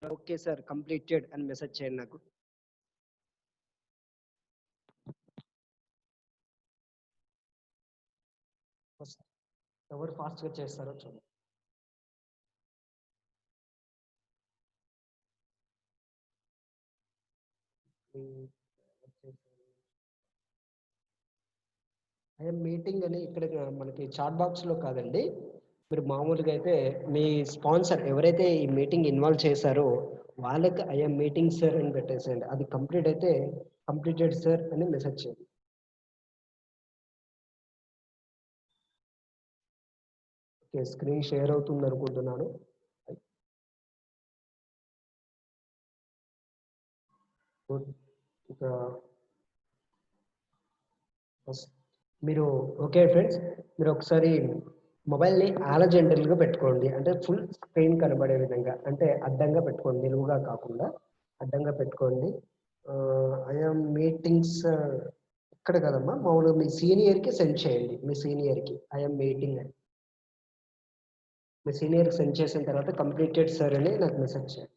Okay sir completed అని message చేయండి నాకు. ఎవరు ఫాస్ట్గా చేస్తారో చూడండి. అదే మీటింగ్ అని ఇక్కడ మనకి చాట్ బాక్స్లో కాదండి, మీరు మామూలుగా అయితే మీ స్పాన్సర్ ఎవరైతే ఈ మీటింగ్ ఇన్వాల్వ్ చేశారో వాళ్ళకి ఐఎమ్ మీటింగ్ సార్ అని పెట్టేసేయండి. అది కంప్లీట్ అయితే కంప్లీటెడ్ సార్ అని మెసేజ్ చేయండి. ఓకే, స్క్రీన్ షేర్ అవుతుంది అనుకుంటున్నాను. గుడ్. ఇక మీరు ఓకే ఫ్రెండ్స్, మీరు ఒకసారి మొబైల్ని ఆలజెంటల్గా పెట్టుకోండి, అంటే ఫుల్ స్క్రీన్ కనబడే విధంగా, అంటే అడ్డంగా పెట్టుకోండి, నిలువుగా కాకుండా అడ్డంగా పెట్టుకోండి. ఐఎమ్ మీటింగ్స్ ఇక్కడ కదమ్మా, మామూలుగా మీ సీనియర్కి సెండ్ చేయండి. మీ సీనియర్కి ఐఎమ్ మీటింగ్ అని మీ సీనియర్కి సెండ్ చేసిన తర్వాత కంప్లీటెడ్ సార్ అని నాకు మెసేజ్ చేయండి.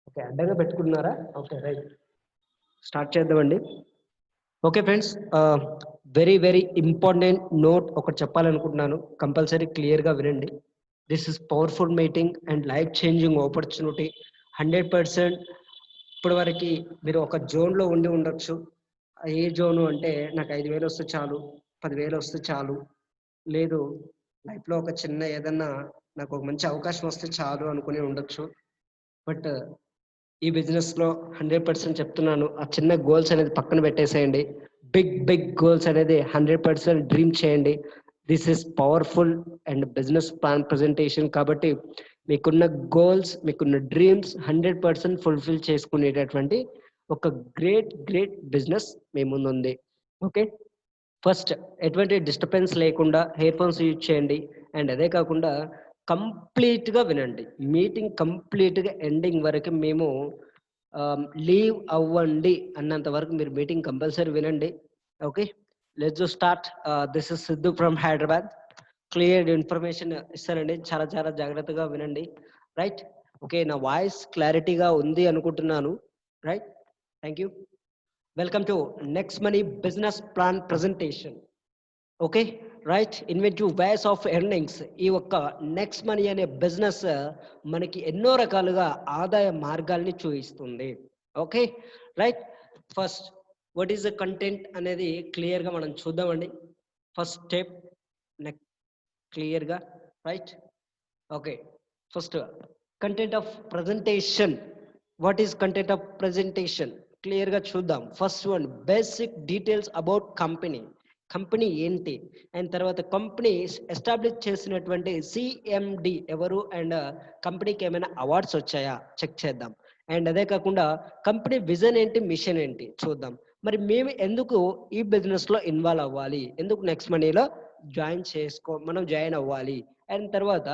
ఓకే, అడ్డంగా పెట్టుకున్నారా? ఓకే, రైట్, స్టార్ట్ చేద్దామండి. Okay friends, very very important note ఒకటి చెప్పాలనుకుంటున్నాను, కంపల్సరీ క్లియర్గా వినండి. This is powerful meeting and life changing opportunity. 100% ఇప్పటి వరకు మీరు ఒక జోన్లో ఉండి ఉండొచ్చు. ఏ జోను అంటే నాకు 5,000 వస్తే చాలు, 10,000 వస్తే చాలు, లేదు లైఫ్లో ఒక చిన్న ఏదన్నా నాకు ఒక మంచి అవకాశం వస్తే చాలు అనుకుని ఉండొచ్చు. బట్ ఈ బిజినెస్లో 100% చెప్తున్నాను, ఆ చిన్న గోల్స్ అనేది పక్కన పెట్టేసేయండి. బిగ్ బిగ్ గోల్స్ అనేది 100% డ్రీమ్ చేయండి. This is powerful and business plan presentation కాబట్టి మీకున్న గోల్స్, మీకున్న డ్రీమ్స్ 100% ఫుల్ఫిల్ చేసుకునేటటువంటి ఒక గ్రేట్ గ్రేట్ బిజినెస్ మీ ముందు ఉంది. ఓకే, ఫస్ట్ ఎటువంటి డిస్టర్బెన్స్ లేకుండా ఇయర్ ఫోన్స్ యూజ్ చేయండి. అండ్ అదే కాకుండా కంప్లీట్గా వినండి. మీటింగ్ కంప్లీట్గా ఎండింగ్ వరకు మేము లీవ్ అవ్వండి అన్నంత వరకు మీరు మీటింగ్ కంపల్సరీ వినండి. Okay, let's start. This is Siddhu from Hyderabad. Clear information ఇస్తానండి, చాలా చాలా జాగ్రత్తగా వినండి. రైట్, ఓకే, నా వాయిస్ క్లారిటీగా ఉంది అనుకుంటున్నాను. Right, thank you. Welcome to next money business plan presentation. Okay, right, inventive ways of earnings. ఈ ఒక్క నెక్స్ట్ మనీ అనే బిజినెస్ మనకి ఎన్నో రకాలుగా ఆదాయ మార్గాల్ని చూపిస్తుంది. Okay, right, first what is the content అనేది క్లియర్గా మనం చూద్దామండి. ఫస్ట్ స్టెప్ నెక్స్ట్ క్లియర్గా. Right, okay, first content of presentation. What is content of presentation క్లియర్గా చూద్దాం. First one, basic details about company ఏంటి, అండ్ తర్వాత కంపెనీ ఎస్టాబ్లిష్ చేసినటువంటి సిఎండి ఎవరు, అండ్ కంపెనీకి ఏమైనా అవార్డ్స్ వచ్చాయా చెక్ చేద్దాం. అండ్ అదే కాకుండా కంపెనీ విజన్ ఏంటి, మిషన్ ఏంటి చూద్దాం. మరి మేము ఎందుకు ఈ బిజినెస్లో ఇన్వాల్వ్ అవ్వాలి, ఎందుకు నెక్స్ట్ మనీలో మనం జాయిన్ అవ్వాలి, అండ్ తర్వాత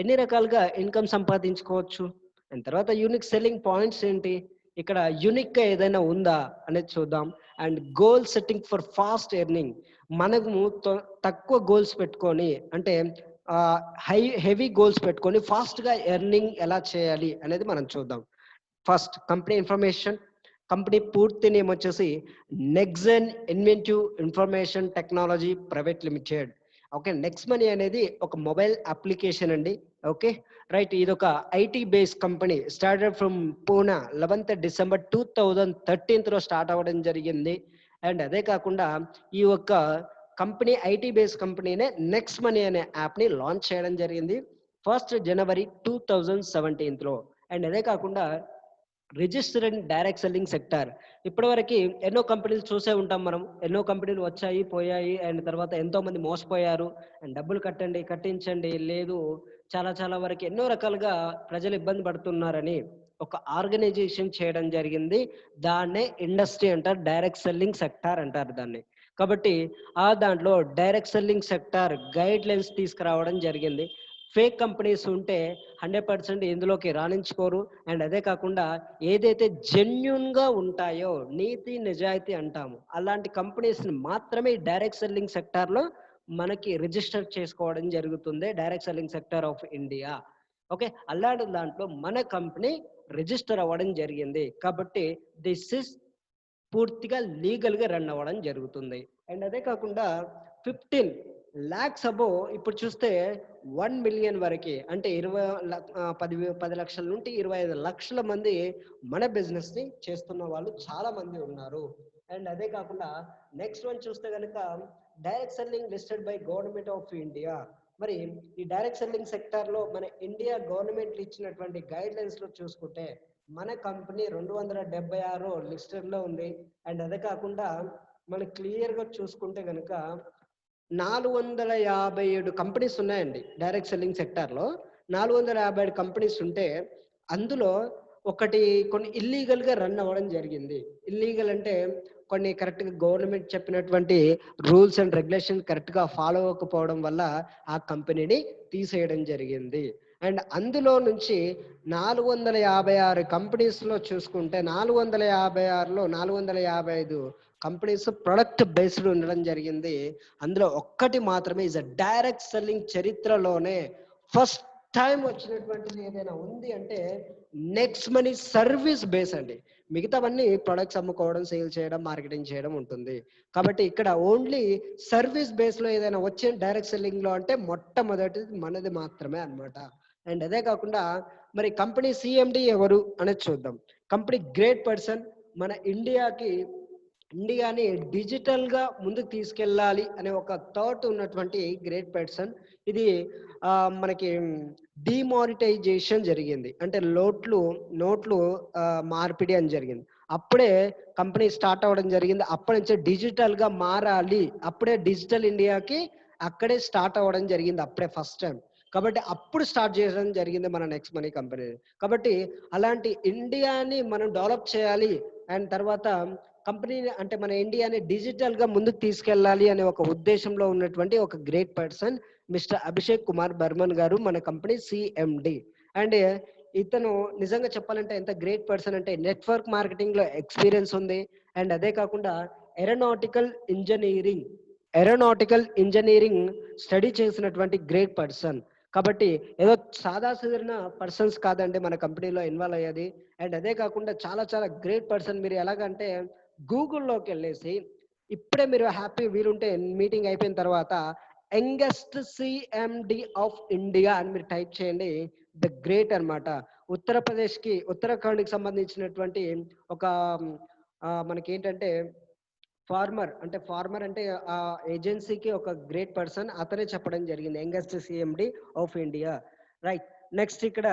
ఎన్ని రకాలుగా ఇన్కమ్ సంపాదించుకోవచ్చు, అండ్ తర్వాత యూనిక్ సెల్లింగ్ పాయింట్స్ ఏంటి, ఇక్కడ యూనిక్గా ఏదైనా ఉందా అనేది చూద్దాం. And goal setting for fast earning. మనము తక్కువ గోల్స్ పెట్టుకొని, అంటే హెవీ గోల్స్ పెట్టుకొని ఫాస్ట్గా ఎర్నింగ్ ఎలా చేయాలి అనేది మనం చూద్దాం. First company information. కంపెనీ పూర్తి నేమ్ వచ్చేసి Nexon inventive information technology private limited. Okay, next money అనేది ఒక మొబైల్ అప్లికేషన్ అండి. ఓకే, రైట్, ఇది ఒక IT based company, started from Poona 11th December 2013 start అవ్వడం జరిగింది. అండ్ అదే కాకుండా ఈ ఒక్క కంపెనీ ఐటీ బేస్డ్ కంపెనీనే నెక్స్ట్ మనీ అనే యాప్ని లాంచ్ చేయడం జరిగింది 1st January 2017. అండ్ అదే కాకుండా register and direct selling sector. ఇప్పటివరకు ఎన్నో కంపెనీలు చూసే ఉంటాం మనం, ఎన్నో కంపెనీలు వచ్చాయి పోయాయి, అండ్ తర్వాత ఎంతో మంది మోసపోయారు. అండ్ డబ్బులు కట్టించండి, లేదు చాలా చాలా వరకు ఎన్నో రకాలుగా ప్రజలు ఇబ్బంది పడుతున్నారని ఒక ఆర్గనైజేషన్ చేయడం జరిగింది. దాన్నే ఇండస్ట్రీ అంటారు, డైరెక్ట్ సెల్లింగ్ సెక్టార్ అంటారు దాన్ని. కాబట్టి దాంట్లో direct selling sector guide lines తీసుకురావడం జరిగింది. ఫేక్ కంపెనీస్ ఉంటే 100% ఇందులోకి రాణించుకోరు. అండ్ అదే కాకుండా ఏదైతే జెన్యున్గా ఉంటాయో, నీతి నిజాయితీ అంటాము, అలాంటి కంపెనీస్ని మాత్రమే డైరెక్ట్ సెల్లింగ్ సెక్టార్లో మనకి రిజిస్టర్ చేసుకోవడం జరుగుతుంది, direct selling sector of India. Okay, అలాంటి దాంట్లో మన కంపెనీ రిజిస్టర్ అవ్వడం జరిగింది. కాబట్టి దిస్ ఇస్ పూర్తిగా లీగల్గా రన్ అవ్వడం జరుగుతుంది. అండ్ అదే కాకుండా 15 lakhs అబోవ్ ఇప్పుడు చూస్తే 1 million వరకు అంటే 10 లక్షల నుండి 25 లక్షల మంది మన బిజినెస్ ని చేస్తున్న వాళ్ళు చాలా మంది ఉన్నారు. అండ్ అదే కాకుండా నెక్స్ట్ వన్ చూస్తే కనుక direct selling listed by government of India. మరి ఈ డైరెక్ట్ సెల్లింగ్ సెక్టార్ లో మన ఇండియా గవర్నమెంట్ ఇచ్చినటువంటి గైడ్ లైన్స్ లో చూసుకుంటే మన కంపెనీ 276 లిస్టెడ్ లో ఉంది. అండ్ అదే కాకుండా మనం క్లియర్ గా చూసుకుంటే కనుక 457 కంపెనీస్ ఉన్నాయండి డైరెక్ట్ సెల్లింగ్ సెక్టార్ లో. 457 కంపెనీస్ ఉంటే అందులో కొన్ని ఇల్లీగల్ గా రన్ అవ్వడం జరిగింది. ఇల్లీగల్ అంటే కొన్ని కరెక్ట్ గా గవర్నమెంట్ చెప్పినటువంటి రూల్స్ అండ్ రెగ్యులేషన్ కరెక్ట్ గా ఫాలో అవ్వకపోవడం వల్ల ఆ కంపెనీని తీసేయడం జరిగింది. అండ్ అందులో నుంచి 456 కంపెనీస్ లో చూసుకుంటే 456లో 455 కంపెనీస్ ప్రొడక్ట్ బేస్డ్ ఉండడం జరిగింది. అందులో ఒక్కటి మాత్రమే ఇస్ అ డైరెక్ట్ సెల్లింగ్ చరిత్రలోనే ఫస్ట్ టైం వచ్చినటువంటిది ఏదైనా ఉంది అంటే నెక్స్ట్ మనీ సర్వీస్ బేస్ అండి. మిగతావన్నీ ప్రొడక్ట్స్ అమ్ముకోవడం, సేల్ చేయడం, మార్కెటింగ్ చేయడం ఉంటుంది. కాబట్టి ఇక్కడ ఓన్లీ సర్వీస్ బేస్ లో ఏదైనా వచ్చే డైరెక్ట్ సెల్లింగ్ లో అంటే మొట్టమొదటిది మనది మాత్రమే అన్నమాట. అండ్ అదే కాకుండా మరి కంపెనీ సిఎండి ఎవరు అనేది చూద్దాం. కంపెనీ గ్రేట్ పర్సన్, మన ఇండియాని డిజిటల్ గా ముందుకు తీసుకెళ్ళాలి అనే ఒక థాట్ ఉన్నటువంటి గ్రేట్ పర్సన్. ఇది మనకి డిమానిటైజేషన్ జరిగింది, అంటే నోట్లు మార్పిడి అని జరిగింది. అప్పుడే కంపెనీ స్టార్ట్ అవ్వడం జరిగింది. అప్పటి నుంచే డిజిటల్ గా మారాలి, అప్పుడే డిజిటల్ ఇండియాకి అక్కడే స్టార్ట్ అవ్వడం జరిగింది, అప్పుడే ఫస్ట్ టైం. కాబట్టి అప్పుడు స్టార్ట్ చేయడం జరిగింది మన నెక్స్ట్ మనీ కంపెనీ. కాబట్టి అలాంటి ఇండియాని మనం డెవలప్ చేయాలి అండ్ తర్వాత కంపెనీని అంటే మన ఇండియాని డిజిటల్ గా ముందుకు తీసుకెళ్ళాలి అనే ఒక ఉద్దేశంలో ఉన్నటువంటి ఒక great person mister Abhishek Kumar Barman గారు, మన కంపెనీ సిఎండి. అండ్ ఇతను నిజంగా చెప్పాలంటే ఎంత గ్రేట్ పర్సన్ అంటే నెట్వర్క్ మార్కెటింగ్ లో ఎక్స్పీరియన్స్ ఉంది. అండ్ అదే కాకుండా ఏరోనాటికల్ ఇంజనీరింగ్ స్టడీ చేసినటువంటి గ్రేట్ పర్సన్. కాబట్టి ఏదో సాధారణ పర్సన్స్ కాదండి మన కంపెనీలో ఇన్వాల్వ్ అయ్యేది. అండ్ అదే కాకుండా చాలా చాలా గ్రేట్ పర్సన్. మీరు ఎలాగంటే గూగుల్లోకి వెళ్ళేసి ఇప్పుడే మీరు హ్యాపీ వీలుంటే మీటింగ్ అయిపోయిన తర్వాత యంగెస్ట్ సిఎండి ఆఫ్ ఇండియా అని మీరు టైప్ చేయండి. ద గ్రేట్ అన్నమాట. ఉత్తరాఖండ్కి సంబంధించినటువంటి ఒక మనకి ఏంటంటే ఫార్మర్ అంటే ఆ ఏజెన్సీకి ఒక గ్రేట్ పర్సన్, అతనే చెప్పడం జరిగింది youngest CMD of India. Right. Next ఇక్కడ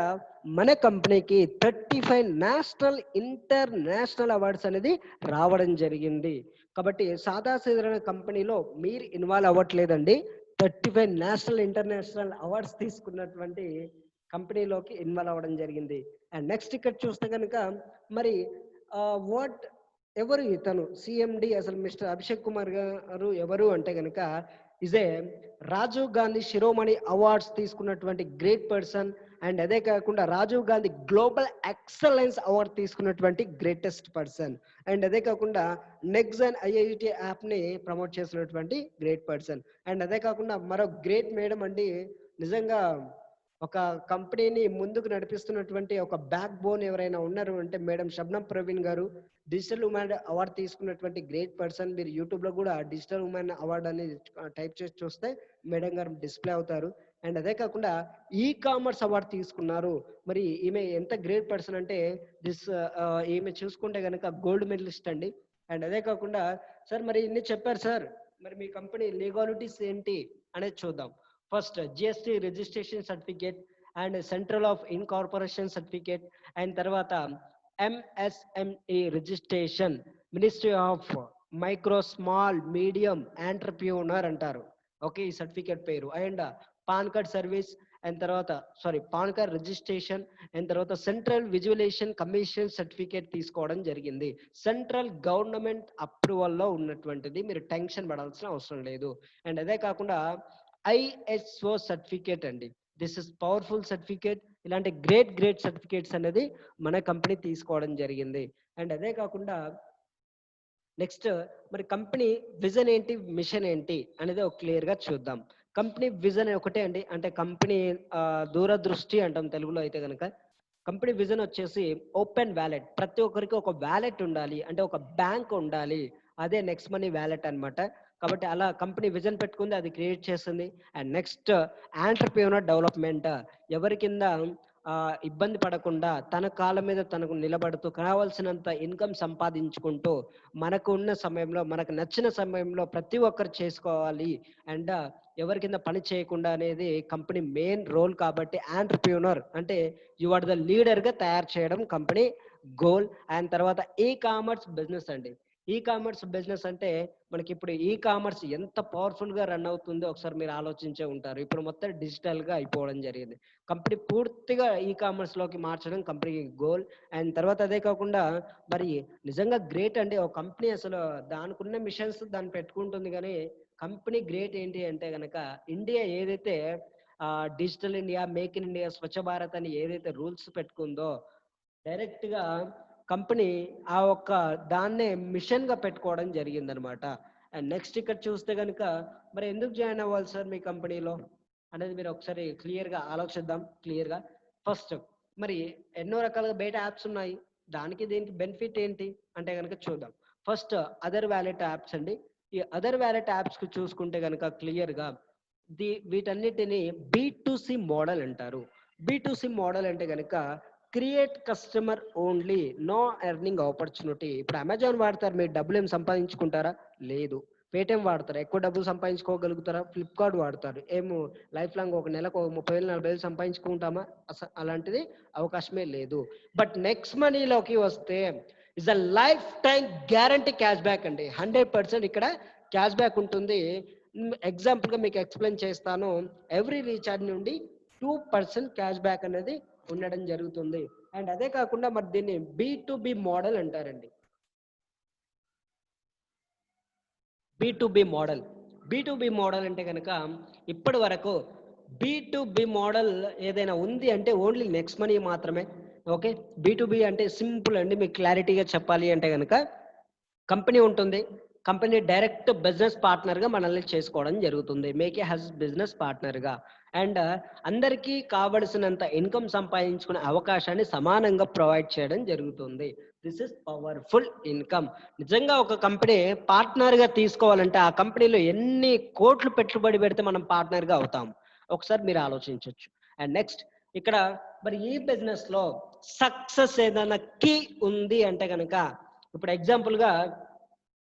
మన కంపెనీకి 35 నేషనల్ ఇంటర్నేషనల్ అవార్డ్స్ అనేది రావడం జరిగింది. కాబట్టి సాధారణ కంపెనీలో మీరు ఇన్వాల్వ్ అవ్వట్లేదండి, 35 నేషనల్ ఇంటర్నేషనల్ అవార్డ్స్ తీసుకున్నటువంటి కంపెనీలోకి ఇన్వాల్వ్ అవ్వడం జరిగింది. అండ్ నెక్స్ట్ ఇక్కడ చూస్తే కనుక మరి ఎవరు ఇతను సిఎండి అసలు మిస్టర్ అభిషేక్ కుమార్ గారు ఎవరు అంటే కనుక is a Rajiv Gandhi Shiromani awards తీసుకున్నటువంటి గ్రేట్ పర్సన్. అండ్ అదే కాకుండా Rajiv Gandhi global excellence award తీసుకున్నటువంటి గ్రేటెస్ట్ పర్సన్. అండ్ అదే కాకుండా నెక్సన్ ఐఐటి యాప్ ని ప్రమోట్ చేసినటువంటి గ్రేట్ పర్సన్. అండ్ అదే కాకుండా మరో గ్రేట్ మేడం అండి, నిజంగా ఒక కంపెనీని ముందుకు నడిపిస్తున్నటువంటి ఒక బ్యాక్ బోన్ ఎవరైనా ఉన్నారు అంటే మేడం షబ్నం ప్రవీణ్ గారు. డిజిటల్ ఉమెన్ అవార్డు తీసుకున్నటువంటి గ్రేట్ పర్సన్. మీరు యూట్యూబ్ లో కూడా డిజిటల్ ఉమెన్ అవార్డు అని టైప్ చేసి చూస్తే మేడం గారు డిస్ప్లే అవుతారు. అండ్ అదే కాకుండా ఈ కామర్స్ అవార్డు తీసుకున్నారు. మరి ఈమె ఎంత గ్రేట్ పర్సన్ అంటే ఈమె చూసుకుంటే కనుక గోల్డ్ మెడలిస్ట్ అండి. అండ్ అదే కాకుండా సార్ మరి ఇన్ని చెప్పారు సార్, మరి మీ కంపెనీ లీగాలిటీస్ ఏంటి అనేది చూద్దాం. First GST registration certificate and central of incorporation certificate. And తర్వాత MSME registration, ministry of micro small medium entrepreneur అంటారు. ఓకే, ఈ సర్టిఫికేట్ పేరు. And PAN card service, and తర్వాత పాన్ కార్డ్ రిజిస్ట్రేషన్, అండ్ తర్వాత central visualisation commission certificate తీసుకోవడం జరిగింది. Central government అప్రూవల్లో ఉన్నటువంటిది, మీరు టెన్షన్ పడాల్సిన అవసరం లేదు. అండ్ అదే కాకుండా ఐఎస్ఓ సర్టిఫికేట్ అండి. This is powerful certificate. ఇలాంటి గ్రేట్ సర్టిఫికేట్స్ అనేది మన కంపెనీ తీసుకోవడం జరిగింది. అండ్ అదే కాకుండా నెక్స్ట్ మరి కంపెనీ విజన్ ఏంటి, మిషన్ ఏంటి అనేది ఒక క్లియర్ గా చూద్దాం. కంపెనీ విజన్ ఒకటే అండి, అంటే కంపెనీ దూరదృష్టి అంటాం తెలుగులో అయితే కనుక. కంపెనీ విజన్ వచ్చేసి ఓపెన్ వ్యాలెట్. ప్రతి ఒక్కరికి ఒక వ్యాలెట్ ఉండాలి, అంటే ఒక బ్యాంక్ ఉండాలి. అదే నెక్స్ట్ మనీ వ్యాలెట్ అన్నమాట. కాబట్టి అలా కంపెనీ విజన్ పెట్టుకుంది, అది క్రియేట్ చేస్తుంది. And next entrepreneur development. ఎవరి కింద ఇబ్బంది పడకుండా తన కాళ్ళ మీద తనకు నిలబడుతూ కావాల్సినంత ఇన్కమ్ సంపాదించుకుంటూ మనకు ఉన్న సమయంలో, మనకు నచ్చిన సమయంలో ప్రతి ఒక్కరు చేసుకోవాలి. అండ్ ఎవరి కింద పని చేయకుండా అనేది కంపెనీ మెయిన్ రోల్. కాబట్టి ఆంటర్‌ప్రెన్యూర్ అంటే యు ఆర్ ద లీడర్‌గా తయారు చేయడం కంపెనీ గోల్. అండ్ తర్వాత ఈ కామర్స్ బిజినెస్ అండి. ఈ కామర్స్ బిజినెస్ అంటే మనకి ఇప్పుడు ఈ కామర్స్ ఎంత పవర్ఫుల్‌గా రన్ అవుతుందో ఒకసారి మీరు ఆలోచించే ఉంటారు. ఇప్పుడు మొత్తం డిజిటల్‌గా అయిపోవడం జరిగింది. కంపెనీ పూర్తిగా ఈ కామర్స్‌లోకి మార్చడం కంపెనీ గోల్. అండ్ తర్వాత అదే కాకుండా మరి నిజంగా గ్రేట్ అండి. ఒక కంపెనీ అసలు దానికున్న మిషన్స్ దాన్ని పెట్టుకుంటుంది గానీ, కంపెనీ గ్రేట్ ఏంటి అంటే గనక ఇండియా ఏదైతే digital India, make in India, Swachh Bharat అని ఏదైతే రూల్స్ పెట్టుకుందో డైరెక్ట్‌గా కంపెనీ ఆ ఒక్క దాన్నే మిషన్‌గా పెట్టుకోవడం జరిగిందనమాట. అండ్ నెక్స్ట్ ఇక్కడ చూస్తే గనుక మరి ఎందుకు జాయిన్ అవ్వాలి సార్ మీ కంపెనీలో అనేది మీరు ఒకసారి క్లియర్‌గా ఆలోచిద్దాం క్లియర్‌గా. ఫస్ట్ మరి ఎన్నో రకాలుగా బయట యాప్స్ ఉన్నాయి. దానికి దీనికి బెనిఫిట్ ఏంటి అంటే గనుక చూద్దాం. ఫస్ట్ అదర్ వాలెట్ యాప్స్ అండి. ఈ అదర్ వాలెట్ యాప్స్‌కి చూసుకుంటే గనుక క్లియర్‌గా వీటన్నిటిని బి2సి మోడల్ అంటారు. బి2సి మోడల్ అంటే గనుక create customer only, no earning opportunity. ఇప్పుడు అమెజాన్ వాడతారు, మీరు డబ్బులు ఏం సంపాదించుకుంటారా? లేదు. పేటిఎం వాడతారు, ఎక్కువ డబ్బులు సంపాదించుకోగలుగుతారా? ఫ్లిప్కార్ట్ వాడతారు, ఏమో లైఫ్ లాంగ్ ఒక నెలకు 30,000 40,000 సంపాదించుకుంటామా? అలాంటిది అవకాశమే లేదు. బట్ నెక్స్ట్ మనీలోకి వస్తే is a life time guarantee cash back అండి. 100% ఇక్కడ క్యాష్ బ్యాక్ ఉంటుంది. ఎగ్జాంపుల్గా మీకు ఎక్స్ప్లెయిన్ చేస్తాను. ఎవ్రీ రీఛార్జ్ నుండి 2% క్యాష్ బ్యాక్ అనేది ఉండడం జరుగుతుంది. అండ్ అదే కాకుండా మరి దీన్ని బి2బి మోడల్ అంటారండి. బి2బి మోడల్. బి2బి మోడల్ అంటే కనుక ఇప్పటి వరకు బి2బి మోడల్ ఏదైనా ఉంది అంటే ఓన్లీ నెక్స్ట్ మనీ మాత్రమే. ఓకే, బి2బి అంటే సింపుల్ అండి. మీకు క్లారిటీగా చెప్పాలి అంటే కనుక కంపెనీ ఉంటుంది, కంపెనీ డైరెక్ట్ బిజినెస్ పార్ట్నర్గా మనల్ని చేసుకోవడం జరుగుతుంది, మేక్ ఏ హజ్ బిజినెస్ పార్ట్నర్గా. అండ్ అందరికీ కావలసినంత ఇన్కమ్ సంపాదించుకునే అవకాశాన్ని సమానంగా ప్రొవైడ్ చేయడం జరుగుతుంది. This is powerful income. నిజంగా ఒక కంపెనీ పార్ట్నర్గా తీసుకోవాలంటే ఆ కంపెనీలో ఎన్ని కోట్లు పెట్టుబడి పెడితే మనం పార్ట్నర్గా అవుతాం ఒకసారి మీరు ఆలోచించవచ్చు. అండ్ నెక్స్ట్ ఇక్కడ మరి ఈ బిజినెస్లో సక్సెస్ ఏదైనా కీ ఉంది అంటే కనుక, ఇప్పుడు ఎగ్జాంపుల్గా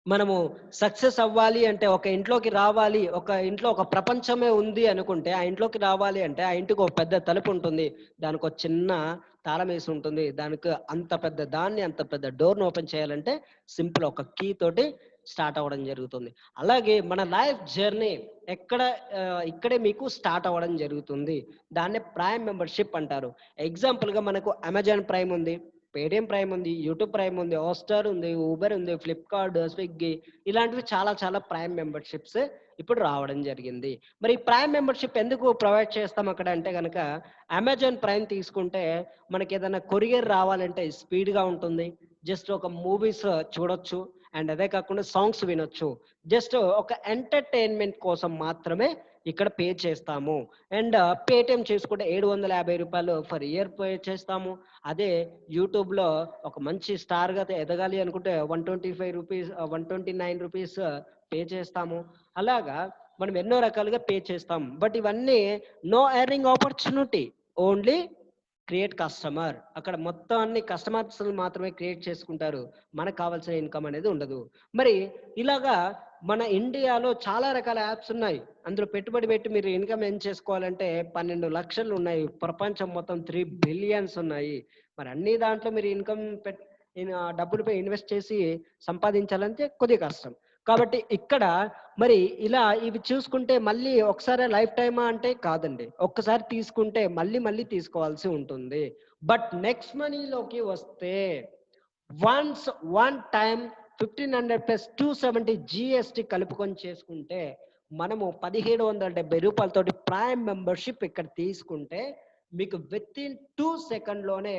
మనము సక్సెస్ అవ్వాలి అంటే ఒక ఇంట్లోకి రావాలి, ఒక ఇంట్లో ఒక ప్రపంచమే ఉంది అనుకుంటే ఆ ఇంట్లోకి రావాలి అంటే ఆ ఇంటికి ఒక పెద్ద తలుపు ఉంటుంది, దానికి ఒక చిన్న తాళం వేసి ఉంటుంది. దానికి అంత పెద్ద దాన్ని అంత పెద్ద డోర్ని ఓపెన్ చేయాలంటే సింపుల్ ఒక కీ తోటి స్టార్ట్ అవ్వడం జరుగుతుంది. అలాగే మన లైఫ్ జర్నీ ఎక్కడ ఇక్కడే మీకు స్టార్ట్ అవ్వడం జరుగుతుంది. దాన్నే ప్రైమ్ మెంబర్షిప్ అంటారు. ఎగ్జాంపుల్గా మనకు అమెజాన్ ప్రైమ్ ఉంది, పేటిఎం ప్రైమ్ ఉంది, యూట్యూబ్ ప్రైమ్ ఉంది, హాట్‌స్టార్ ఉంది, ఊబర్ ఉంది, ఫ్లిప్కార్ట్, స్విగ్గీ ఇలాంటివి చాలా చాలా ప్రైమ్ మెంబర్షిప్స్ ఇప్పుడు రావడం జరిగింది. మరి ప్రైమ్ మెంబర్షిప్ ఎందుకు ప్రొవైడ్ చేస్తాం అక్కడ అంటే గనక, అమెజాన్ ప్రైమ్ తీసుకుంటే మనకి ఏదైనా కొరియర్ రావాలంటే స్పీడ్‌గా ఉంటుంది. జస్ట్ ఒక మూవీస్ చూడొచ్చు. అండ్ అదే కాకుండా సాంగ్స్ వినొచ్చు. జస్ట్ ఒక ఎంటర్‌టైన్‌మెంట్ కోసం మాత్రమే ఇక్కడ పే చేస్తాము. అండ్ పేటిఎం చేసుకుంటే రూ. 750 ఫర్ ఇయర్ పే చేస్తాము. అదే యూట్యూబ్‌లో ఒక మంచి స్టార్‌గా ఎదగాలి అనుకుంటే రూ. 129 పే చేస్తాము. అలాగా మనం ఎన్నో రకాలుగా పే చేస్తాం. బట్ ఇవన్నీ no earning opportunity, only create customer. అక్కడ మొత్తం అన్ని కస్టమర్స్ మాత్రమే క్రియేట్ చేసుకుంటారు. మనకు కావాల్సిన ఇన్కమ్ అనేది ఉండదు. మరి ఇలాగా మన ఇండియాలో చాలా రకాల యాప్స్ ఉన్నాయి. అందులో పెట్టుబడి పెట్టి మీరు ఇన్కమ్ ఎర్న్ చేసుకోవాలంటే 12 లక్షలు ఉన్నాయి. ప్రపంచం మొత్తం 3 బిలియన్స్ ఉన్నాయి. మరి అన్ని దాంట్లో మీరు డబ్బులు ఇన్వెస్ట్ చేసి సంపాదించాలంటే కొద్దిగా కష్టం. కాబట్టి ఇక్కడ మరి ఇలా ఇవి చూసుకుంటే మళ్ళీ ఒకసారి లైఫ్ టైమా అంటే కాదండి. ఒక్కసారి తీసుకుంటే మళ్ళీ మళ్ళీ తీసుకోవాల్సి ఉంటుంది. బట్ నెక్స్ట్ మనీలోకి వస్తే వన్ టైం 1500 ప్లస్ 270 జీఎస్టీ కలుపుకొని చేసుకుంటే మనము రూ. 1770 ప్రైమ్ మెంబర్షిప్ ఇక్కడ తీసుకుంటే మీకు వితిన్ 2 సెకండ్లోనే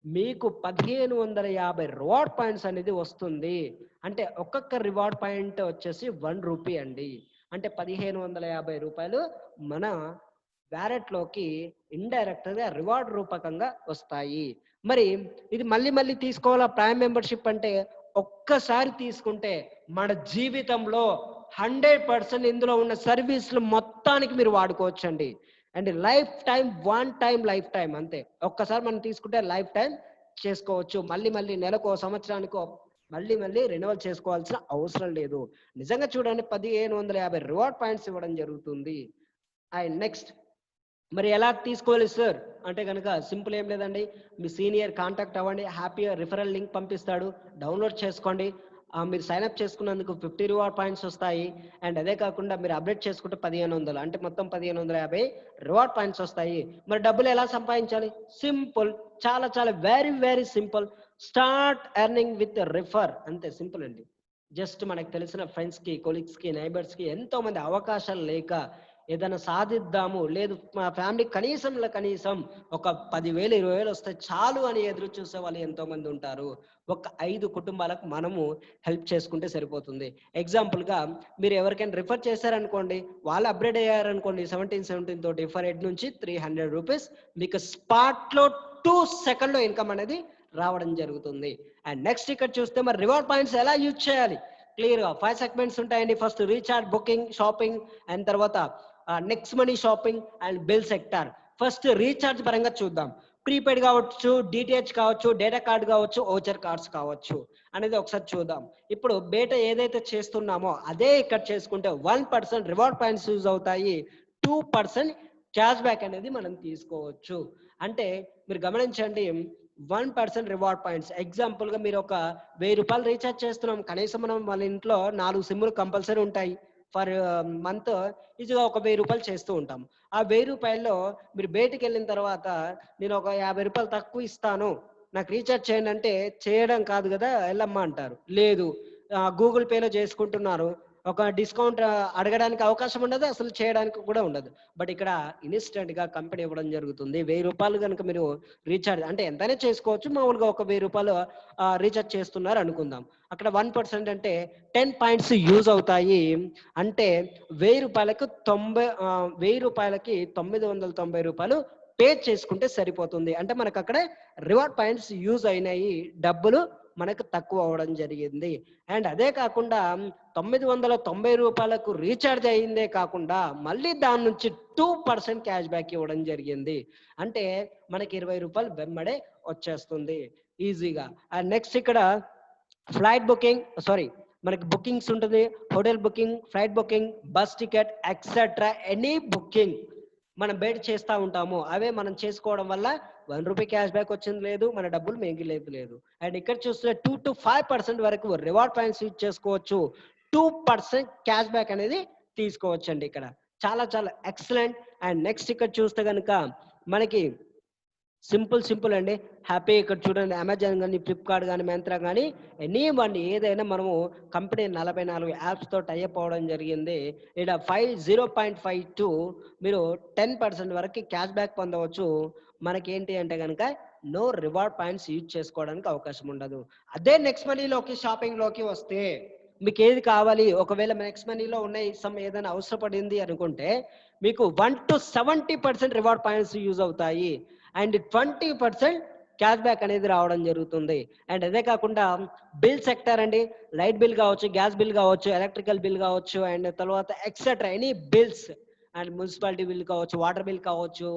మీకు 1550 రివార్డ్ పాయింట్స్ అనేది వస్తుంది. అంటే ఒక్కొక్క రివార్డ్ పాయింట్ వచ్చేసి రూ. 1 అండి. అంటే రూ. 1550 మన వ్యాలెట్లోకి ఇండైరెక్ట్గా రివార్డ్ రూపకంగా వస్తాయి. మరి ఇది మళ్ళీ మళ్ళీ తీసుకోవాలా ప్రైమ్ మెంబర్షిప్ అంటే ఒక్కసారి తీసుకుంటే మన జీవితంలో 100% ఇందులో ఉన్న సర్వీసులు మొత్తానికి మీరు వాడుకోవచ్చండి. And life time, one time life time అంతే. ఒక్కసారి మనం తీసుకుంటే లైఫ్ టైం చేసుకోవచ్చు. మళ్ళీ మళ్ళీ నెలకో సంవత్సరానికో మళ్ళీ మళ్ళీ రెన్యువల్ చేసుకోవాల్సిన అవసరం లేదు. నిజంగా చూడండి 1550 రివార్డ్ పాయింట్స్ ఇవ్వడం జరుగుతుంది. అండ్ నెక్స్ట్ మరి ఎలా తీసుకోవాలి సార్ అంటే కనుక సింపుల్ ఏం లేదండి, మీ సీనియర్ కాంటాక్ట్ అవ్వండి, హ్యాపీగా రిఫరల్ లింక్ పంపిస్తాడు, డౌన్లోడ్ చేసుకోండి. మీరు సైన్అప్ చేసుకున్నందుకు 50 రివార్డ్ పాయింట్స్ వస్తాయి. అండ్ అదే కాకుండా మీరు అప్డేట్ చేసుకుంటే 1500 అంటే మొత్తం 1550 రివార్డ్ పాయింట్స్ వస్తాయి. మరి డబ్బులు ఎలా సంపాదించాలి? సింపుల్, చాలా చాలా very very simple. Start earning with refer, అంతే సింపుల్ అండి. జస్ట్ మనకు తెలిసిన ఫ్రెండ్స్కి, కొలీగ్స్కి, నైబర్స్కి ఎంతో మంది అవకాశాలు లేక ఏదైనా సాధిద్దాము, లేదు మా ఫ్యామిలీ కనీసం ఒక 10,000 20,000 వస్తే చాలు అని ఎదురు చూసే వాళ్ళు ఎంతో మంది ఉంటారు. ఒక 5 కుటుంబాలకు మనము హెల్ప్ చేసుకుంటే సరిపోతుంది. ఎగ్జాంపుల్గా మీరు ఎవరికైనా రిఫర్ చేశారనుకోండి, వాళ్ళు అప్గ్రేడ్ అయ్యారనుకోండి 17 తోటి ఫర్ హెడ్ నుంచి 300 రూపీస్ మీకు స్పాట్లో 2 సెకండ్లో ఇన్కమ్ అనేది రావడం జరుగుతుంది. అండ్ నెక్స్ట్ ఇక్కడ చూస్తే మరి రివార్డ్ పాయింట్స్ ఎలా యూజ్ చేయాలి? క్లియర్గా 5 సెగ్మెంట్స్ ఉంటాయండి. First recharge, booking, shopping, and తర్వాత next money, shopping and bill sector. First recharge పరంగా చూద్దాం. ప్రీపెయిడ్ కావచ్చు, డిటిహెచ్ కావచ్చు, డేటా కార్డ్ కావచ్చు, ఓచర్ కార్డ్స్ కావచ్చు అనేది ఒకసారి చూద్దాం. ఇప్పుడు బేటా ఏదైతే చేస్తున్నామో అదే ఇక్కడ చేసుకుంటే 1% రివార్డ్ పాయింట్స్ యూజ్ అవుతాయి, 2% క్యాష్ బ్యాక్ అనేది మనం తీసుకోవచ్చు. అంటే మీరు గమనించండి, 1% రివార్డ్ పాయింట్స్. ఎగ్జాంపుల్గా మీరు ఒక 1000 రూపాయలు రీఛార్జ్ చేస్తున్నాం, కనీసం మనం మన ఇంట్లో 4 సిమ్లు కంపల్సరీ ఉంటాయి. ఫర్ మంత్ ఈజీగా ఒక 1000 రూపాయలు చేస్తూ ఉంటాం. ఆ 1000 రూపాయల్లో మీరు బయటికి వెళ్ళిన తర్వాత నేను ఒక 50 రూపాయలు తక్కువ ఇస్తాను, నాకు రీఛార్జ్ చేయండి అంటే చేయడం కాదు కదా, వెళ్ళమ్మా అంటారు. లేదు, గూగుల్ పేలో చేసుకుంటున్నారు, ఒక డిస్కౌంట్ అడగడానికి అవకాశం ఉండదు, అసలు చేయడానికి కూడా ఉండదు. బట్ ఇక్కడ ఇన్స్టెంట్ గా కంపెనీ ఇవ్వడం జరుగుతుంది. 1000 రూపాయలు కనుక మీరు రీఛార్జ్ అంటే ఎంతైనా చేసుకోవచ్చు, మామూలుగా ఒక 1000 రూపాయలు రీఛార్జ్ చేస్తున్నారు అనుకుందాం. అక్కడ 1% అంటే 10 పాయింట్స్ యూజ్ అవుతాయి. అంటే 1000 రూపాయలకు 1000 రూపాయలకి 990 రూపాయలు పే చేసుకుంటే సరిపోతుంది. అంటే మనకు అక్కడ రివార్డ్ పాయింట్స్ యూజ్ అయినాయి, డబ్బులు మనకు తక్కువ అవ్వడం జరిగింది. అండ్ అదే కాకుండా 990 రూపాయలకు రీఛార్జ్ అయిందే కాకుండా మళ్ళీ దాని నుంచి 2% క్యాష్ బ్యాక్ ఇవ్వడం జరిగింది. అంటే మనకి 20 రూపాయలు వెంబడే వచ్చేస్తుంది ఈజీగా. అండ్ నెక్స్ట్ ఇక్కడ ఫ్లైట్ బుకింగ్, మనకి బుకింగ్స్ ఉంటుంది, hotel booking, flight booking, bus ticket etcetera any booking మనం బయట చేస్తూ ఉంటాము. అవే మనం చేసుకోవడం వల్ల 1 రూపీ క్యాష్ బ్యాక్ వచ్చింది లేదు, మన డబ్బులు మిగిలేదు లేదు. అండ్ ఇక్కడ చూస్తే 2 to 5% వరకు రివార్డ్ పాయింట్స్ యూజ్ చేసుకోవచ్చు, 2% క్యాష్ బ్యాక్ అనేది తీసుకోవచ్చు అండి. ఇక్కడ చాలా చాలా ఎక్సలెంట్. అండ్ నెక్స్ట్ ఇక్కడ చూస్తే కనుక మనకి సింపుల్ అండి, హ్యాపీ. ఇక్కడ చూడండి, అమెజాన్ కానీ, ఫ్లిప్కార్ట్ కానీ, మెంత్రా కానీ, ఎనీ వన్ ఏదైనా మనము కంపెనీ 44 యాప్స్తో టైఅప్ అవ్వడం జరిగింది. ఇక్కడ 0.52 మీరు 10% వరకు క్యాష్ బ్యాక్ పొందవచ్చు. మనకి ఏంటి అంటే కనుక నో రివార్డ్ పాయింట్స్ యూజ్ చేసుకోవడానికి అవకాశం ఉండదు. అదే నెక్స్ట్ మనీలోకి, షాపింగ్లోకి వస్తే మీకు ఏది కావాలి, ఒకవేళ నెక్స్ట్ మనీలో ఉన్నాయి ఏదైనా అవసరపడింది అనుకుంటే మీకు 1 to 70% రివార్డ్ పాయింట్స్ యూజ్ అవుతాయి. అండ్ 20% క్యాష్ బ్యాక్ అనేది రావడం జరుగుతుంది. అండ్ అదే కాకుండా బిల్ సెక్టర్ అండి, లైట్ బిల్ కావచ్చు, గ్యాస్ బిల్ కావచ్చు, ఎలక్ట్రికల్ బిల్ కావచ్చు, అండ్ తర్వాత etcetera any bills, and municipality bill కావచ్చు, వాటర్ బిల్ కావచ్చు,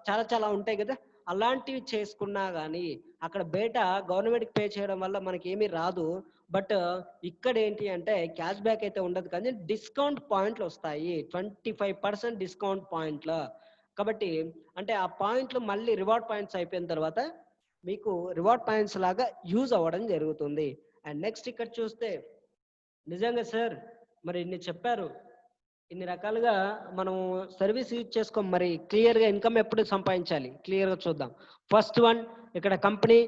చాలా చాలా ఉంటాయి కదా. అలాంటివి చేసుకున్నా కానీ అక్కడ బయట గవర్నమెంట్కి పే చేయడం వల్ల మనకి ఏమీ రాదు. బట్ ఇక్కడ ఏంటి అంటే క్యాష్ బ్యాక్ అయితే ఉండదు, కానీ డిస్కౌంట్ పాయింట్లు వస్తాయి, 25% డిస్కౌంట్ పాయింట్లు. కాబట్టి అంటే ఆ పాయింట్లు మళ్ళీ రివార్డ్ పాయింట్స్ అయిపోయిన తర్వాత మీకు రివార్డ్ పాయింట్స్ లాగా యూజ్ అవ్వడం జరుగుతుంది. అండ్ నెక్స్ట్ ఇక్కడ చూస్తే నిజంగా సార్ మరి ఇన్ని చెప్పారు, ఇన్ని రకాలుగా మనం సర్వీస్ యూజ్ చేసుకోం, మరి క్లియర్గా ఇన్కమ్ ఎప్పుడు సంపాదించాలి క్లియర్గా చూద్దాం. ఫస్ట్ వన్, ఇక్కడ కంపెనీ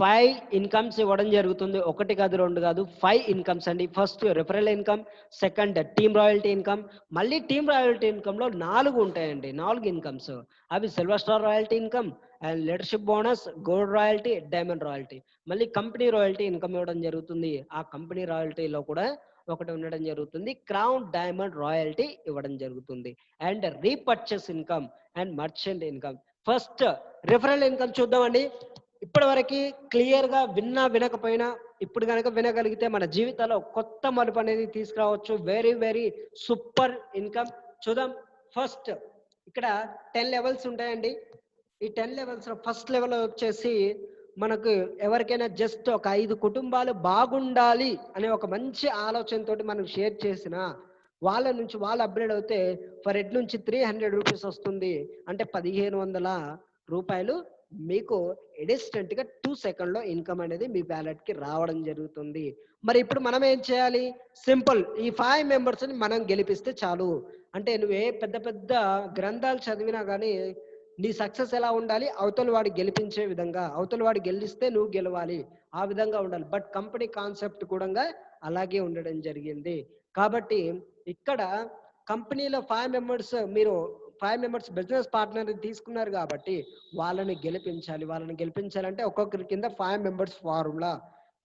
5 ఇన్కమ్స్ ఇవ్వడం జరుగుతుంది. 1 కాదు 2 కాదు, 5 ఇన్కమ్స్ అండి. First referral income, second team royalty income, మళ్ళీ టీమ్ రాయల్టీ ఇన్కమ్లో 4 ఉంటాయండి, 4 ఇన్కమ్స్. అవి silver star royalty income, and leadership bonus, gold royalty, diamond royalty, మళ్ళీ కంపెనీ రాయల్టీ ఇన్కమ్ ఇవ్వడం జరుగుతుంది. ఆ కంపెనీ రాయల్టీలో కూడా ఒకటి ఉండడం జరుగుతుంది. క్రౌన్ డైమండ్ రాయల్టీ ఇవ్వడం జరుగుతుంది. And repurchase income and merchant income. First referral income చూద్దామండి. ఇప్పటి వరకు క్లియర్గా వినకపోయినా ఇప్పుడు కనుక వినగలిగితే మన జీవితంలో కొత్త మలుపు అనేది తీసుకురావచ్చు. వెరీ వెరీ సూపర్ ఇన్కమ్ చూద్దాం. ఫస్ట్ ఇక్కడ 10 లెవెల్స్ ఉంటాయండి. ఈ 10 లెవెల్స్ లో ఫస్ట్ లెవెల్ వచ్చేసి మనకు ఎవరికైనా జస్ట్ ఒక 5 కుటుంబాలు బాగుండాలి అనే ఒక మంచి ఆలోచనతోటి మనం షేర్ చేసిన వాళ్ళ నుంచి వాళ్ళు అప్గ్రేడ్ అవుతే ఫర్ హెడ్ నుంచి 300 రూపీస్ వస్తుంది. అంటే 1500 రూపాయలు మీకు ఇన్స్టెంట్ గా 2 సెకండ్ లో ఇన్కమ్ అనేది మీ వ్యాలెట్ కి రావడం జరుగుతుంది. మరి ఇప్పుడు మనం ఏం చేయాలి? సింపుల్, ఈ 5 మెంబర్స్ ని మనం గెలిపిస్తే చాలు. అంటే నువ్వే పెద్ద పెద్ద గ్రంథాలు చదివినా కానీ నీ సక్సెస్ ఎలా ఉండాలి? అవతల వాడు గెలిపించే విధంగా, అవతల వాడు గెలిస్తే నువ్వు గెలవాలి, ఆ విధంగా ఉండాలి. బట్ కంపెనీ కాన్సెప్ట్ కూడా అలాగే ఉండడం జరిగింది. కాబట్టి ఇక్కడ కంపెనీలో 5 మెంబర్స్ మీరు 5 మెంబర్స్ బిజినెస్ పార్ట్నర్ తీసుకున్నారు కాబట్టి వాళ్ళని గెలిపించాలంటే ఒక్కొక్కరి కింద 5 మెంబర్స్ ఫార్ములా.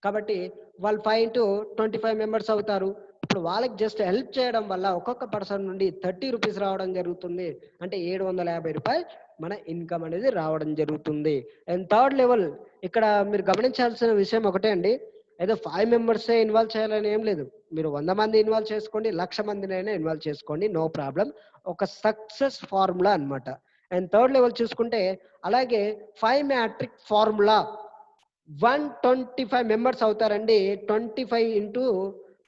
కాబట్టి వాళ్ళు 5 into 25 మెంబర్స్ అవుతారు. ఇప్పుడు వాళ్ళకి జస్ట్ హెల్ప్ చేయడం వల్ల ఒక్కొక్క పర్సన్ నుండి 30 రూపీస్ రావడం జరుగుతుంది. అంటే 750 రూపాయలు మన ఇన్కమ్ అనేది రావడం జరుగుతుంది. అండ్ థర్డ్ లెవెల్ ఇక్కడ మీరు గమనించాల్సిన విషయం ఒకటే అండి. ఏదో 5 మెంబర్సే ఇన్వాల్వ్ చేయాలని ఏం లేదు. మీరు 100 మంది ఇన్వాల్వ్ చేసుకోండి, 1,00,000 మందినైనా ఇన్వాల్వ్ చేసుకోండి, నో ప్రాబ్లం. ఒక సక్సెస్ ఫార్ములా అన్నమాట. అండ్ థర్డ్ లెవెల్ చూసుకుంటే అలాగే 5 మ్యాట్రిక్ ఫార్ములా. 125 మెంబర్స్ అవుతారండి. 25 ఇంటూ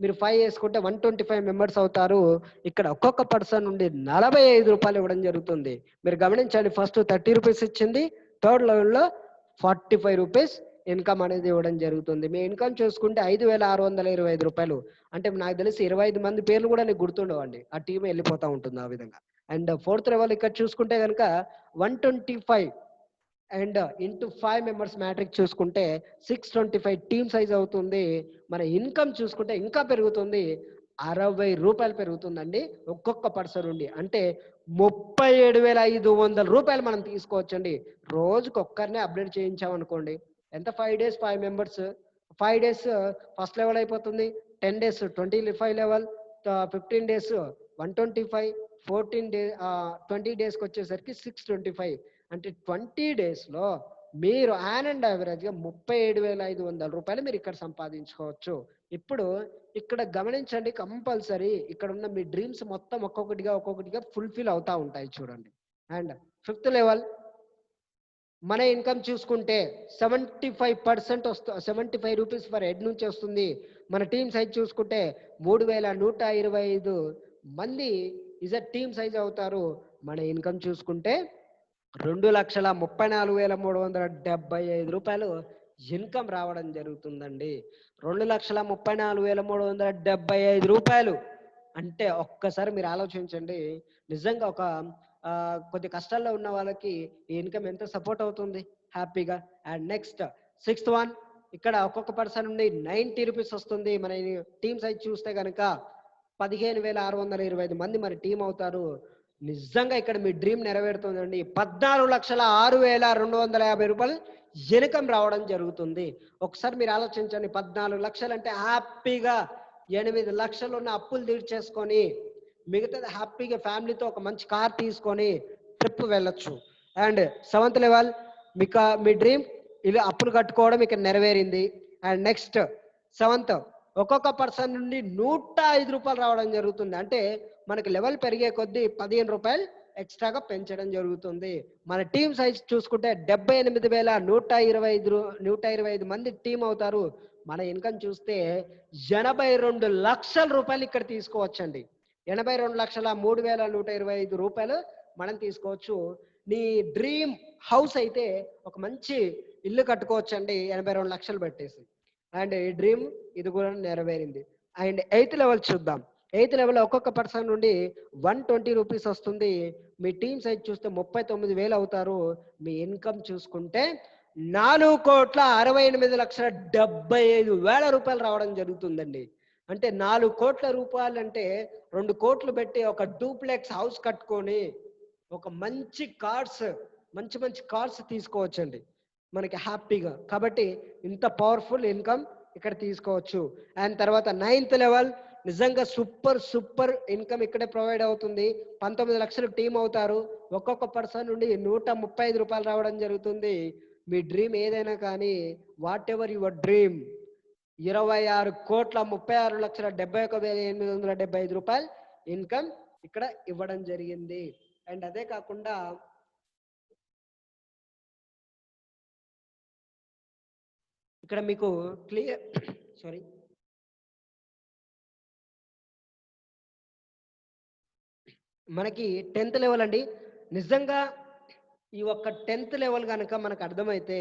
మీరు 5 వేసుకుంటే 125 మెంబర్స్ అవుతారు. ఇక్కడ ఒక్కొక్క పర్సన్ నుండి 45 రూపాయలు ఇవ్వడం జరుగుతుంది. మీరు గమనించండి, ఫస్ట్ 30 రూపీస్ ఇచ్చింది, థర్డ్ లెవెల్లో 45 రూపీస్ ఇన్కమ్ అనేది ఇవ్వడం జరుగుతుంది. మీ ఇన్కమ్ చూసుకుంటే 5,625 రూపాయలు. అంటే నాకు తెలిసి 25 మంది పేర్లు కూడా నీకు గుర్తుండవండి. ఆ టీం వెళ్ళిపోతూ ఉంటుంది ఆ విధంగా. అండ్ ఫోర్త్ లెవెల్ ఇక్కడ చూసుకుంటే కనుక 125 అండ్ ఇంటూ 5 మెంబర్స్ మ్యాట్రిక్ చూసుకుంటే 625 టీమ్ సైజ్ అవుతుంది. మన ఇన్కమ్ చూసుకుంటే ఇంకా పెరుగుతుంది, 60 రూపాయలు పెరుగుతుందండి ఒక్కొక్క పర్సన్ నుండి. అంటే 37,500 రూపాయలు మనం తీసుకోవచ్చండి. రోజుకి ఒక్కరినే అప్డేట్ చేయించామనుకోండి, ఎంత 5 days 5 members, 5 days first level అయిపోతుంది, 10 డేస్ 25 లెవెల్, 15 డేస్ 125, 14 డే 20 డేస్కి వచ్చేసరికి 625. అంటే 20 డేస్లో మీరు యాన్ అండ్ యావరేజ్గా 37,500 రూపాయలు మీరు ఇక్కడ సంపాదించుకోవచ్చు. ఇప్పుడు ఇక్కడ గమనించండి, కంపల్సరీ ఇక్కడ ఉన్న మీ డ్రీమ్స్ మొత్తం ఒక్కొక్కటిగా ఫుల్ఫిల్ అవుతా ఉంటాయి చూడండి. అండ్ ఫిఫ్త్ లెవెల్ మన ఇన్కమ్ చూసుకుంటే 75% 75 రూపీస్ పర్ హెడ్ నుంచి వస్తుంది. మన టీమ్ సైజ్ చూసుకుంటే 3,125 మంది ఇజ్ అ టీమ్ సైజ్ అవుతారు. మన ఇన్కమ్ చూసుకుంటే 2,34,375 రూపాయలు ఇన్కమ్ రావడం జరుగుతుందండి. 2,34,375 రూపాయలు అంటే ఒక్కసారి మీరు ఆలోచించండి. నిజంగా ఒక కొద్ది కష్టాల్లో ఉన్న వాళ్ళకి ఈ ఇన్కమ్ ఎంత సపోర్ట్ అవుతుంది హ్యాపీగా. అండ్ నెక్స్ట్ 6th వన్, ఇక్కడ ఒక్కొక్క పర్సన్ నుండి 90 రూపీస్ వస్తుంది. మన టీమ్ సైజ్ చూస్తే కనుక 15,625 మంది మన టీం అవుతారు. నిజంగా ఇక్కడ మీ డ్రీమ్ నెరవేరుతుందండి. 14,06,250 రూపాయలు ఇన్కమ్ రావడం జరుగుతుంది. ఒకసారి మీరు ఆలోచించండి, 14 లక్షలు అంటే హ్యాపీగా 8 లక్షలు ఉన్న అప్పులు తీర్చేసుకొని మిగతాది హ్యాపీగా ఫ్యామిలీతో ఒక మంచి కార్ తీసుకొని ట్రిప్ వెళ్ళొచ్చు. And 7th level me dream ఇలా అప్పులు కట్టుకోవడం ఇక్కడ నెరవేరింది. అండ్ నెక్స్ట్ 7th ఒక్కొక్క పర్సన్ నుండి 105 రూపాయలు రావడం జరుగుతుంది. అంటే మనకి లెవెల్ పెరిగే కొద్దీ 15 రూపాయలు ఎక్స్ట్రాగా పెంచడం జరుగుతుంది. మన టీమ్ సైజ్ చూసుకుంటే 78,125 మంది టీం అవుతారు. మన ఇన్కమ్ చూస్తే 82 లక్షల రూపాయలు ఇక్కడ తీసుకోవచ్చండి. 82,03,125 రూపాయలు మనం తీసుకోవచ్చు. నీ డ్రీమ్ హౌస్ అయితే ఒక మంచి ఇల్లు కట్టుకోవచ్చండి 82 లక్షలు పెట్టేసి. అండ్ ఈ డ్రీమ్ ఇది కూడా నెరవేరింది. అండ్ 8th లెవెల్ చూద్దాం. 8th లెవెల్ ఒక్కొక్క పర్సన్ నుండి 120 రూపీస్ వస్తుంది. మీ టీమ్ సైజ్ చూస్తే 39,000 అవుతారు. మీ ఇన్కమ్ చూసుకుంటే 4,68,75,000 రూపాయలు రావడం జరుగుతుందండి. అంటే 4 కోట్ల రూపాయలు అంటే 2 కోట్లు పెట్టి ఒక డూప్లెక్స్ హౌస్ కట్టుకొని ఒక మంచి కార్స్ తీసుకోవచ్చండి మనకి హ్యాపీగా. కాబట్టి ఇంత పవర్ఫుల్ ఇన్కమ్ ఇక్కడ తీసుకోవచ్చు. అండ్ తర్వాత 9th లెవెల్ నిజంగా సూపర్ ఇన్కమ్ ఇక్కడే ప్రొవైడ్ అవుతుంది. 19 లక్షలు టీం అవుతారు. ఒక్కొక్క పర్సన్ నుండి 135 రూపాయలు రావడం జరుగుతుంది. మీ డ్రీమ్ ఏదైనా కానీ, వాట్ ఎవర్ యువర్ డ్రీమ్, 26,36,71,875 రూపాయలు ఇన్కమ్ ఇక్కడ ఇవ్వడం జరిగింది. అండ్ అదే కాకుండా ఇక్కడ మీకు క్లియర్ మనకి 10th లెవెల్ అండి. నిజంగా ఈ ఒక్క 10th లెవెల్ కనుక మనకు అర్థమైతే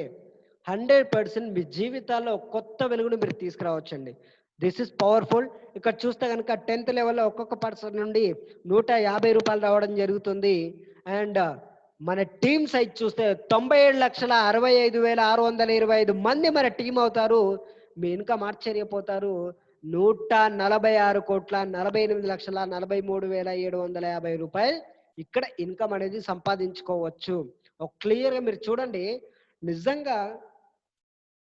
100% మీ జీవితాల్లో కొత్త వెలుగును మీరు తీసుకురావచ్చండి. This is powerful. ఇక్కడ చూస్తే కనుక 10th లెవెల్లో ఒక్కొక్క పర్సన్ నుండి 150 రూపాయలు రావడం జరుగుతుంది. అండ్ మన టీమ్ సైజ్ చూస్తే 97,65,625 మంది మన టీం అవుతారు. మీ ఇన్కమ్ ఆశ్చర్యపోతారు. 146,48,43,750 రూపాయలు ఇక్కడ ఇన్కమ్ అనేది సంపాదించుకోవచ్చు. ఒక క్లియర్గా మీరు చూడండి, నిజంగా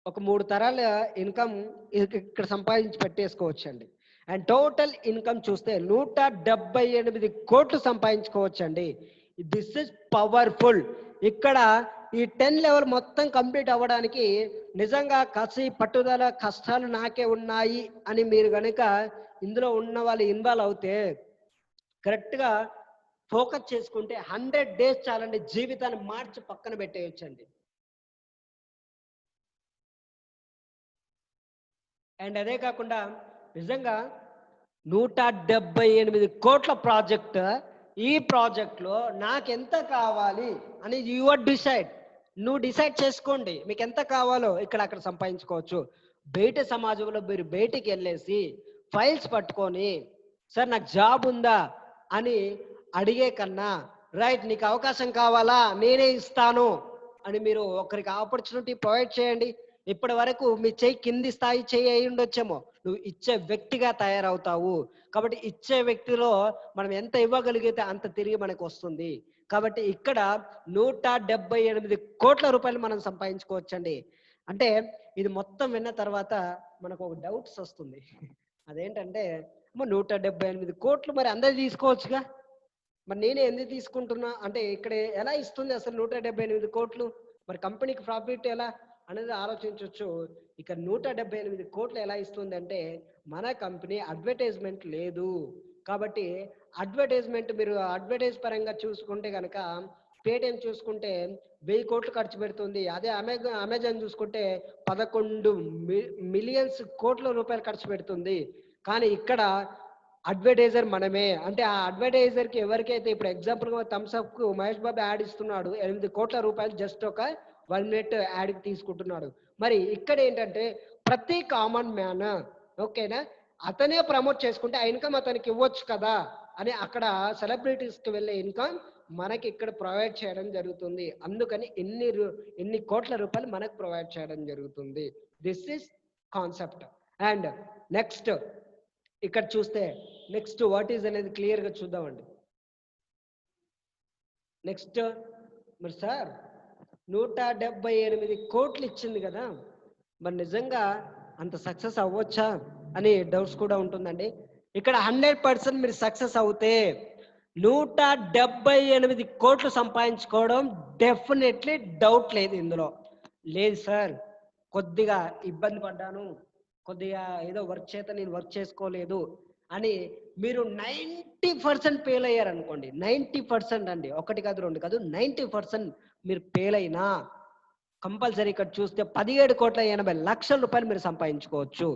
ఒక 3 తరాల ఇన్కమ్ ఇక్కడ సంపాదించి పెట్టేసుకోవచ్చు అండి. అండ్ టోటల్ ఇన్కమ్ చూస్తే 178 కోట్లు సంపాదించుకోవచ్చండి. This is powerful. ఇక్కడ ఈ 10 లెవెల్ మొత్తం కంప్లీట్ అవ్వడానికి నిజంగా కసి, పట్టుదల, కష్టాలు నాకే ఉన్నాయి అని మీరు కనుక ఇందులో ఉన్న వాళ్ళు ఇన్వాల్వ్ అవుతే, కరెక్ట్గా ఫోకస్ చేసుకుంటే 100 డేస్ చాలండి జీవితాన్ని మార్చి పక్కన పెట్టేయచ్చండి. అండ్ అదే కాకుండా నిజంగా 178 కోట్ల ప్రాజెక్ట్, ఈ ప్రాజెక్ట్లో నాకెంత కావాలి అని యువర్ డిసైడ్. నువ్వు డిసైడ్ చేసుకోండి మీకు ఎంత కావాలో ఇక్కడ అక్కడ సంపాదించుకోవచ్చు. బయట సమాజంలో మీరు బయటికి వెళ్ళేసి ఫైల్స్ పట్టుకొని సార్ నాకు జాబ్ ఉందా అని అడిగే కన్నా, రైట్ నీకు అవకాశం కావాలా నేనే ఇస్తాను అని మీరు ఒకరికి ఆపర్చునిటీ ప్రొవైడ్ చేయండి. ఇప్పటి వరకు మీ చెయ్యి కింది స్థాయి చెయ్యి అయి ఉండొచ్చేమో, నువ్వు ఇచ్చే వ్యక్తిగా తయారవుతావు. కాబట్టి ఇచ్చే వ్యక్తిలో మనం ఎంత ఇవ్వగలిగితే అంత తిరిగి మనకు వస్తుంది. కాబట్టి ఇక్కడ 178 కోట్ల రూపాయలు మనం సంపాదించుకోవచ్చండి. అంటే ఇది మొత్తం విన్న తర్వాత మనకు ఒక డౌట్స్ వస్తుంది. అదేంటంటే 178 కోట్లు మరి అందరు తీసుకోవచ్చుగా, మరి నేనే ఎందుకు తీసుకుంటున్నా అంటే ఇక్కడ ఎలా ఇస్తుంది అసలు 178 కోట్లు? మరి కంపెనీకి ప్రాఫిట్ ఎలా అనేది ఆలోచించవచ్చు. ఇక 178 కోట్లు ఎలా ఇస్తుంది అంటే, మన కంపెనీ అడ్వర్టైజ్మెంట్ లేదు కాబట్టి అడ్వర్టైజ్మెంట్ మీరు అడ్వర్టైజ్ పరంగా చూసుకుంటే కనుక పేటిఎం చూసుకుంటే 1000 కోట్లు ఖర్చు పెడుతుంది. అదే అమెజాన్ చూసుకుంటే 11 మిలియన్స్ కోట్ల రూపాయలు ఖర్చు పెడుతుంది. కానీ ఇక్కడ అడ్వర్టైజర్ మనమే. అంటే ఆ అడ్వర్టైజర్కి ఎవరికైతే ఇప్పుడు ఎగ్జాంపుల్గా థమ్స్అప్ కు మహేష్ బాబు యాడ్ ఇస్తున్నాడు, 8 కోట్ల రూపాయలు జస్ట్ ఒక 1 మినిట్ యాడ్కి తీసుకుంటున్నాడు. మరి ఇక్కడ ఏంటంటే ప్రతి కామన్ మ్యాన్ ఓకేనా అతనే ప్రమోట్ చేసుకుంటే ఆ ఇన్కమ్ అతనికి ఇవ్వచ్చు కదా అని అక్కడ సెలబ్రిటీస్కి వెళ్ళే ఇన్కమ్ మనకి ఇక్కడ ప్రొవైడ్ చేయడం జరుగుతుంది. అందుకని ఎన్ని కోట్ల రూపాయలు మనకు ప్రొవైడ్ చేయడం జరుగుతుంది. This is concept. And next ఇక్కడ చూస్తే నెక్స్ట్ వాట్ ఈజ్ అనేది క్లియర్గా చూద్దామండి. నెక్స్ట్ మరి సార్ 178 కోట్లు ఇచ్చింది కదా, మరి నిజంగా అంత సక్సెస్ అవ్వచ్చా అని డౌట్స్ కూడా ఉంటుందండి. ఇక్కడ 100% మీరు సక్సెస్ అవుతే 178 కోట్లు సంపాదించుకోవడం డెఫినెట్లీ డౌట్ లేదు ఇందులో. లేదు సార్ కొద్దిగా ఇబ్బంది పడ్డాను, కొద్దిగా ఏదో వర్క్ చేత నేను వర్క్ చేసుకోలేదు అని మీరు 90% ఫెయిల్ అయ్యారు అనుకోండి, 90% అండి, 1 కాదు 2 కాదు 90% మీరు ఫెయిల్ అయినా కంపల్సరీ ఇక్కడ చూస్తే 17,80,00,000 రూపాయలు మీరు సంపాదించుకోవచ్చు.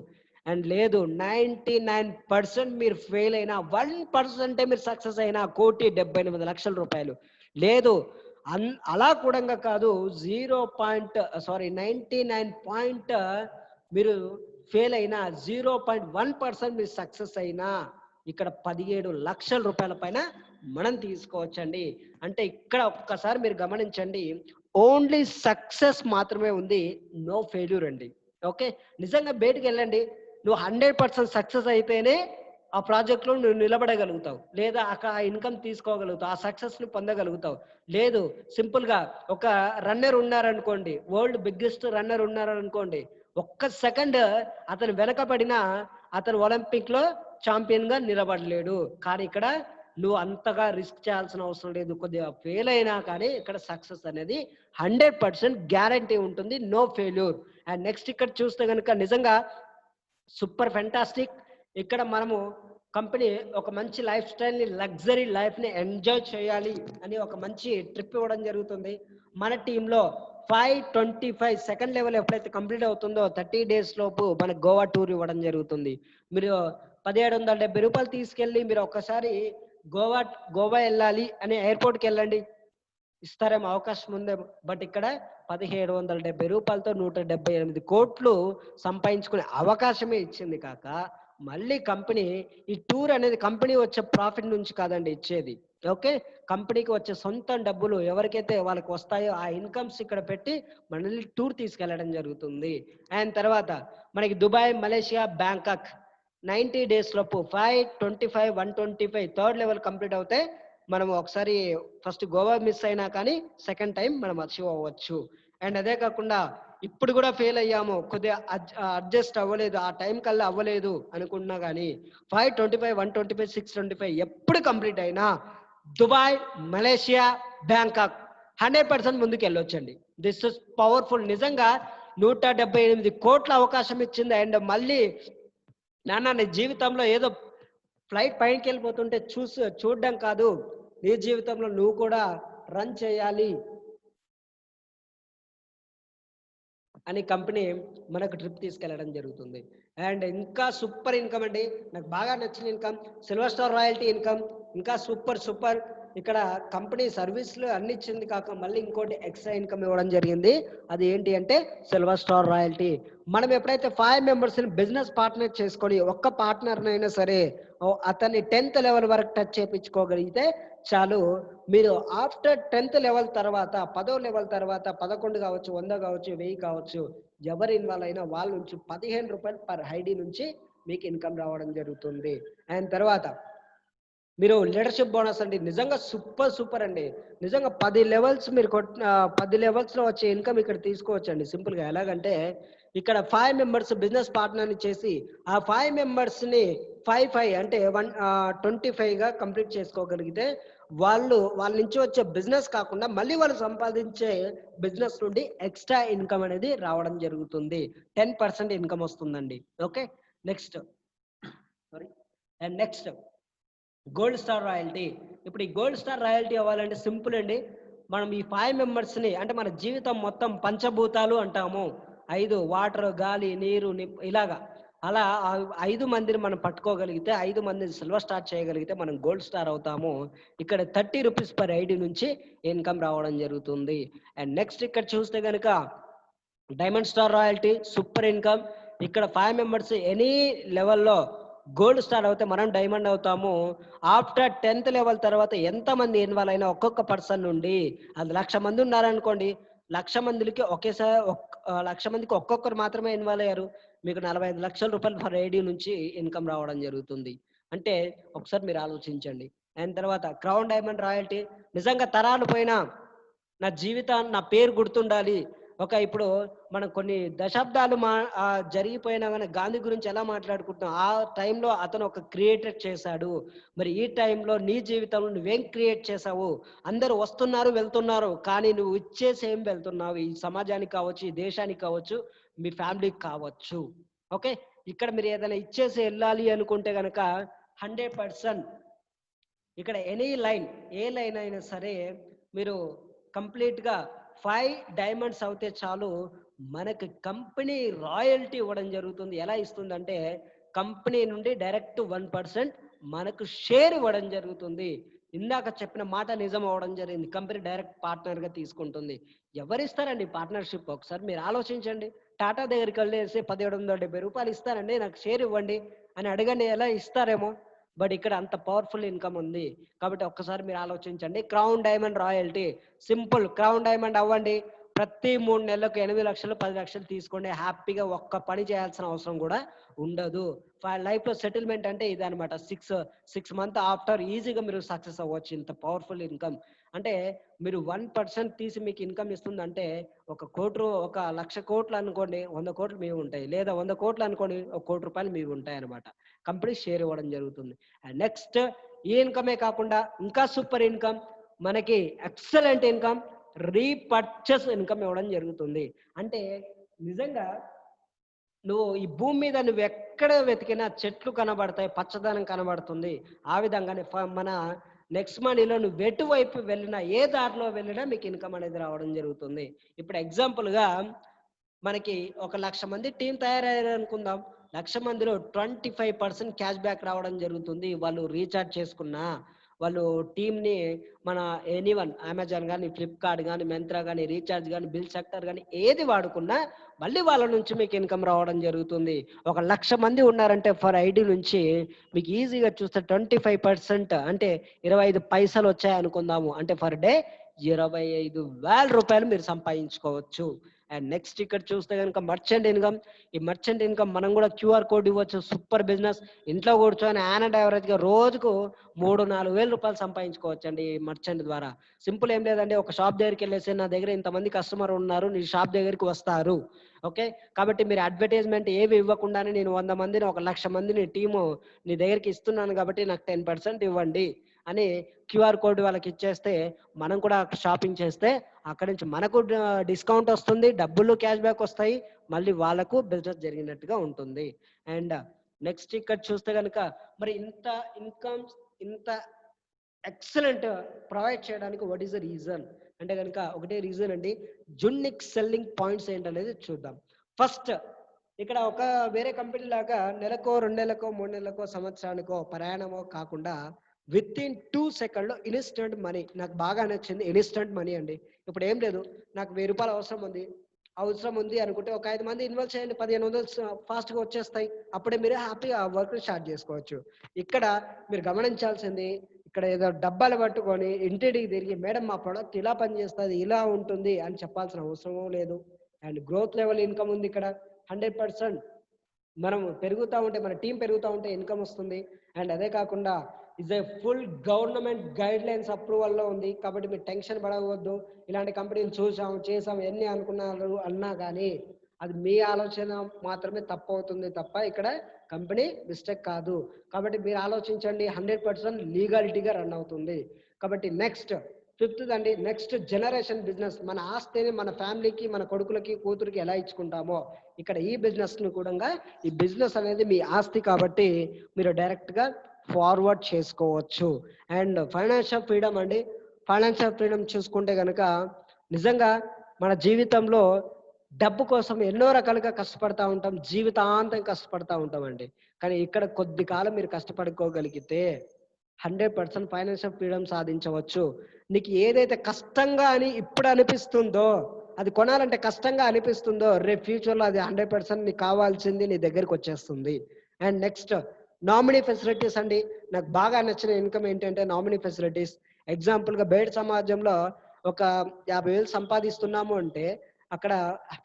అండ్ లేదు 99% మీరు ఫెయిల్ అయినా 1% మీరు సక్సెస్ అయినా 1,78,00,000 రూపాయలు. లేదు అలా కూడా కాదు 99 మీరు ఫెయిల్ అయినా 0.1% మీరు సక్సెస్ అయినా ఇక్కడ 17 లక్షల రూపాయల పైన మనం తీసుకోవచ్చండి. అంటే ఇక్కడ ఒక్కసారి మీరు గమనించండి, ఓన్లీ సక్సెస్ మాత్రమే ఉంది, నో ఫెయిల్యూర్ అండి. ఓకే నిజంగా బయటికి వెళ్ళండి, నువ్వు 100% సక్సెస్ అయితేనే ఆ ప్రాజెక్ట్లో నువ్వు నిలబడగలుగుతావు, లేదా అక్కడ ఇన్కమ్ తీసుకోగలుగుతావు, ఆ సక్సెస్ని పొందగలుగుతావు. లేదు సింపుల్గా ఒక రన్నర్ ఉన్నారనుకోండి, వరల్డ్ బిగ్గెస్ట్ రన్నర్ ఉన్నారనుకోండి, ఒక్క సెకండ్ అతను వెనకబడినా అతను ఒలింపిక్లో ఛాంపియన్గా నిలబడలేడు. కానీ ఇక్కడ నువ్వు అంతగా రిస్క్ చేయాల్సిన అవసరం లేదు. కొద్దిగా ఫెయిల్ అయినా కానీ ఇక్కడ సక్సెస్ అనేది 100% గ్యారంటీ ఉంటుంది. No failure. అండ్ నెక్స్ట్ ఇక్కడ చూస్తే కనుక నిజంగా సూపర్ ఫెంటాస్టిక్. ఇక్కడ మనము కంపెనీ ఒక మంచి లైఫ్ స్టైల్ని, లగ్జరీ లైఫ్ని ఎంజాయ్ చేయాలి అని ఒక మంచి ట్రిప్ ఇవ్వడం జరుగుతుంది. మన టీంలో 525 సెకండ్ లెవెల్ ఎప్పుడైతే కంప్లీట్ అవుతుందో 30 days లోపు మన గోవా టూర్ ఇవ్వడం జరుగుతుంది. మీరు 1770 రూపాయలు తీసుకెళ్ళి మీరు ఒక్కసారి గోవా వెళ్ళాలి అని ఎయిర్పోర్ట్కి వెళ్ళండి, ఇస్తారేమో, అవకాశం ఉందేమో. బట్ ఇక్కడ 1770 రూపాయలతో 178 కోట్లు సంపాదించుకునే అవకాశమే ఇచ్చింది కాక, మళ్ళీ కంపెనీ ఈ టూర్ అనేది కంపెనీ వచ్చే ప్రాఫిట్ నుంచి కాదండి ఇచ్చేది. ఓకే, కంపెనీకి వచ్చే సొంత డబ్బులు ఎవరికైతే వాళ్ళకి వస్తాయో ఆ ఇన్కమ్స్ ఇక్కడ పెట్టి మనల్ని టూర్ తీసుకెళ్లడం జరుగుతుంది. అండ్ తర్వాత మనకి దుబాయ్, మలేషియా, బ్యాంకాక్ 90 days లోపు 525, 125 థర్డ్ లెవెల్ కంప్లీట్ అవుతే మనం ఒకసారి ఫస్ట్ గోవా మిస్ అయినా కానీ సెకండ్ టైం మనం అచీవ్ అవ్వచ్చు. అండ్ అదే కాకుండా ఇప్పుడు కూడా ఫెయిల్ అయ్యాము, కొద్దిగా అడ్జస్ట్ అవ్వలేదు, ఆ టైం కల్లా అవ్వలేదు అనుకున్నా కానీ 525, 125, 625 ఎప్పుడు కంప్లీట్ అయినా దుబాయ్, మలేషియా, బ్యాంకాక్ 100% ముందుకు వెళ్ళొచ్చండి. This is powerful. నిజంగా 178 కోట్ల అవకాశం ఇచ్చింది. అండ్ మళ్ళీ నాన్న నీ జీవితంలో ఏదో ఫ్లైట్ పైకి వెళ్ళిపోతుంటే చూడడం కాదు, నీ జీవితంలో నువ్వు కూడా రన్ చేయాలి అని కంపెనీ మనకు ట్రిప్ తీసుకెళ్లడం జరుగుతుంది. అండ్ ఇంకా సూపర్ ఇన్కమ్ అండి, నాకు బాగా నచ్చిన income silver star royalty income. ఇంకా సూపర్. ఇక్కడ కంపెనీ సర్వీస్లు అన్ని ఇచ్చింది కాక మళ్ళీ ఇంకోటి ఎక్స్ట్రా ఇన్కమ్ ఇవ్వడం జరిగింది. అది ఏంటి అంటే సిల్వర్ స్టార్ రాయల్టీ. మనం ఎప్పుడైతే 5 మెంబర్స్ని బిజినెస్ పార్ట్నర్ చేసుకొని ఒక్క పార్ట్నర్నైనా సరే అతన్ని 10th లెవెల్ వరకు టచ్ చేయించుకోగలిగితే చాలు. మీరు ఆఫ్టర్ 10th లెవెల్ తర్వాత 10వ లెవెల్ తర్వాత 11 కావచ్చు, 100 కావచ్చు, 1000 కావచ్చు, ఎవరు ఇన్వాల్వ్ అయినా వాళ్ళ నుంచి 15 రూపాయలు పర్ ఐడి నుంచి మీకు ఇన్కమ్ రావడం జరుగుతుంది. అండ్ తర్వాత మీరు లీడర్షిప్ బోనస్ అండి, నిజంగా సూపర్ అండి. నిజంగా 10 లెవెల్స్ మీరు 10 లెవెల్స్లో వచ్చే ఇన్కమ్ ఇక్కడ తీసుకోవచ్చు అండి సింపుల్గా. ఎలాగంటే ఇక్కడ 5 మెంబర్స్ బిజినెస్ పార్ట్నర్ని చేసి ఆ 5 మెంబర్స్ని 5 అంటే 125గా కంప్లీట్ చేసుకోగలిగితే వాళ్ళ నుంచి వచ్చే బిజినెస్ కాకుండా మళ్ళీ వాళ్ళు సంపాదించే బిజినెస్ నుండి ఎక్స్ట్రా ఇన్కమ్ అనేది రావడం జరుగుతుంది. 10% ఇన్కమ్ వస్తుందండి. Okay, next gold star royalty. ఇప్పుడు ఈ గోల్డ్ స్టార్ రాయల్టీ అవ్వాలంటే సింపుల్ అండి. మనం ఈ 5 మెంబర్స్ని అంటే మన జీవితం మొత్తం పంచభూతాలు అంటాము, 5 వాటర్, గాలి, నీరు, ఇలాగా అలా 5 మందిని మనం పట్టుకోగలిగితే 5 మందిని సిల్వర్ స్టార్ చేయగలిగితే మనం గోల్డ్ స్టార్ అవుతాము. ఇక్కడ 30 రూపీస్ పర్ ఐడి నుంచి ఇన్కమ్ రావడం జరుగుతుంది. అండ్ నెక్స్ట్ ఇక్కడ చూస్తే కనుక diamond star royalty super income. ఇక్కడ 5 మెంబర్స్ ఎనీ లెవెల్లో గోల్డ్ స్టార్ అవుతే మనం డైమండ్ అవుతాము. ఆఫ్టర్ 10th లెవెల్ తర్వాత ఎంతమంది ఇన్వాల్వ్ అయినా ఒక్కొక్క పర్సన్ నుండి అది 1,00,000 మంది ఉన్నారనుకోండి, 1,00,000 మందికి ఒకేసారి 1,00,000 మందికి ఒక్కొక్కరు మాత్రమే ఇన్వాల్వ్ అయ్యారు, మీకు 45 లక్షల రూపాయలు పర్ ఐడి నుంచి ఇన్కమ్ రావడం జరుగుతుంది. అంటే ఒకసారి మీరు ఆలోచించండి. అండ్ తర్వాత క్రౌన్ డైమండ్ రాయల్టీ. నిజంగా తరాలు పోయినా నా జీవితాన్ని నా పేరు గుర్తుండాలి. ఇప్పుడు మనం కొన్ని దశాబ్దాలు జరిగిపోయినా కానీ గాంధీ గురించి ఎలా మాట్లాడుకుంటున్నాం, ఆ టైంలో అతను ఒక క్రియేటర్ చేశాడు. మరి ఈ టైంలో నీ జీవితంలో నువ్వేం క్రియేట్ చేసావు? అందరూ వస్తున్నారు వెళ్తున్నారు, కానీ నువ్వు ఇచ్చేసి ఏం వెళ్తున్నావు? ఈ సమాజానికి కావచ్చు, ఈ దేశానికి కావచ్చు, మీ ఫ్యామిలీకి కావచ్చు. ఓకే, ఇక్కడ మీరు ఏదైనా ఇచ్చేసి వెళ్ళాలి అనుకుంటే కనుక 100% ఇక్కడ ఎనీ లైన్, ఏ లైన్ అయినా సరే మీరు కంప్లీట్గా 5 డైమండ్స్ అవుతే చాలు, మనకు కంపెనీ రాయల్టీ ఇవ్వడం జరుగుతుంది. ఎలా ఇస్తుందంటే కంపెనీ నుండి డైరెక్ట్ 1% మనకు షేర్ ఇవ్వడం జరుగుతుంది. ఇందాక చెప్పిన మాట నిజం అవ్వడం జరిగింది. కంపెనీ డైరెక్ట్ పార్ట్నర్గా తీసుకుంటుంది. ఎవరిస్తారండి పార్ట్నర్షిప్? ఒకసారి మీరు ఆలోచించండి. టాటా దగ్గరికి వెళ్ళేసి 1770 రూపాయలు ఇస్తారండి, నాకు షేర్ ఇవ్వండి అని అడగండి, ఎలా ఇస్తారేమో. బట్ ఇక్కడ అంత పవర్ఫుల్ ఇన్కమ్ ఉంది కాబట్టి ఒక్కసారి మీరు ఆలోచించండి. Crown diamond royalty simple, crown diamond అవ్వండి, ప్రతి 3 నెలలకు 8 లక్షలు 10 లక్షలు తీసుకోండి, హ్యాపీగా ఒక్క పని చేయాల్సిన అవసరం కూడా ఉండదు. లైఫ్లో సెటిల్మెంట్ అంటే ఇదనమాట. 6 మంత్ ఆఫ్టర్ ఈజీగా మీరు సక్సెస్ అవ్వచ్చు. ఇంత పవర్ఫుల్ ఇన్కమ్ అంటే మీరు 1% తీసి మీకు ఇన్కమ్ ఇస్తుందంటే ఒక 1,00,000 కోట్లు అనుకోండి, 100 కోట్లు మీవి ఉంటాయి. లేదా 100 కోట్లు అనుకోండి, ₹1,00,00,000 మీవి ఉంటాయి అనమాట. కంపెనీ షేర్ ఇవ్వడం జరుగుతుంది. అండ్ నెక్స్ట్ ఈ ఇన్కమే కాకుండా ఇంకా సూపర్ ఇన్కమ్, మనకి ఎక్సలెంట్ ఇన్కమ్, రీపర్చేస్ ఇన్కమ్ ఇవ్వడం జరుగుతుంది. అంటే నిజంగా నువ్వు ఈ భూమి మీద నువ్వు ఎక్కడ వెతికినా చెట్లు కనబడతాయి, పచ్చదనం కనబడుతుంది. ఆ విధంగానే మన నెక్స్ట్ మనీలో నువ్వు ఎటువైపు వెళ్ళినా, ఏ దారిలో వెళ్ళినా మీకు ఇన్కమ్ అనేది రావడం జరుగుతుంది. ఇప్పుడు ఎగ్జాంపుల్గా మనకి ఒక 1,00,000 మంది టీం తయారయ్యారు అనుకుందాం. 1,00,000 మందిలో 25% క్యాష్ బ్యాక్ రావడం జరుగుతుంది. వాళ్ళు రీఛార్జ్ చేసుకున్నా, వాళ్ళు టీమ్‌ని మన ఎనీవన్ అమెజాన్ గానీ, ఫ్లిప్‌కార్ట్ గానీ, మింత్రా గానీ, రీఛార్జ్ గానీ, బిల్ సెక్టర్ గానీ ఏది వాడుకున్నా మళ్ళీ వాళ్ళ నుంచి మీకు ఇన్కమ్ రావడం జరుగుతుంది. ఒక 1,00,000 మంది ఉన్నారంటే ఫర్ ఐడీ నుంచి మీకు ఈజీగా చూస్తే 25% అంటే 25 పైసలు వచ్చాయనుకుందాము. అంటే ఫర్ డే ₹25,000 మీరు సంపాదించుకోవచ్చు. అండ్ నెక్స్ట్ ఇక్కడ చూస్తే కనుక మర్చెంట్ ఇన్కమ్. ఈ మర్చెంట్ ఇన్కమ్ మనం కూడా క్యూఆర్ కోడ్ ఇవ్వచ్చు. Super business. ఇంట్లో కూర్చొని యావరేజ్గా రోజుకు ₹3,000-4,000 సంపాదించుకోవచ్చండి ఈ మర్చెంట్ ద్వారా. సింపుల్ ఏం లేదండి, ఒక షాప్ దగ్గరికి వెళ్ళేసి నా దగ్గర ఇంతమంది కస్టమర్ ఉన్నారు, నీ షాప్ దగ్గరికి వస్తారు. ఓకే, కాబట్టి మీరు అడ్వర్టైజ్మెంట్ ఏవి ఇవ్వకుండానే నేను 100 మందిని, ఒక 1,00,000 మందిని టీము నీ దగ్గరికి ఇస్తున్నాను కాబట్టి నాకు 10% ఇవ్వండి అని క్యూఆర్ కోడ్ వాళ్ళకి ఇచ్చేస్తే మనం కూడా షాపింగ్ చేస్తే అక్కడి నుంచి మనకు డిస్కౌంట్ వస్తుంది, డబ్బులు క్యాష్ బ్యాక్ వస్తాయి, మళ్ళీ వాళ్ళకు బిజినెస్ జరిగినట్టుగా ఉంటుంది. అండ్ నెక్స్ట్ ఇక్కడ చూస్తే కనుక మరి ఇంత ఇన్కమ్స్, ఇంత ఎక్సలెంట్ ప్రొవైడ్ చేయడానికి వాట్ ఈస్ ద రీజన్ అంటే కనుక ఒకటే రీజన్ అండి. యునిక్ సెల్లింగ్ పాయింట్స్ ఏంటనేది చూద్దాం. ఫస్ట్ ఇక్కడ ఒక వేరే కంపెనీ లాగా నెలకో 2 నెలలకో 3 నెలలకో సంవత్సరానికో ప్రయాణమో కాకుండా విత్ ఇన్ 2 సెకండ్లో ఇన్స్టెంట్ మనీ. నాకు బాగా నచ్చింది ఇన్స్టెంట్ మనీ అండి. ఇప్పుడు ఏం లేదు, నాకు ₹1000 అవసరం ఉంది అనుకుంటే ఒక 5 మంది ఇన్వెస్ట్ చేయండి, 1,500 ఫాస్ట్గా వచ్చేస్తాయి. అప్పుడే మీరు హ్యాపీగా వర్క్ స్టార్ట్ చేసుకోవచ్చు. ఇక్కడ మీరు గమనించాల్సింది, ఇక్కడ ఏదో డబ్బాలు పట్టుకొని ఇంటికి తిరిగి మేడం మా ప్రొడక్ట్ ఇలా పనిచేస్తుంది, ఇలా ఉంటుంది అని చెప్పాల్సిన అవసరం లేదు. అండ్ గ్రోత్ లెవెల్ ఇన్కమ్ ఉంది ఇక్కడ 100%. మనం పెరుగుతూ ఉంటే, మన టీం పెరుగుతూ ఉంటే ఇన్కమ్ వస్తుంది. అండ్ అదే కాకుండా is a full government guide lines అప్రూవల్లో ఉంది కాబట్టి మీరు టెన్షన్ పడవద్దు. ఇలాంటి కంపెనీలు చేసాం ఎన్ని అనుకున్నారు అన్నా కానీ అది మీ ఆలోచన మాత్రమే తప్పు అవుతుంది తప్ప ఇక్కడ కంపెనీ మిస్టేక్ కాదు. కాబట్టి మీరు ఆలోచించండి, 100% లీగాలిటీగా రన్ అవుతుంది. కాబట్టి నెక్స్ట్ 5th అండి, నెక్స్ట్ జనరేషన్ బిజినెస్. మన ఆస్తిని మన ఫ్యామిలీకి, మన కొడుకులకి, కూతురికి ఎలా ఇచ్చుకుంటామో ఇక్కడ ఈ బిజినెస్ను కూడా, ఈ బిజినెస్ అనేది మీ ఆస్తి కాబట్టి మీరు డైరెక్ట్గా ఫార్వర్డ్ చేసుకోవచ్చు. అండ్ ఫైనాన్షియల్ ఫ్రీడమ్ అండి. ఫైనాన్షియల్ ఫ్రీడమ్ చూసుకుంటే కనుక నిజంగా మన జీవితంలో డబ్బు కోసం ఎన్నో రకాలుగా కష్టపడతా ఉంటాం, జీవితాంతం కష్టపడతా ఉంటామండి. కానీ ఇక్కడ కొద్ది కాలం మీరు కష్టపడుకోగలిగితే 100% ఫైనాన్షియల్ ఫ్రీడమ్ సాధించవచ్చు. నీకు ఏదైతే కష్టంగా అని ఇప్పుడు అనిపిస్తుందో, అది కొనాలంటే కష్టంగా అనిపిస్తుందో, రేపు ఫ్యూచర్లో అది 100% నీకు కావాల్సింది నీ దగ్గరికి వచ్చేస్తుంది. అండ్ నెక్స్ట్ నామినీ ఫెసిలిటీస్ అండి. నాకు బాగా నచ్చిన ఇన్కమ్ ఏంటంటే నామినీ ఫెసిలిటీస్. ఎగ్జాంపుల్గా బయట సమాజంలో ఒక 50,000 సంపాదిస్తున్నాము అంటే అక్కడ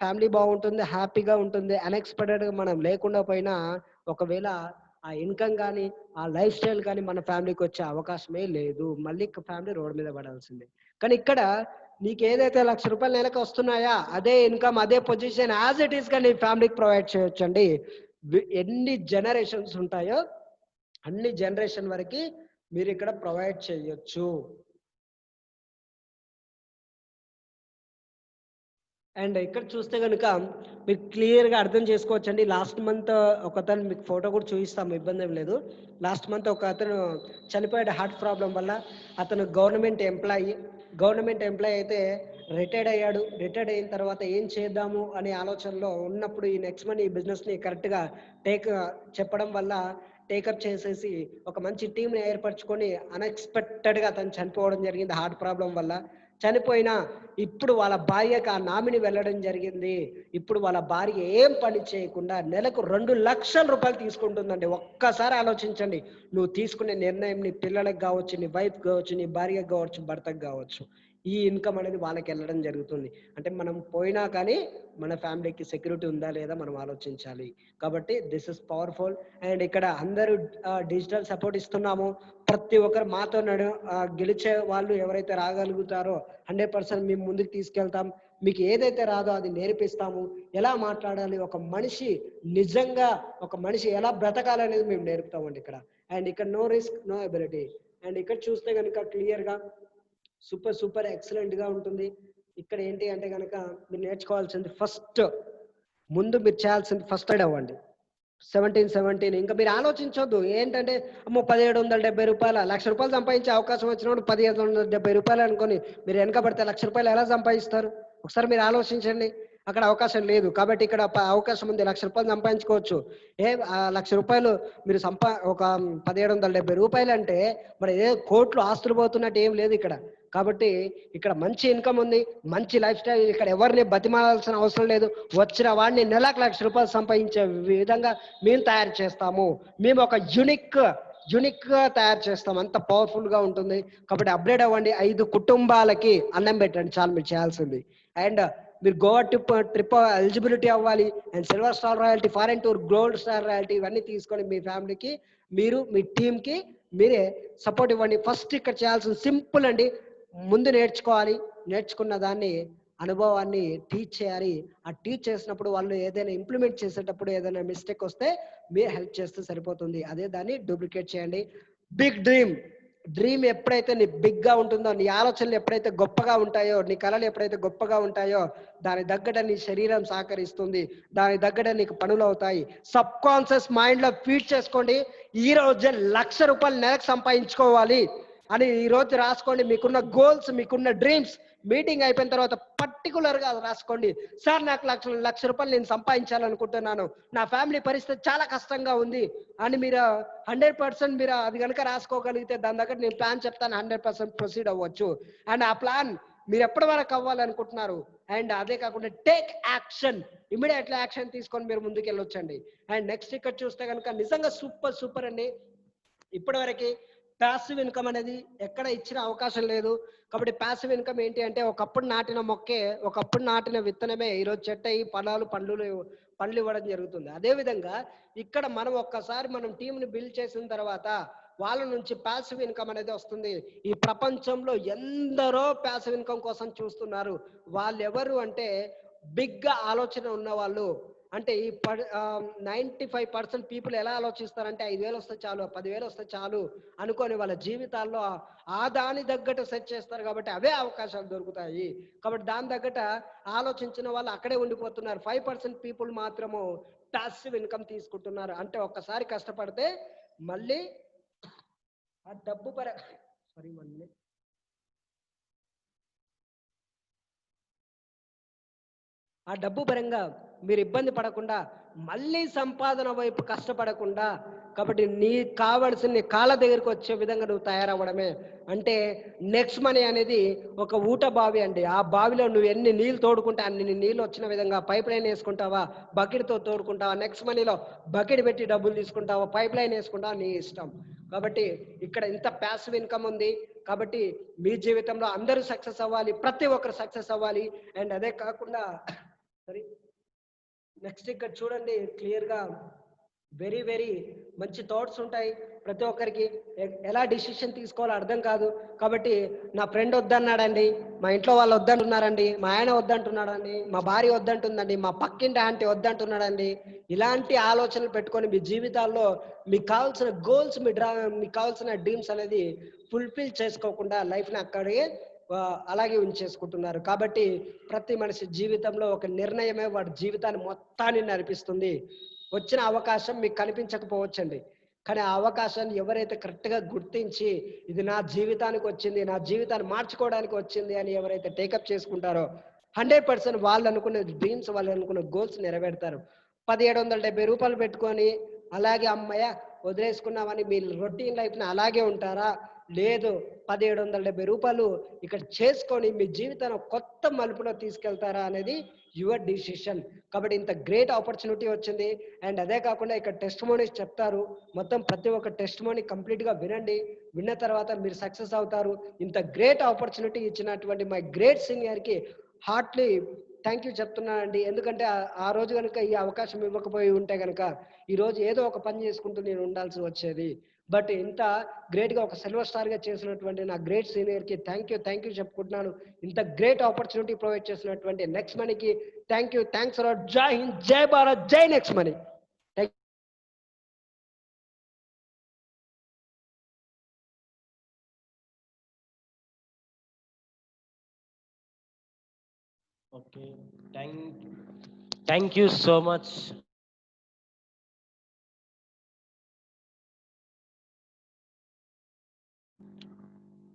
ఫ్యామిలీ బాగుంటుంది, హ్యాపీగా ఉంటుంది. అన్ఎక్స్పెక్టెడ్గా మనం లేకుండా పోయినా ఒకవేళ ఆ ఇన్కమ్ కానీ, ఆ లైఫ్ స్టైల్ కానీ మన ఫ్యామిలీకి వచ్చే అవకాశమే లేదు. మళ్ళీ ఫ్యామిలీ రోడ్ మీద పడాల్సిందే. కానీ ఇక్కడ నీకు ఏదైతే ₹1,00,000 నెలకు వస్తున్నాయా, అదే ఇన్కమ్, అదే పొజిషన్ యాజ్ ఇట్ ఈస్గా నీ ఫ్యామిలీకి ప్రొవైడ్ చేయొచ్చు అండి. ఎన్ని జనరేషన్స్ ఉంటాయో అన్ని జనరేషన్ వరకు మీరు ఇక్కడ ప్రొవైడ్ చేయొచ్చు. అండ్ ఇక్కడ చూస్తే కనుక మీరు క్లియర్గా అర్థం చేసుకోవచ్చండి. లాస్ట్ మంత్ ఒకతను మీకు ఫోటో కూడా చూపిస్తాము, ఇబ్బంది ఏం లేదు. లాస్ట్ మంత్ ఒక అతను చనిపోయాడు హార్ట్ ప్రాబ్లం వల్ల. అతను గవర్నమెంట్ ఎంప్లాయీ అయితే రిటైర్డ్ అయ్యాడు. రిటైర్డ్ అయిన తర్వాత ఏం చేద్దాము అనే ఆలోచనలో ఉన్నప్పుడు ఈ నెక్స్ట్ మనీ ఈ బిజినెస్ని కరెక్ట్గా చెప్పడం వల్ల టేకప్ చేసేసి ఒక మంచి టీంని ఏర్పరచుకొని అన్ఎక్స్పెక్టెడ్గా అతను చనిపోవడం జరిగింది హార్ట్ ప్రాబ్లం వల్ల. చనిపోయినా ఇప్పుడు వాళ్ళ భార్యకు ఆ నామిని వెళ్ళడం జరిగింది. ఇప్పుడు వాళ్ళ భార్య ఏం పని చేయకుండా నెలకు ₹2,00,000 తీసుకుంటుందండి. ఒక్కసారి ఆలోచించండి. నువ్వు తీసుకునే నిర్ణయం నీ పిల్లలకు కావచ్చు, నీ వైఫ్ కావచ్చు, నీ భార్యకు కావచ్చు, భర్తకు కావచ్చు, ఈ ఇన్కమ్ అనేది వాళ్ళకి వెళ్ళడం జరుగుతుంది. అంటే మనం పోయినా కానీ మన ఫ్యామిలీకి సెక్యూరిటీ ఉందా లేదా మనం ఆలోచించాలి. కాబట్టి దిస్ ఇస్ పవర్ఫుల్. అండ్ ఇక్కడ అందరూ డిజిటల్ సపోర్ట్ ఇస్తున్నాము. ప్రతి ఒక్కరు మాతో గెలిచే వాళ్ళు ఎవరైతే రాగలుగుతారో 100% మేము ముందుకు తీసుకెళ్తాం. మీకు ఏదైతే రాదో అది నేర్పిస్తాము. ఎలా మాట్లాడాలి, ఒక మనిషి నిజంగా ఒక మనిషి ఎలా బ్రతకాలనేది మేము నేర్పుతామండి ఇక్కడ. అండ్ ఇక్కడ no risk no ability. And ఇక్కడ చూస్తే కనుక క్లియర్గా సూపర్ ఎక్సలెంట్గా ఉంటుంది. ఇక్కడ ఏంటి అంటే కనుక మీరు నేర్చుకోవాల్సింది ముందు మీరు చేయాల్సింది ఫస్ట్ ఎయిడ్ అవ్వండి. 17 ఇంకా మీరు ఆలోచించొద్దు. ఏంటంటే అమ్మో 1770 రూపాయల ₹1,00,000 సంపాదించే అవకాశం వచ్చినప్పుడు 1770 రూపాయలు అనుకొని మీరు వెనకబడితే ₹1,00,000 ఎలా సంపాదిస్తారు? ఒకసారి మీరు ఆలోచించండి. అక్కడ అవకాశం లేదు. కాబట్టి ఇక్కడ అవకాశం ఉంది. ₹1,00,000 సంపాదించుకోవచ్చు. ₹1,00,000 మీరు ఒక 1770 రూపాయలు అంటే మరి కోట్లు ఆస్తులు పోతున్నట్టు ఏం లేదు ఇక్కడ. కాబట్టి ఇక్కడ మంచి ఇన్కమ్ ఉంది, మంచి లైఫ్ స్టైల్. ఇక్కడ ఎవరిని బతిమాలాల్సిన అవసరం లేదు. వచ్చిన వాడిని నెలకు ₹1,00,000 సంపాదించే విధంగా మేము తయారు చేస్తాము. మేము ఒక యూనిక్గా తయారు చేస్తాం. అంత పవర్ఫుల్గా ఉంటుంది. కాబట్టి అప్డేట్ అవ్వండి. 5 కుటుంబాలకి అన్నం పెట్టండి చాలు మీరు చేయాల్సింది. అండ్ మీరు గోవా ట్రిప్ ఎలిజిబిలిటీ అవ్వాలి. And silver star royalty, foreign tour, gold star royalty ఇవన్నీ తీసుకొని మీ ఫ్యామిలీకి మీరు మీ టీంకి మీరే సపోర్ట్ ఇవ్వండి. ఫస్ట్ ఇక్కడ చేయాల్సిన సింపుల్ అండి. ముందు నేర్చుకోవాలి. నేర్చుకున్న దాన్ని అనుభవాన్ని టీచ్ చేయాలి. ఆ టీచ్ చేసినప్పుడు వాళ్ళు ఏదైనా ఇంప్లిమెంట్ చేసేటప్పుడు ఏదైనా మిస్టేక్ వస్తే మీరు హెల్ప్ చేస్తే సరిపోతుంది. అదే దాన్ని డూప్లికేట్ చేయండి. బిగ్ డ్రీమ్ ఎప్పుడైతే నీ బిగ్గా ఉంటుందో, నీ ఆలోచనలు ఎప్పుడైతే గొప్పగా ఉంటాయో, నీ కళలు ఎప్పుడైతే గొప్పగా ఉంటాయో దాని తగ్గట నీ శరీరం సహకరిస్తుంది. దాని తగ్గట నీకు పనులు అవుతాయి. సబ్ కాన్షియస్ మైండ్లో ఫీడ్ చేసుకోండి. ఈ రోజే ₹1,00,000 నెలకు సంపాదించుకోవాలి అని ఈ రోజు రాసుకోండి. మీకున్న గోల్స్, మీకున్న డ్రీమ్స్ మీటింగ్ అయిపోయిన తర్వాత పర్టికులర్గా రాసుకోండి. సార్ నాకు ₹1,00,000 నేను సంపాదించాలనుకుంటున్నాను, నా ఫ్యామిలీ పరిస్థితి చాలా కష్టంగా ఉంది అని మీరు 100% మీరు అది కనుక రాసుకోగలిగితే దాని దగ్గర నేను ప్లాన్ చెప్తాను. 100% ప్రొసీడ్ అవ్వచ్చు. అండ్ ఆ ప్లాన్ మీరు ఎప్పటి వరకు అవ్వాలనుకుంటున్నారు. అండ్ అదే కాకుండా టేక్ యాక్షన్, ఇమీడియట్లీ యాక్షన్ తీసుకొని మీరు ముందుకు వెళ్ళొచ్చండి. అండ్ నెక్స్ట్ ఇక్కడ చూస్తే కనుక నిజంగా సూపర్ అండి. ఇప్పటివరకు ప్యాసివ్ ఇన్కమ్ అనేది ఎక్కడ ఇచ్చిన అవకాశం లేదు. కాబట్టి ప్యాసివ్ ఇన్కమ్ ఏంటి అంటే ఒకప్పుడు నాటిన మొక్కే, ఒకప్పుడు నాటిన విత్తనమే ఈరోజు చెట్టు అయ్యి పండ్లు ఇవ్వడం జరుగుతుంది. అదేవిధంగా ఇక్కడ మనం ఒక్కసారి మనం టీంని బిల్డ్ చేసిన తర్వాత వాళ్ళ నుంచి ప్యాసివ్ ఇన్కమ్ అనేది వస్తుంది. ఈ ప్రపంచంలో ఎందరో ప్యాసివ్ ఇన్కమ్ కోసం చూస్తున్నారు. వాళ్ళు ఎవరు అంటే బిగ్గా ఆలోచన ఉన్న వాళ్ళు. అంటే ఈ 95% పీపుల్ ఎలా ఆలోచిస్తారంటే 5,000 వస్తే చాలు, 10,000 వస్తే చాలు అనుకొని వాళ్ళ జీవితాల్లో దాని తగ్గట్టు సెట్ చేస్తారు. కాబట్టి అవే అవకాశాలు దొరుకుతాయి. కాబట్టి దాని తగ్గట ఆలోచించిన వాళ్ళు అక్కడే ఉండిపోతున్నారు. 5% పీపుల్ మాత్రము ప్యాసివ్ ఇన్కమ్ తీసుకుంటున్నారు. అంటే ఒక్కసారి కష్టపడితే మళ్ళీ ఆ డబ్బు పరంగా మీరు ఇబ్బంది పడకుండా మళ్ళీ సంపాదన వైపు కష్టపడకుండా, కాబట్టి నీకు కావలసిన నీ కాళ్ళ దగ్గరికి వచ్చే విధంగా నువ్వు తయారవ్వడమే. అంటే నెక్స్ట్ మనీ అనేది ఒక ఊట బావి అండి. ఆ బావిలో నువ్వు ఎన్ని నీళ్ళు తోడుకుంటే అన్ని నీళ్ళు వచ్చిన విధంగా పైప్ లైన్ వేసుకుంటావా, బకెట్తో తోడుకుంటావా, నెక్స్ట్ మనీలో బకెట్ పెట్టి డబ్బులు తీసుకుంటావా, పైప్ లైన్ వేసుకుంటావా, నీ ఇష్టం. కాబట్టి ఇక్కడ ఇంత ప్యాసివ్ ఇన్కమ్ ఉంది. కాబట్టి మీ జీవితంలో అందరూ సక్సెస్ అవ్వాలి, ప్రతి ఒక్కరు సక్సెస్ అవ్వాలి. అండ్ అదే కాకుండా నెక్స్ట్ ఇక్కడ చూడండి క్లియర్గా వెరీ మంచి థాట్స్ ఉంటాయి ప్రతి ఒక్కరికి. ఎలా డిసిషన్ తీసుకోవాలో అర్థం కాదు. కాబట్టి నా ఫ్రెండ్ వద్దన్నాడండి, మా ఇంట్లో వాళ్ళు వద్దంటున్నారండి, మా ఆయన వద్దంటున్నాడండి, మా భార్య వద్దంటుందండి, మా పక్కింటి ఆంటీ వద్దంటున్నాడండి. ఇలాంటి ఆలోచనలు పెట్టుకొని మీ జీవితాల్లో మీకు కావాల్సిన గోల్స్, మీకు కావాల్సిన డ్రీమ్స్ అనేది ఫుల్ఫిల్ చేసుకోకుండా లైఫ్ని అక్కడే అలాగే ఉంచేసుకుంటున్నారు. కాబట్టి ప్రతి మనిషి జీవితంలో ఒక నిర్ణయమే వాడి జీవితాన్ని మొత్తాన్ని నడిపిస్తుంది. వచ్చిన అవకాశం మీకు కనిపించకపోవచ్చండి, కానీ ఆ అవకాశాన్ని ఎవరైతే కరెక్ట్గా గుర్తించి ఇది నా జీవితానికి వచ్చింది, నా జీవితాన్ని మార్చుకోవడానికి వచ్చింది అని ఎవరైతే టేకప్ చేసుకుంటారో 100% వాళ్ళు అనుకున్న డ్రీమ్స్, వాళ్ళు అనుకున్న గోల్స్ నెరవేరుతారు. 1770 రూపాయలు పెట్టుకొని అలాగే అమ్మయ్య వదిలేసుకున్నామని మీ రొటీన్ లైఫ్ని అలాగే ఉంటారా? లేదు 1770 రూపాయలు ఇక్కడ చేసుకొని మీ జీవితాన్ని కొత్త మలుపులో తీసుకెళ్తారా అనేది యువర్ డిసిషన్. కాబట్టి ఇంత గ్రేట్ ఆపర్చునిటీ వచ్చింది. అండ్ అదే కాకుండా ఇక్కడ టెస్టిమోనీస్ చెప్తారు. మొత్తం ప్రతి ఒక్క టెస్టిమోనీ కంప్లీట్గా వినండి. విన్న తర్వాత మీరు సక్సెస్ అవుతారు. ఇంత గ్రేట్ ఆపర్చునిటీ ఇచ్చినటువంటి మై గ్రేట్ సీనియర్కి హార్ట్లీ థ్యాంక్ యూ చెప్తున్నానండి. ఎందుకంటే ఆ రోజు కనుక ఈ అవకాశం ఇవ్వకపోయి ఉంటే కనుక ఈరోజు ఏదో ఒక పని చేసుకుంటూ నేను ఉండాల్సి వచ్చేది. బట్ ఇంత గ్రేట్గా ఒక సిల్వర్ స్టార్గా చేసినటువంటి నా గ్రేట్ సీనియర్కి థ్యాంక్ యూ చెప్పుకుంటున్నాను. ఇంత గ్రేట్ ఆపర్చునిటీ ప్రొవైడ్ చేసినటువంటి నెక్స్ట్ మనీకి థ్యాంక్ యూ. Thanks a lot. జై హింద్, జై భారత్, జై next money. Okay, thank you so much.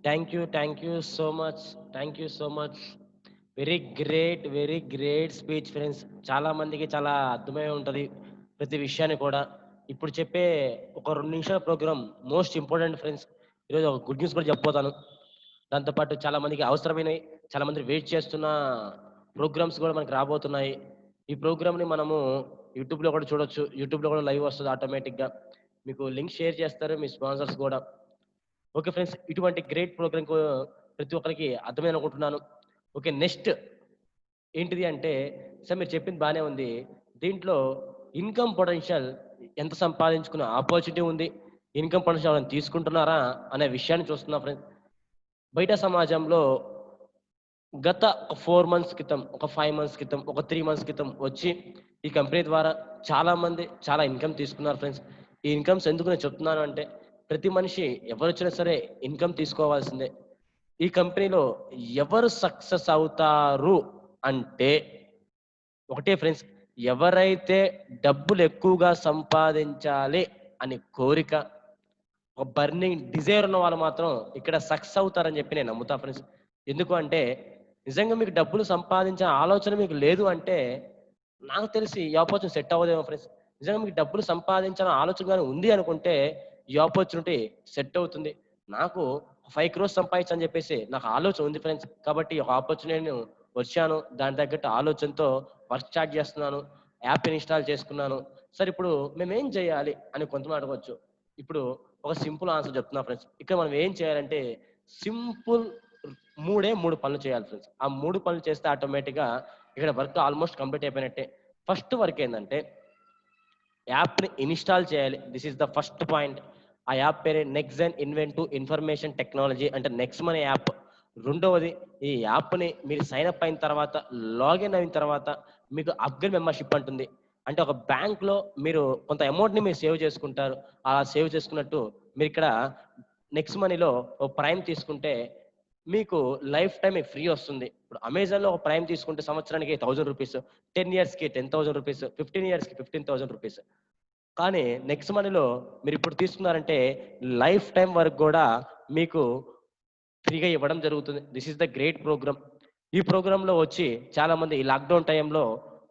Thank you so much. Very great speech friends. చాలా మందికి చాలా అర్థమై ఉంటుంది ప్రతి విషయాన్ని కూడా. ఇప్పుడు చెప్పే ఒక 2 నిమిషాల ప్రోగ్రామ్ మోస్ట్ ఇంపార్టెంట్ ఫ్రెండ్స్. ఈరోజు ఒక గుడ్ న్యూస్ కూడా చెప్పబోతాను. దాంతోపాటు చాలా మందికి అవసరమైనవి, చాలా మంది వెయిట్ చేస్తున్న ప్రోగ్రామ్స్ కూడా మనకి రాబోతున్నాయి. ఈ ప్రోగ్రామ్ని మనము యూట్యూబ్లో కూడా చూడొచ్చు. యూట్యూబ్లో కూడా లైవ్ వస్తుంది ఆటోమేటిక్గా. మీకు లింక్ షేర్ చేస్తారు మీ స్పాన్సర్స్ కూడా. ఓకే ఫ్రెండ్స్, ఇటువంటి గ్రేట్ ప్రోగ్రామ్ ప్రతి ఒక్కరికి అర్థమైంది అనుకుంటున్నాను. ఓకే, నెక్స్ట్ ఏంటిది అంటే, సార్ మీరు చెప్పింది బాగానే ఉంది. దీంట్లో ఇన్కమ్ పొటెన్షియల్ ఎంత సంపాదించుకునే ఆపర్చునిటీ ఉంది, ఇన్కమ్ పొటెన్షియల్ ఎవరైనా తీసుకుంటున్నారా అనే విషయాన్ని చూస్తున్నా ఫ్రెండ్స్. బయట సమాజంలో గత 4 మంత్స్ క్రితం, ఒక 5 మంత్స్ క్రితం, ఒక 3 మంత్స్ క్రితం వచ్చి ఈ కంపెనీ ద్వారా చాలా మంది చాలా ఇన్కమ్ తీసుకున్నారు ఫ్రెండ్స్. ఈ ఇన్కమ్స్ ఎందుకు నేను చెప్తున్నాను అంటే, ప్రతి మనిషి ఎవరు వచ్చినా సరే ఇన్కమ్ తీసుకోవాల్సిందే. ఈ కంపెనీలో ఎవరు సక్సెస్ అవుతారు అంటే ఒకటే ఫ్రెండ్స్, ఎవరైతే డబ్బులు ఎక్కువగా సంపాదించాలి అని కోరిక, ఒక బర్నింగ్ డిజైర్ ఉన్న వాళ్ళు మాత్రం ఇక్కడ సక్సెస్ అవుతారని చెప్పి నేను నమ్ముతా ఫ్రెండ్స్. ఎందుకు అంటే, నిజంగా మీకు డబ్బులు సంపాదించే ఆలోచన మీకు లేదు అంటే నాకు తెలిసి ఈ ఆపర్చునిటీ సెట్ అవ్వదేమో ఫ్రెండ్స్. నిజంగా మీకు డబ్బులు సంపాదించాలని ఆలోచన కానీ ఉంది అనుకుంటే ఈ ఆపర్చునిటీ సెట్ అవుతుంది. నాకు 5 crores సంపాదించని చెప్పేసి నాకు ఆలోచన ఉంది ఫ్రెండ్స్. కాబట్టి ఒక ఆపర్చునిటీ వచ్చాను, దాని తగ్గట్టు ఆలోచనతో వర్క్ స్టార్ట్ చేస్తున్నాను, యాప్ ఇన్స్టాల్ చేసుకున్నాను. సరే ఇప్పుడు మేము ఏం చేయాలి అని కొంతమంది అడగవచ్చు. ఇప్పుడు ఒక సింపుల్ ఆన్సర్ చెప్తున్నా ఫ్రెండ్స్. ఇక్కడ మనం ఏం చేయాలంటే సింపుల్ 3 పనులు చేయాలి ఫ్రెండ్స్. ఆ 3 పనులు చేస్తే ఆటోమేటిక్గా ఇక్కడ వర్క్ ఆల్మోస్ట్ కంప్లీట్ అయిపోయినట్టే. ఫస్ట్ వర్క్ ఏంటంటే యాప్ని ఇన్స్టాల్ చేయాలి. This is the first point. ఆ యాప్ పేరే నెక్సన్ ఇన్వెంటివ్ ఇన్ఫర్మేషన్ టెక్నాలజీ, అంటే నెక్స్ట్ మనీ యాప్. రెండవది, ఈ యాప్ని మీరు సైన్ అప్ అయిన తర్వాత, లాగిన్ అయిన తర్వాత మీకు అప్గ్రేడ్ మెంబర్షిప్ అంటుంది. అంటే ఒక బ్యాంక్లో మీరు కొంత అమౌంట్ని మీరు సేవ్ చేసుకుంటారు. అలా సేవ్ చేసుకున్నట్టు మీరు ఇక్కడ నెక్స్ట్ మనీలో ఒక ప్రైమ్ తీసుకుంటే మీకు లైఫ్ టైం ఫ్రీ వస్తుంది. ఇప్పుడు అమెజాన్లో ఒక ప్రైమ్ తీసుకుంటే సంవత్సరానికి 1000 రూపీస్, 10 yearsకి 10,000 రూపీస్, 15 yearsకి 15,000 రూపీస్. కానీ నెక్స్ట్ మనీలో మీరు ఇప్పుడు తీసుకున్నారంటే లైఫ్ టైం వరకు కూడా మీకు ఫ్రీగా ఇవ్వడం జరుగుతుంది. This is the great program. ఈ ప్రోగ్రాంలో వచ్చి చాలా మంది ఈ లాక్డౌన్ టైంలో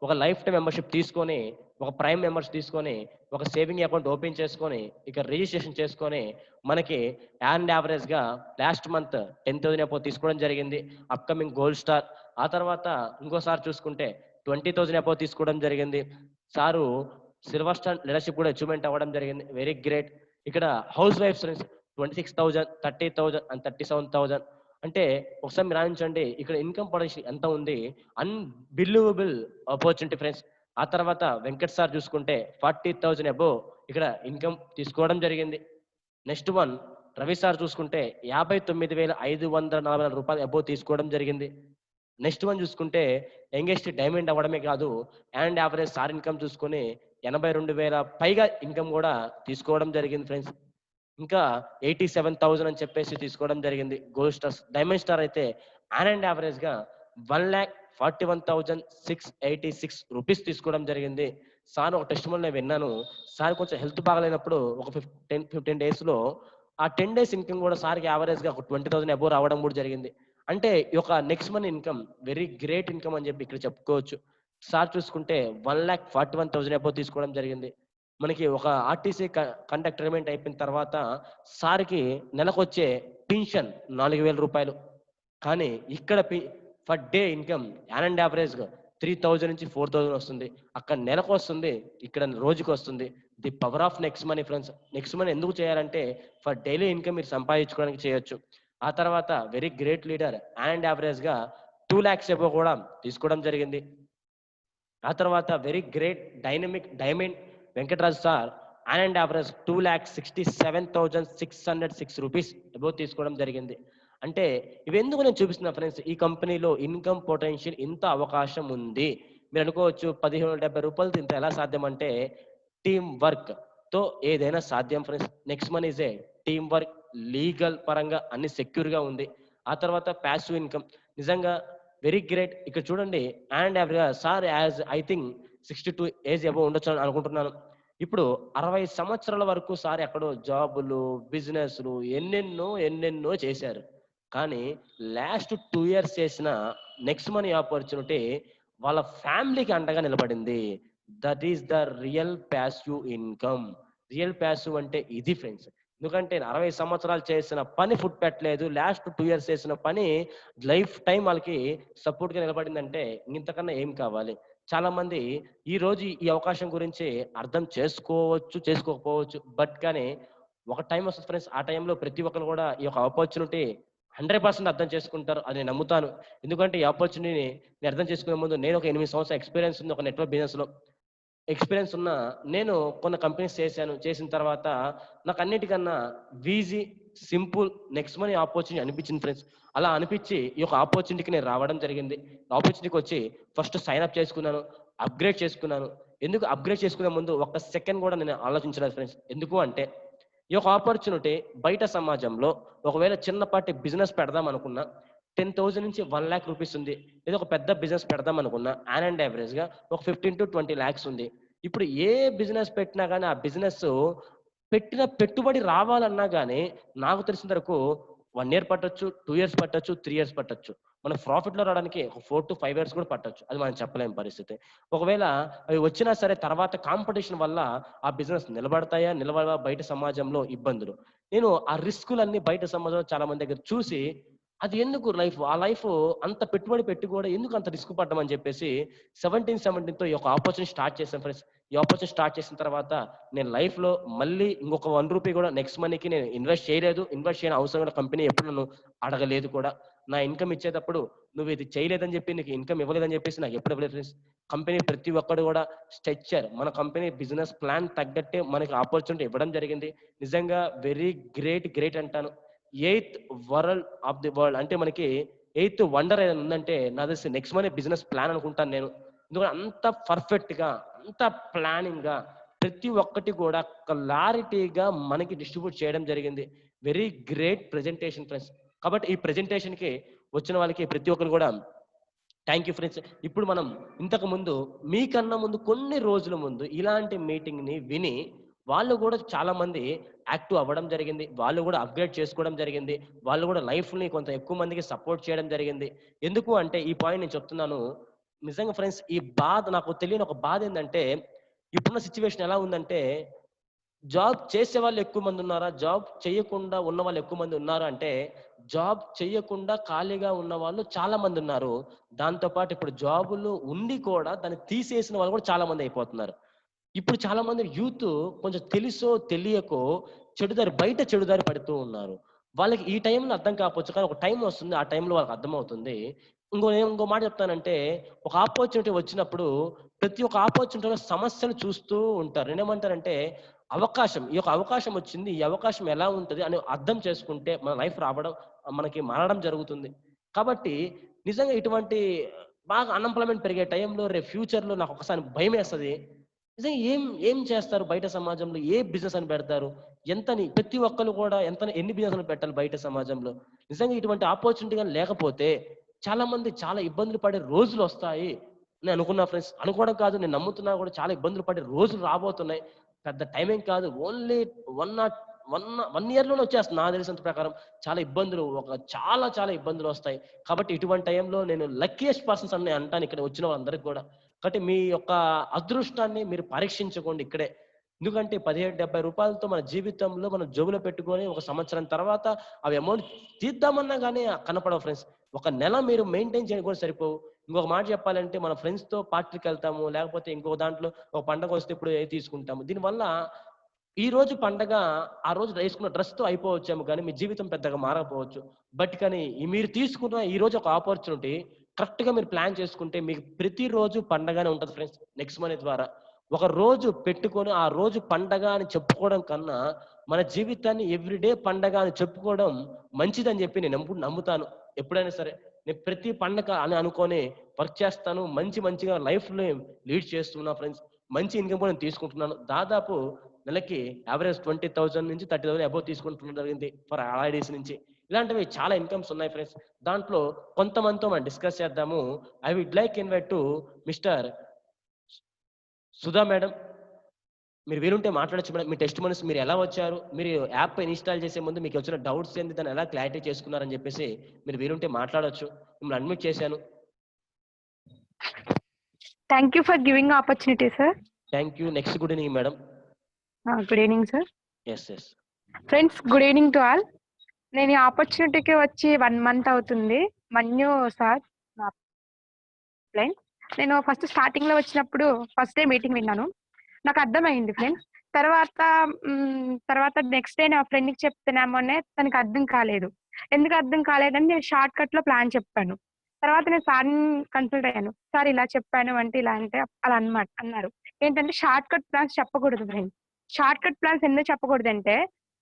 ఒక లైఫ్ టైం మెంబర్షిప్ తీసుకొని, ఒక ప్రైమ్ మెంబర్స్ తీసుకొని, ఒక సేవింగ్ అకౌంట్ ఓపెన్ చేసుకొని, ఇక రిజిస్ట్రేషన్ చేసుకొని మనకి యాన్ యావరేజ్గా లాస్ట్ మంత్ 10,000 అబౌవ్ తీసుకోవడం జరిగింది. Upcoming gold star. ఆ తర్వాత ఇంకోసారి చూసుకుంటే 20,000 అబౌవ్ తీసుకోవడం జరిగింది. సారు సిల్వర్ స్టార్ లీడర్షిప్ కూడా అచీవ్మెంట్ అవ్వడం జరిగింది. Very great. ఇక్కడ హౌస్ వైఫ్స్ 26,000, 30,000 అండ్ 37,000. అంటే ఒకసారి మీరు ఆలోచించండి, ఇక్కడ ఇన్కమ్ పొటెన్షియల్ ఎంత ఉంది. Unbelievable opportunity friends. ఆ తర్వాత వెంకట్ సార్ చూసుకుంటే 40,000 అబౌవ్ ఇక్కడ ఇన్కమ్ తీసుకోవడం జరిగింది. నెక్స్ట్ వన్ రవి సార్ చూసుకుంటే 59,540 రూపాయలు అబౌవ్ తీసుకోవడం జరిగింది. నెక్స్ట్ వన్ చూసుకుంటే యంగెస్ట్ డైమండ్ అవ్వడమే కాదు, అండ్ యావరేజ్ సార్ ఇన్కమ్ చూసుకొని 82,000 పైగా ఇన్కమ్ కూడా తీసుకోవడం జరిగింది ఫ్రెండ్స్. ఇంకా 87,000 అని చెప్పేసి తీసుకోవడం జరిగింది. Gold star. డైమండ్ స్టార్ అయితే అండ్ యావరేజ్గా 1,41,686 రూపీస్ తీసుకోవడం జరిగింది. సార్ ఒక టెస్ట్ నేను విన్నాను. సార్ కొంచెం హెల్త్ బాగలేనప్పుడు ఒక 15 డేస్లో ఆ 10 days ఇన్కమ్ కూడా సార్కి యావరేజ్గా ఒక 20,000 అబౌవ్ రావడం కూడా జరిగింది. అంటే ఈ యొక్క next money income very great income అని చెప్పి ఇక్కడ చెప్పుకోవచ్చు. సార్ చూసుకుంటే 1,41,000 అబౌవ్ తీసుకోవడం జరిగింది. మనకి ఒక ఆర్టీసీ కండక్టర్మెంట్ అయిపోయిన తర్వాత సార్కి నెలకొచ్చే పెన్షన్ 4,000 రూపాయలు. కానీ ఇక్కడ ఫర్ డే ఇన్కమ్ యాన్ యావరేజ్గా 3,000 నుంచి 4,000 వస్తుంది. అక్కడ నెలకు వస్తుంది, ఇక్కడ రోజుకి వస్తుంది. The power of next money friends. Next money ఎందుకు చేయాలంటే ఫర్ డైలీ ఇన్కమ్ మీరు సంపాదించుకోవడానికి చేయొచ్చు. ఆ తర్వాత వెరీ గ్రేట్ లీడర్ యాన్ యావరేజ్గా 2 lakhs ఎబో కూడా తీసుకోవడం జరిగింది. ఆ తర్వాత very great diamond Venkataraju sir and average 2,67,606 rupees above తీసుకోవడం జరిగింది. అంటే ఇవి ఎందుకు నేను చూపిస్తున్నా ఫ్రెండ్స్, ఈ కంపెనీలో ఇన్కమ్ పొటెన్షియల్ ఇంత అవకాశం ఉంది. మీరు అనుకోవచ్చు 1,770 రూపాయలతో ఇంత ఎలా సాధ్యం అంటే, టీమ్ వర్క్ తో ఏదైనా సాధ్యం friends. Next money is a team work, legal పరంగా అన్ని సెక్యూర్ గా ఉంది. ఆ తర్వాత ప్యాసివ్ ఇన్కమ్ నిజంగా వెరీ గ్రేట్. ఇక్కడ చూడండి and average sir as I think 62 age above ఉండొచ్చు అని అనుకుంటున్నాను. ఇప్పుడు 60 సంవత్సరాల వరకు సార్ ఎక్కడో జాబులు, బిజినెస్లు ఎన్నెన్నో చేశారు. కానీ లాస్ట్ 2 years చేసిన నెక్స్ట్ మనీ ఆపర్చునిటీ వాళ్ళ ఫ్యామిలీకి అండగా నిలబడింది. That is the real passive income. Real passive అంటే ఇది ఫ్రెండ్స్. ఎందుకంటే 60 సంవత్సరాలు చేసిన పని ఫుడ్ పెట్టలేదు, లాస్ట్ 2 years చేసిన పని లైఫ్ టైం వాళ్ళకి సపోర్ట్ గా నిలబడిందంటే ఇంతకన్నా ఏం కావాలి. చాలా మంది ఈ రోజు ఈ అవకాశం గురించి అర్థం చేసుకోవచ్చు, చేసుకోకపోవచ్చు. బట్ కానీ ఒక టైం వస్తుంది ఫ్రెండ్స్, ఆ టైంలో ప్రతి ఒక్కరు కూడా ఈ యొక్క ఆపర్చునిటీ 100% అర్థం చేసుకుంటారు అని నేను నమ్ముతాను. ఎందుకంటే ఈ ఆపర్చునిటీని నేను అర్థం చేసుకునే ముందు నేను ఒక 8 సంవత్సరాల ఎక్స్పీరియన్స్ ఉంది ఒక నెట్వర్క్ బిజినెస్ లో. ఎక్స్పీరియన్స్ ఉన్న నేను కొన్ని కంపెనీస్ చేశాను. చేసిన తర్వాత నాకు అన్నిటికన్నా easy, simple next money opportunity అనిపించింది ఫ్రెండ్స్. అలా అనిపించి ఈ యొక్క ఆపర్చునిటీకి నేను రావడం జరిగింది. ఆపర్చునిటీకి వచ్చి ఫస్ట్ సైన్ అప్ చేసుకున్నాను, అప్గ్రేడ్ చేసుకున్నాను. ఎందుకు అప్గ్రేడ్ చేసుకునే ముందు ఒక్క సెకండ్ కూడా నేను ఆలోచించలేదు ఫ్రెండ్స్. ఎందుకు అంటే ఈ యొక్క ఆపర్చునిటీ బయట సమాజంలో ఒకవేళ చిన్నపాటి బిజినెస్ పెడదాం అనుకున్నా 10,000 నుంచి 1 lakh రూపీస్ ఉంది. ఏదో ఒక పెద్ద బిజినెస్ పెడదాం అనుకున్నా అండ్ యావరేజ్ గా ఒక 15 to 20 lakhs ఉంది. ఇప్పుడు ఏ బిజినెస్ పెట్టినా కానీ ఆ బిజినెస్ పెట్టిన పెట్టుబడి రావాలన్నా కానీ నాకు తెలిసిన వరకు 1 year పట్టొచ్చు, 2 years పట్టొచ్చు, 3 years పట్టొచ్చు. మన ప్రాఫిట్ లో రావడానికి ఒక 4 to 5 years కూడా పట్టొచ్చు. అది మనం చెప్పలేని పరిస్థితి. ఒకవేళ అవి వచ్చినా సరే తర్వాత కాంపిటీషన్ వల్ల ఆ బిజినెస్ నిలబడతాయా, బయట సమాజంలో ఇబ్బందులు. నేను ఆ రిస్కులన్నీ బయట సమాజంలో చాలా మంది దగ్గర చూసి అది ఎందుకు ఆ లైఫ్ అంత పెట్టుబడి పెట్టి కూడా ఎందుకు అంత రిస్క్ పడ్డం అని చెప్పేసి 17తో ఈ యొక్క ఆపర్చునిటీ స్టార్ట్ చేశాను ఫ్రెండ్స్. ఈ ఆపర్చునిటీ స్టార్ట్ చేసిన తర్వాత నేను లైఫ్ లో మళ్ళీ ఇంకొక 1 రూపీ కూడా నెక్స్ట్ మనీకి నేను ఇన్వెస్ట్ చేయలేదు. ఇన్వెస్ట్ చేయని అవసరం కూడా కంపెనీ ఎప్పుడు నన్ను అడగలేదు కూడా. నా ఇన్కమ్ ఇచ్చేటప్పుడు నువ్వు ఇది చేయలేదని చెప్పి నీకు ఇన్కమ్ ఇవ్వలేదని చెప్పేసి నాకు ఎప్పుడు ఇవ్వలేదు ఫ్రెండ్స్. కంపెనీ ప్రతి ఒక్కడు కూడా స్ట్రక్చర్, మన కంపెనీ బిజినెస్ ప్లాన్ తగ్గట్టే మనకి ఆపర్చునిటీ ఇవ్వడం జరిగింది. నిజంగా వెరీ గ్రేట్ అంటాను. 8th world of the world అంటే మనకి 8th వండర్ ఏదైనా ఉందంటే నా తెలిసి నెక్స్ట్ మనీ బిజినెస్ ప్లాన్ అనుకుంటాను నేను. ఎందుకంటే అంత పర్ఫెక్ట్ గా, అంత ప్లానింగ్ గా ప్రతి ఒక్కటి కూడా క్లారిటీగా మనకి డిస్ట్రిబ్యూట్ చేయడం జరిగింది. Very great presentation friends. కాబట్టి ఈ ప్రెజెంటేషన్ కి వచ్చిన వాళ్ళకి ప్రతి ఒక్కరు కూడా థ్యాంక్ యూ ఫ్రెండ్స్. ఇప్పుడు మనం ఇంతకు ముందు మీకన్నా ముందు కొన్ని రోజుల ముందు ఇలాంటి మీటింగ్ ని విని వాళ్ళు కూడా చాలా మంది యాక్టివ్ అవ్వడం జరిగింది. వాళ్ళు కూడా అప్గ్రేడ్ చేసుకోవడం జరిగింది. వాళ్ళు కూడా లైఫ్ ని కొంత ఎక్కువ మందికి సపోర్ట్ చేయడం జరిగింది. ఎందుకు అంటే ఈ పాయింట్ నేను చెప్తున్నాను. నిజంగా ఫ్రెండ్స్ ఈ బాధ నాకు తెలియని ఒక బాధ ఏంటంటే ఇప్పుడున్న సిచ్యువేషన్ ఎలా ఉందంటే జాబ్ చేసే వాళ్ళు ఎక్కువ మంది ఉన్నారా, జాబ్ చేయకుండా ఉన్న వాళ్ళు ఎక్కువ మంది ఉన్నారు అంటే జాబ్ చేయకుండా ఖాళీగా ఉన్న వాళ్ళు చాలా మంది ఉన్నారు. దాంతో పాటు ఇప్పుడు జాబులు ఉండి కూడా దాన్ని తీసేసిన వాళ్ళు కూడా చాలా మంది అయిపోతున్నారు. ఇప్పుడు చాలా మంది యూత్ కొంచెం తెలుసో తెలియకో బయట చెడుదారి పడుతూ ఉన్నారు. వాళ్ళకి ఈ టైంలో అర్థం కాకపోవచ్చు, కానీ ఒక టైం వస్తుంది, ఆ టైంలో వాళ్ళకి అర్థమవుతుంది. ఇంకో మాట చెప్తానంటే ఒక ఆపర్చునిటీ వచ్చినప్పుడు ప్రతి ఒక్క ఆపర్చునిటీలో సమస్యలు చూస్తూ ఉంటారు. నేనేమంటానంటే అవకాశం, ఈ యొక్క అవకాశం వచ్చింది, ఈ అవకాశం ఎలా ఉంటుంది అని అర్థం చేసుకుంటే మన లైఫ్ మనకి మారడం జరుగుతుంది. కాబట్టి నిజంగా ఇటువంటి బాగా అన్ఎంప్లాయ్మెంట్ పెరిగే టైంలో రేపు ఫ్యూచర్ లో నాకు ఒకసారి భయం వేస్తుంది. నిజంగా ఏం చేస్తారు బయట సమాజంలో, ఏ బిజినెస్ అని పెడతారు, ప్రతి ఒక్కరు కూడా ఎన్ని బిజినెస్ పెట్టాలి బయట సమాజంలో. నిజంగా ఇటువంటి ఆపర్చునిటీ కానీ లేకపోతే చాలా మంది చాలా ఇబ్బందులు పడే రోజులు వస్తాయి నేను అనుకున్నా ఫ్రెండ్స్. అనుకోవడం కాదు, నేను నమ్ముతున్నా కూడా చాలా ఇబ్బందులు పడే రోజులు రాబోతున్నాయి. పెద్ద టైమింగ్ కాదు, ఓన్లీ 1 year లోనే వచ్చేస్తుంది నాకు తెలిసినంత ప్రకారం. చాలా ఇబ్బందులు, చాలా ఇబ్బందులు వస్తాయి. కాబట్టి ఇటువంటి టైంలో నేను లక్కీయెస్ట్ పర్సన్స్ అని అంటాను ఇక్కడ వచ్చిన వాళ్ళందరికీ కూడా. కాబట్టి మీ యొక్క అదృష్టాన్ని మీరు పరీక్షించుకోండి ఇక్కడే. ఎందుకంటే 17-70 రూపాయలతో మన జీవితంలో మనం జేబులో పెట్టుకొని ఒక సంవత్సరం తర్వాత అవి అమౌంట్ తీద్దామన్నా కానీ కనపడవు ఫ్రెండ్స్. ఒక నెల మీరు మెయింటైన్ చేయడం కూడా సరిపోవు. ఇంకొక మాట చెప్పాలంటే మన ఫ్రెండ్స్‌తో పార్టీకి వెళ్తాము. లేకపోతే ఇంకో దాంట్లో ఒక పండగ వస్తే ఇప్పుడు ఏది తీసుకుంటాము. దీనివల్ల ఈ రోజు పండగ ఆ రోజు వేసుకున్న డ్రెస్‌తో అయిపోవచ్చేమో కానీ మీ జీవితం పెద్దగా మారకపోవచ్చు. బట్ కానీ మీరు తీసుకున్న ఈ రోజు ఒక ఆపర్చునిటీ కరెక్ట్‌గా మీరు ప్లాన్ చేసుకుంటే మీకు ప్రతిరోజు పండగనే ఉంటది ఫ్రెండ్స్. నెక్స్ట్ మనీ ద్వారా. ఒక రోజు పెట్టుకొని ఆ రోజు పండగ అని చెప్పుకోవడం కన్నా మన జీవితాన్ని ఎవ్రీడే పండగ అని చెప్పుకోవడం మంచిదని చెప్పి నేను నమ్ముతాను. ఎప్పుడైనా సరే నేను ప్రతి పండగ అని అనుకొని వర్క్ చేస్తాను. మంచిగా లైఫ్‌ని లీడ్ చేస్తున్నా ఫ్రెండ్స్. మంచి ఇన్‌కమ్ కూడా నేను తీసుకుంటున్నాను. దాదాపు నెలకి యావరేజ్ 20,000 నుంచి 30,000 అబోవ్ తీసుకుంటుండడం జరిగింది ఫర్ హాలిడేస్ నుంచి. ఇలాంటివి చాలా ఇన్‌కమ్స్ ఉన్నాయి ఫ్రెండ్స్. దాంట్లో కొంతమందితో మనం డిస్కస్ చేద్దాము. I would like invite to mister Sudha madam. మీరు వీలుంటే మాట్లాడొచ్చు మేడం. మీ టెస్టిమోనీస్ మీరు ఎలా వచ్చారు? మీరు యాప్ ఇన్‌స్టాల్ చేసే ముందు మీకు వచ్చిన డౌట్స్ ఏంది? దాన్ని ఎలా క్లారిటీ చేసుకున్నారని చెప్పేసి మీరు వీలుంటే మాట్లాడొచ్చు. మిమ్మల్ని అడ్మిట్ చేశాను. Thank you for giving the opportunity, sir. Thank you. Next good evening madam. Good evening, sir. Yes. Friends, good evening to all. నేను ఈ ఆపర్చునిటీకి వచ్చి 1 మంత్ అవుతుంది. మన్యు సార్ నా ప్లాన్. నేను ఫస్ట్ స్టార్టింగ్‌లో వచ్చినప్పుడు ఫస్ట్ డే మీటింగ్ విన్నాను. నాకు అర్థమైంది ఫ్రెండ్స్. తర్వాత నెక్స్ట్ డే నా ఫ్రెండ్‌కి చెప్తున్నామనే తనకి అర్థం కాలేదు. ఎందుకు అర్థం కాలేదని నేను షార్ట్ కట్‌లో ప్లాన్ చెప్పాను. తర్వాత నేను సార్‌ని కన్సల్ట్ అయ్యాను. సార్ ఇలా చెప్పాను అంటే ఇలా అంటే అలా అన్నారు. ఏంటంటే షార్ట్ కట్ ప్లాన్స్ చెప్పకూడదు ఫ్రెండ్స్. షార్ట్ కట్ ప్లాన్స్ ఎందుకు చెప్పకూడదంటే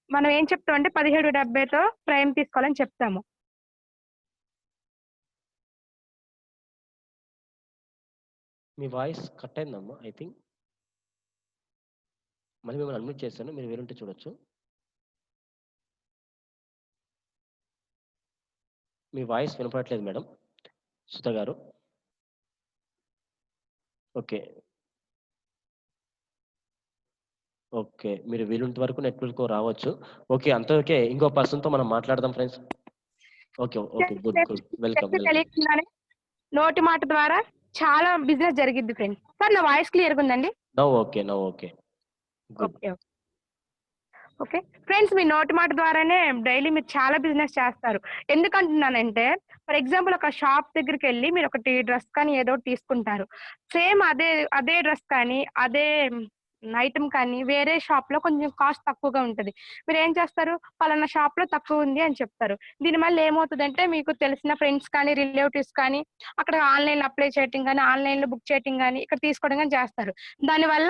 మనం ఏం చెప్తామంటే 17.70తో ప్రైమ్ తీసుకోవాలని చెప్తాము. మీ వాయిస్ కట్ అయిందమ్మా ఐ థింక్. మళ్ళీ మిమ్మల్ని అన్మ్యూట్ చేశాను. మీరు వీలుంటే చూడొచ్చు. మీ వాయిస్ వినపడట్లేదు మేడం సుధా గారు. ఓకే. మీరు వీలుంత వరకు నెట్వర్క్ రావచ్చు. ఓకే. అంతా ఓకే. ఇంకో పర్సన్‌తో మనం మాట్లాడదాం ఫ్రెండ్స్. ఓకే. గుడ్. వెల్కమ్. తెలియకుండానే నోటి మాట ద్వారా చాలా బిజినెస్ జరిగిద్ది ఫ్రెండ్స్. సార్ నా వాయిస్ క్లియర్‌గా ఉందండి? Now okay. Good. Okay. Friends మీ నోటి మాట ద్వారానే డైలీ మీరు చాలా బిజినెస్ చేస్తారు. ఎందుకంటున్నానంటే ఫర్ ఎగ్జాంపుల్ ఒక షాప్ దగ్గరికెళ్ళి మీరు ఒకటి డ్రెస్ కానీ ఏదో ఒకటి తీసుకుంటారు. సేమ్ అదే డ్రెస్ కానీ అదే ఐటెమ్ కానీ వేరే షాప్‌లో కొంచెం కాస్ట్ తక్కువగా ఉంటది. మీరేం చేస్తారు? పలానా షాప్‌లో తక్కువ ఉంది అని చెప్తారు. దీనివల్ల ఏమవుతదంటే మీకు తెలిసిన ఫ్రెండ్స్ కానీ, రిలేటివ్స్ కానీ అక్కడ ఆన్‌లైన్‌లో అప్లై చేయటం గానీ, ఆన్‌లైన్‌లో బుక్ చేయటం గానీ, ఇక్కడ తీసుకోవడం గానీ చేస్తారు. దానివల్ల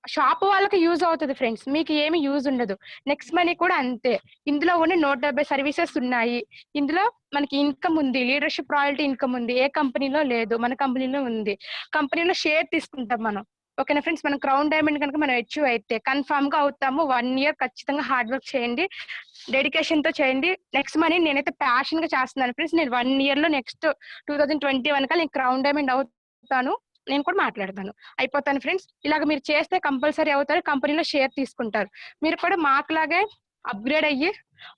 షాప్ వాళ్ళకి యూజ్ అవుతది ఫ్రెండ్స్. మీకు ఏమి యూజ్ ఉండదు. నెక్స్ట్ మనీ కూడా అంతే. ఇందులో ఉన్న 170 సర్వీసెస్ ఉన్నాయి. ఇందులో మనకి ఇన్‌కమ్ ఉంది. లీడర్‌షిప్ రాయల్టీ ఇన్‌కమ్ ఉంది. ఏ కంపెనీలో లేదు. మన కంపెనీలో ఉంది. కంపెనీలో షేర్ తీసుకుంటాం మనం. ఓకేనా ఫ్రెండ్స్? మనం క్రౌన్ డైమండ్ కనుక మనం అచీవ్ అయితే కన్ఫర్మ్‌గా అవుతాము. 1 ఇయర్ ఖచ్చితంగా హార్డ్ వర్క్ చేయండి. డెడికేషన్‌తో చేయండి. నెక్స్ట్ మనీ నేనైతే ప్యాషన్‌గా చేస్తున్నాను ఫ్రెండ్స్. నేను 1 ఇయర్‌లో నెక్స్ట్ 2021 కల్లా నేను క్రౌన్ డైమండ్ అవుతాను. నేను కూడా మాట్లాడతాను. అయిపోతాను ఫ్రెండ్స్. ఇలాగ మీరు చేస్తే కంపల్సరీ అవుతారు. కంపెనీలో షేర్ తీసుకుంటారు. మీరు కూడా మాకులాగే అప్‌గ్రేడ్ అయ్యి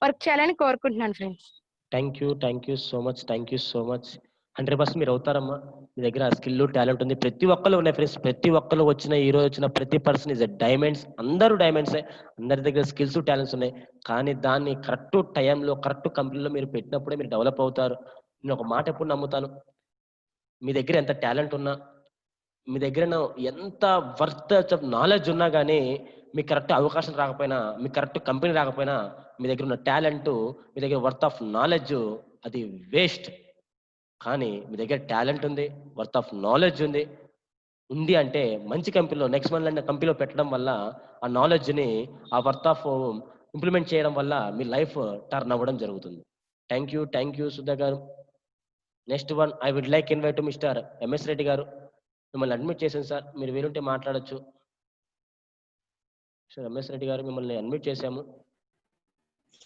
వర్క్ చేయాలని కోరుకుంటున్నాను friends. Thank you so much. 100% మీరు అవుతారమ్మా. మీ దగ్గర స్కిల్, టాలెంట్ ఉంది. ప్రతి ఒక్కళ్ళు ఉన్నాయి ఫ్రెండ్స్. ప్రతి ఒక్కళ్ళు ఈ రోజు వచ్చిన ప్రతి పర్సన్ ఇస్ ఎ డైమండ్స్. అందరూ డైమండ్సే. అందరి దగ్గర స్కిల్స్, టాలెంట్స్ ఉన్నాయి. కానీ దాన్ని కరెక్ట్ టైంలో, కరెక్ట్ కంపెనీలో మీరు పెట్టినప్పుడే మీరు డెవలప్ అవుతారు. నేను ఒక మాట ఎప్పుడు నమ్ముతాను. మీ దగ్గర ఎంత టాలెంట్ ఉన్నా, మీ దగ్గర ఎంత వర్త్ ఆఫ్ నాలెడ్జ్ ఉన్నా గానీ, మీకు కరెక్ట్ అవకాశం రాకపోయినా, మీకు కరెక్ట్ కంపెనీ రాకపోయినా, మీ దగ్గర ఉన్న టాలెంటు, మీ దగ్గర వర్త్ ఆఫ్ నాలెడ్జ్ అది వేస్ట్. కానీ మీ దగ్గర టాలెంట్ ఉంది, వర్త్ ఆఫ్ నాలెడ్జ్ ఉంది అంటే మంచి కంపెనీలో నెక్స్ట్ మంత్ అనే కంపెనీలో పెట్టడం వల్ల ఆ నాలెడ్జ్‌ని, ఆ వర్త్ ఆఫ్ ఇంప్లిమెంట్ చేయడం వల్ల మీ లైఫ్ టర్న్ అవ్వడం జరుగుతుంది. థాంక్ యూ సుధా గారు. Next one I would like invite mister MS Reddy గారు. మిమ్మల్ని అడ్మిట్ చేశాను సార్. మీరు వీలుంటే మాట్లాడొచ్చు. సార్ ఎంఎస్ రెడ్డి గారు మిమ్మల్ని అడ్మిట్ చేశాము.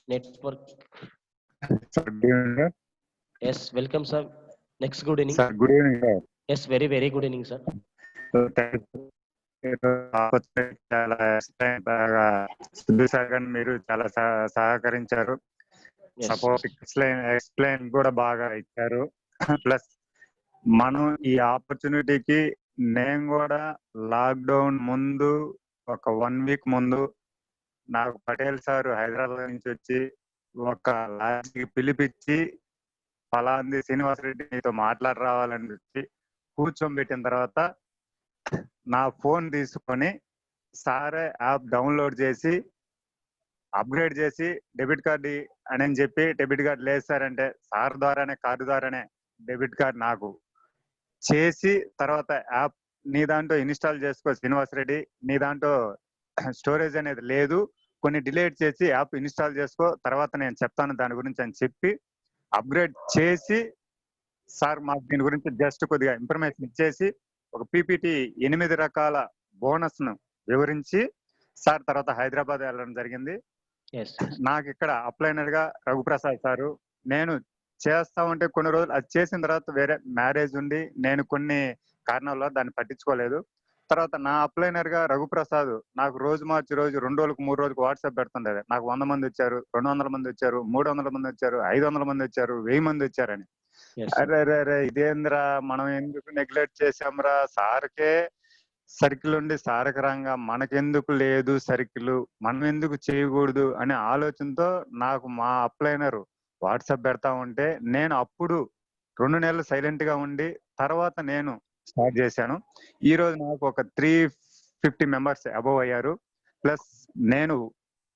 Network. Yes welcome sir. Next good evening. Sir good evening sir. Yes very good evening sir. చాలా సిద్ధు సార్ గారు మీరు చాలా సహకరించారు. సపోర్ట్ ఎక్స్ప్లెయిన్ కూడా బాగా ఇచ్చారు. ప్లస్ మనం ఈ ఆపర్చునిటీకి నేను కూడా లాక్డౌన్ ముందు ఒక 1 వీక్ ముందు నాకు పటేల్ సార్ హైదరాబాద్ నుంచి వచ్చి ఒక లాడ్జికి పిలిపించి ఫలాంది శ్రీనివాసరెడ్డి నీతో మాట్లాడి రావాలని చెప్పి కూర్చోబెట్టిన తర్వాత నా ఫోన్ తీసుకొని సారే యాప్ డౌన్లోడ్ చేసి అప్గ్రేడ్ చేసి డెబిట్ కార్డు అని చెప్పి డెబిట్ కార్డు లేదు సార్ అంటే సార్ ద్వారానే కార్డు ద్వారానే డెబిట్ కార్డు నాకు చేసి తర్వాత యాప్ నీ దాంట్లో ఇన్స్టాల్ చేసుకో శ్రీనివాసరెడ్డి, నీ దాంట్లో స్టోరేజ్ అనేది లేదు, కొన్ని డిలీట్ చేసి యాప్ ఇన్స్టాల్ చేసుకో, తర్వాత నేను చెప్తాను దాని గురించి అని చెప్పి అప్గ్రేడ్ చేసి సార్ మాకు దీని గురించి జస్ట్ కొద్దిగా ఇన్ఫర్మేషన్ ఇచ్చేసి ఒక పీపీటీ 8 రకాల బోనస్ ను వివరించి సార్ తర్వాత హైదరాబాద్ వెళ్ళడం జరిగింది. నాకు ఇక్కడ అప్లైనర్ గా రఘుప్రసాద్ సారు, నేను చేస్తా ఉంటే కొన్ని రోజులు అది చేసిన తర్వాత వేరే మ్యారేజ్ ఉండి నేను కొన్ని కారణాల దాన్ని పట్టించుకోలేదు. తర్వాత నా అప్లైనర్ గా రఘుప్రసాద్ నాకు రోజు మార్చి రోజు 2 రోజులకు 3 రోజులకు వాట్సాప్ పెడుతుండేది. నాకు 100 మంది వచ్చారు, 200 మంది వచ్చారు, 300 మంది వచ్చారు, 500 మంది వచ్చారు, 1000 మంది వచ్చారని. అరే అరే అరే ఇదేంద్రా మనం ఎందుకు నెగ్లెక్ట్ చేసాంరా, సార్కే సర్కిల్ ఉండి సారక రంగా మనకెందుకు లేదు సర్కిల్, మనం ఎందుకు చేయకూడదు అనే ఆలోచనతో నాకు మా అప్లైనర్ వాట్సాప్ పెడతా ఉంటే నేను అప్పుడు 2 నెలలు సైలెంట్ గా ఉండి తర్వాత నేను స్టార్ట్ చేశాను. ఈ రోజు నాకు ఒక 350 మెంబర్స్ అబవ్ అయ్యారు. ప్లస్ నేను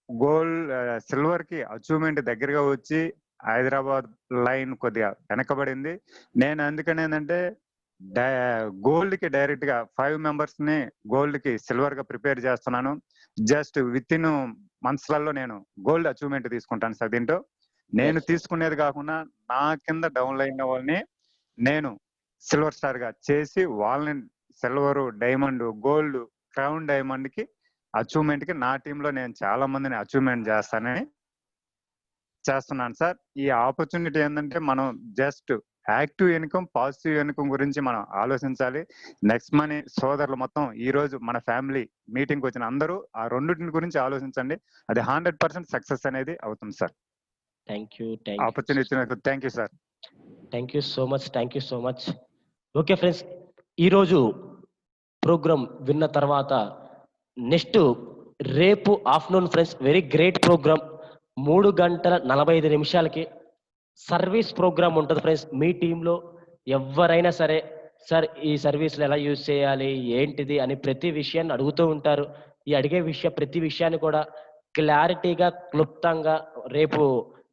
గోల్డ్ సిల్వర్ కి అచీవ్మెంట్ దగ్గరగా వచ్చి హైదరాబాద్ లైన్ కొద్దిగా వెనకబడింది. నేను అందుకని ఏంటంటే గోల్డ్ కి డైరెక్ట్ గా 5 మెంబర్స్ ని గోల్డ్ కి సిల్వర్ గా ప్రిపేర్ చేస్తున్నాను. జస్ట్ విత్ ఇన్ మంత్స్ లలో నేను గోల్డ్ అచీవ్మెంట్ తీసుకుంటాను సార్. దీంట్లో నేను తీసుకునేది కాకుండా నా కింద డౌన్ లైన్ వాళ్ళని నేను సిల్వర్ స్టార్ గా చేసి వాళ్ళని silver, diamond, gold, crown diamond కి అచీవ్మెంట్ కి నా టీంలో నేను చాలా మందిని అచీవ్మెంట్ చేస్తున్నాను సార్. ఈ ఆపర్చునిటీ ఏంటంటే మనం just active income, positive income గురించి మనం ఆలోచించాలి. నెక్స్ట్ మనీ సోదరులు మొత్తం ఈ రోజు మన ఫ్యామిలీ మీటింగ్ వచ్చిన అందరూ ఆ రెండింటి గురించి ఆలోచించండి. అది 100% సక్సెస్ అనేది అవుతుంది sir. Opportunity thank you sir. Thank you so much. Okay friends, ఈరోజు ప్రోగ్రామ్ విన్న తర్వాత నెక్స్ట్ రేపు afternoon friends very great program 3:45 service program ఉంటుంది ఫ్రెండ్స్. మీ టీంలో ఎవరైనా సరే సార్ ఈ సర్వీస్లు ఎలా యూజ్ చేయాలి ఏంటిది అని ప్రతి విషయాన్ని అడుగుతూ ఉంటారు. ఈ అడిగే ప్రతి విషయాన్ని కూడా క్లారిటీగా క్లుప్తంగా రేపు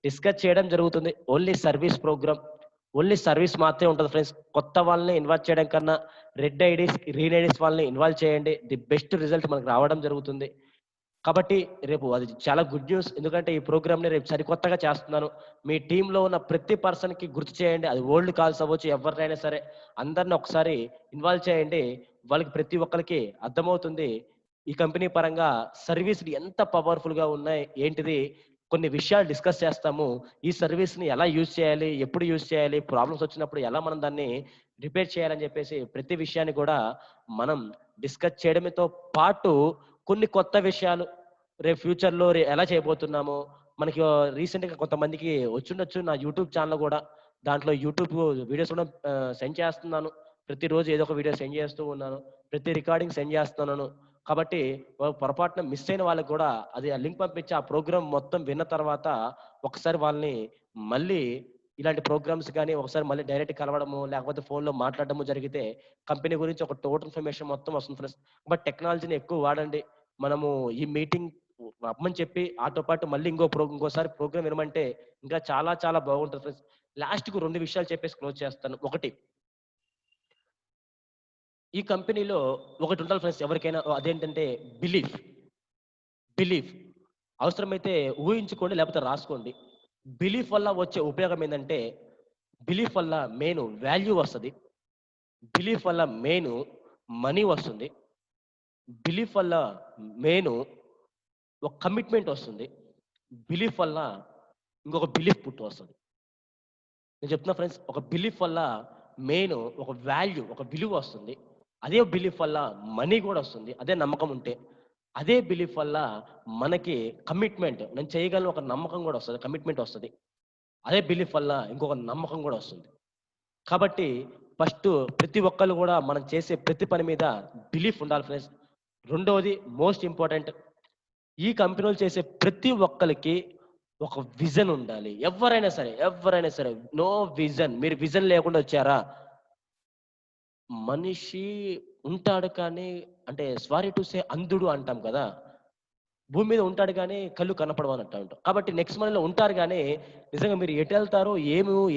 డిస్కస్ చేయడం జరుగుతుంది. Only service program, only service మాత్రమే ఉంటుంది ఫ్రెండ్స్. కొత్త వాళ్ళని ఇన్వాల్వ్ చేయడం కన్నా రెడ్ ఐడీస్, గ్రీన్ ఐడీస్ వాళ్ళని ఇన్వాల్వ్ చేయండి, ది బెస్ట్ రిజల్ట్ మనకు రావడం జరుగుతుంది. కాబట్టి రేపు అది చాలా గుడ్ న్యూస్, ఎందుకంటే ఈ ప్రోగ్రామ్ని రేపు సరికొత్తగా చేస్తున్నాను. మీ టీంలో ఉన్న ప్రతి పర్సన్కి గుర్తు చేయండి, అది ఓల్డ్ కాల్స్ అవ్వచ్చు, ఎవరినైనా సరే అందరిని ఒకసారి ఇన్వాల్వ్ చేయండి. వాళ్ళకి ప్రతి ఒక్కరికి అర్థమవుతుంది ఈ కంపెనీ పరంగా సర్వీస్లు ఎంత పవర్ఫుల్గా ఉన్నాయి ఏంటిది. కొన్ని విషయాలు డిస్కస్ చేస్తాము. ఈ సర్వీస్ని ఎలా యూజ్ చేయాలి, ఎప్పుడు యూజ్ చేయాలి, ప్రాబ్లమ్స్ వచ్చినప్పుడు ఎలా మనం దాన్ని రిపేర్ చేయాలని చెప్పేసి ప్రతి విషయాన్ని కూడా మనం డిస్కస్ చేయడంతో పాటు కొన్ని కొత్త విషయాలు రేపు ఫ్యూచర్లో ఎలా చేయబోతున్నామో మనకి రీసెంట్గా కొంతమందికి వచ్చిండొచ్చు. నా యూట్యూబ్ ఛానల్ కూడా, దాంట్లో యూట్యూబ్ వీడియోస్ కూడా సెండ్ చేస్తున్నాను. ప్రతిరోజు ఏదో ఒక వీడియో సెండ్ చేస్తూ ఉన్నాను, ప్రతి రికార్డింగ్ సెండ్ చేస్తున్నాను. కాబట్టి పొరపాటున మిస్ అయిన వాళ్ళకి కూడా అది ఆ లింక్ పంపించి ఆ ప్రోగ్రామ్ మొత్తం విన్న తర్వాత ఒకసారి వాళ్ళని మళ్ళీ ఇలాంటి ప్రోగ్రామ్స్ కానీ ఒకసారి మళ్ళీ డైరెక్ట్ కలవడము లేకపోతే ఫోన్లో మాట్లాడడము జరిగితే కంపెనీ గురించి ఒక టోటల్ ఇన్ఫర్మేషన్ మొత్తం వస్తుంది ఫ్రెండ్స్. బట్ టెక్నాలజీని ఎక్కువ వాడండి. మనము ఈ మీటింగ్ రమ్మని చెప్పి ఆతో పాటు మళ్ళీ ఇంకోసారి ప్రోగ్రామ్ వినమంటే ఇంకా చాలా చాలా బాగుంటుంది ఫ్రెండ్స్. లాస్ట్కు 2 విషయాలు చెప్పేసి క్లోజ్ చేస్తాను. ఒకటి, ఈ కంపెనీలో ఒకటి ఉండాలి ఫ్రెండ్స్ ఎవరికైనా, అదేంటంటే బిలీఫ్. అవసరమైతే ఊహించుకోండి లేకపోతే రాసుకోండి. బిలీఫ్ వల్ల వచ్చే ఉపయోగం ఏంటంటే, బిలీఫ్ వల్ల మెయిన్ వాల్యూ వస్తుంది, బిలీఫ్ వల్ల మెయిన్ మనీ వస్తుంది, బిలీఫ్ వల్ల మెయిన్ ఒక కమిట్మెంట్ వస్తుంది, బిలీఫ్ వల్ల ఇంకొక బిలీఫ్ పుట్టు వస్తుంది. నేను చెప్తున్నా ఫ్రెండ్స్, ఒక బిలీఫ్ వల్ల మెయిన్ ఒక వాల్యూ, ఒక విలువ వస్తుంది. అదే బిలీఫ్ వల్ల మనీ కూడా వస్తుంది, అదే నమ్మకం ఉంటే. అదే బిలీఫ్ వల్ల మనకి కమిట్మెంట్, నేను చేయగలను ఒక నమ్మకం కూడా వస్తుంది, కమిట్మెంట్ వస్తుంది. అదే బిలీఫ్ వల్ల ఇంకొక నమ్మకం కూడా వస్తుంది. కాబట్టి ఫస్ట్ ప్రతి ఒక్కరు కూడా మనం చేసే ప్రతి పని మీద బిలీఫ్ ఉండాలి ఫ్రెండ్స్. రెండవది మోస్ట్ ఇంపార్టెంట్, ఈ కంపెనీలు చేసే ప్రతి ఒక్కరికి ఒక విజన్ ఉండాలి. ఎవరైనా సరే నో విజన్, మీరు విజన్ లేకుండా వచ్చారా, మనిషి ఉంటాడు కానీ, అంటే సారీ టు సే అంధుడు అంటాం కదా, భూమి మీద ఉంటాడు కానీ కళ్ళు కనపడవు అని అంటాం. కాబట్టి నెక్స్ట్ మనలో ఉంటారు కానీ నిజంగా మీరు ఎటు వెళ్తారో,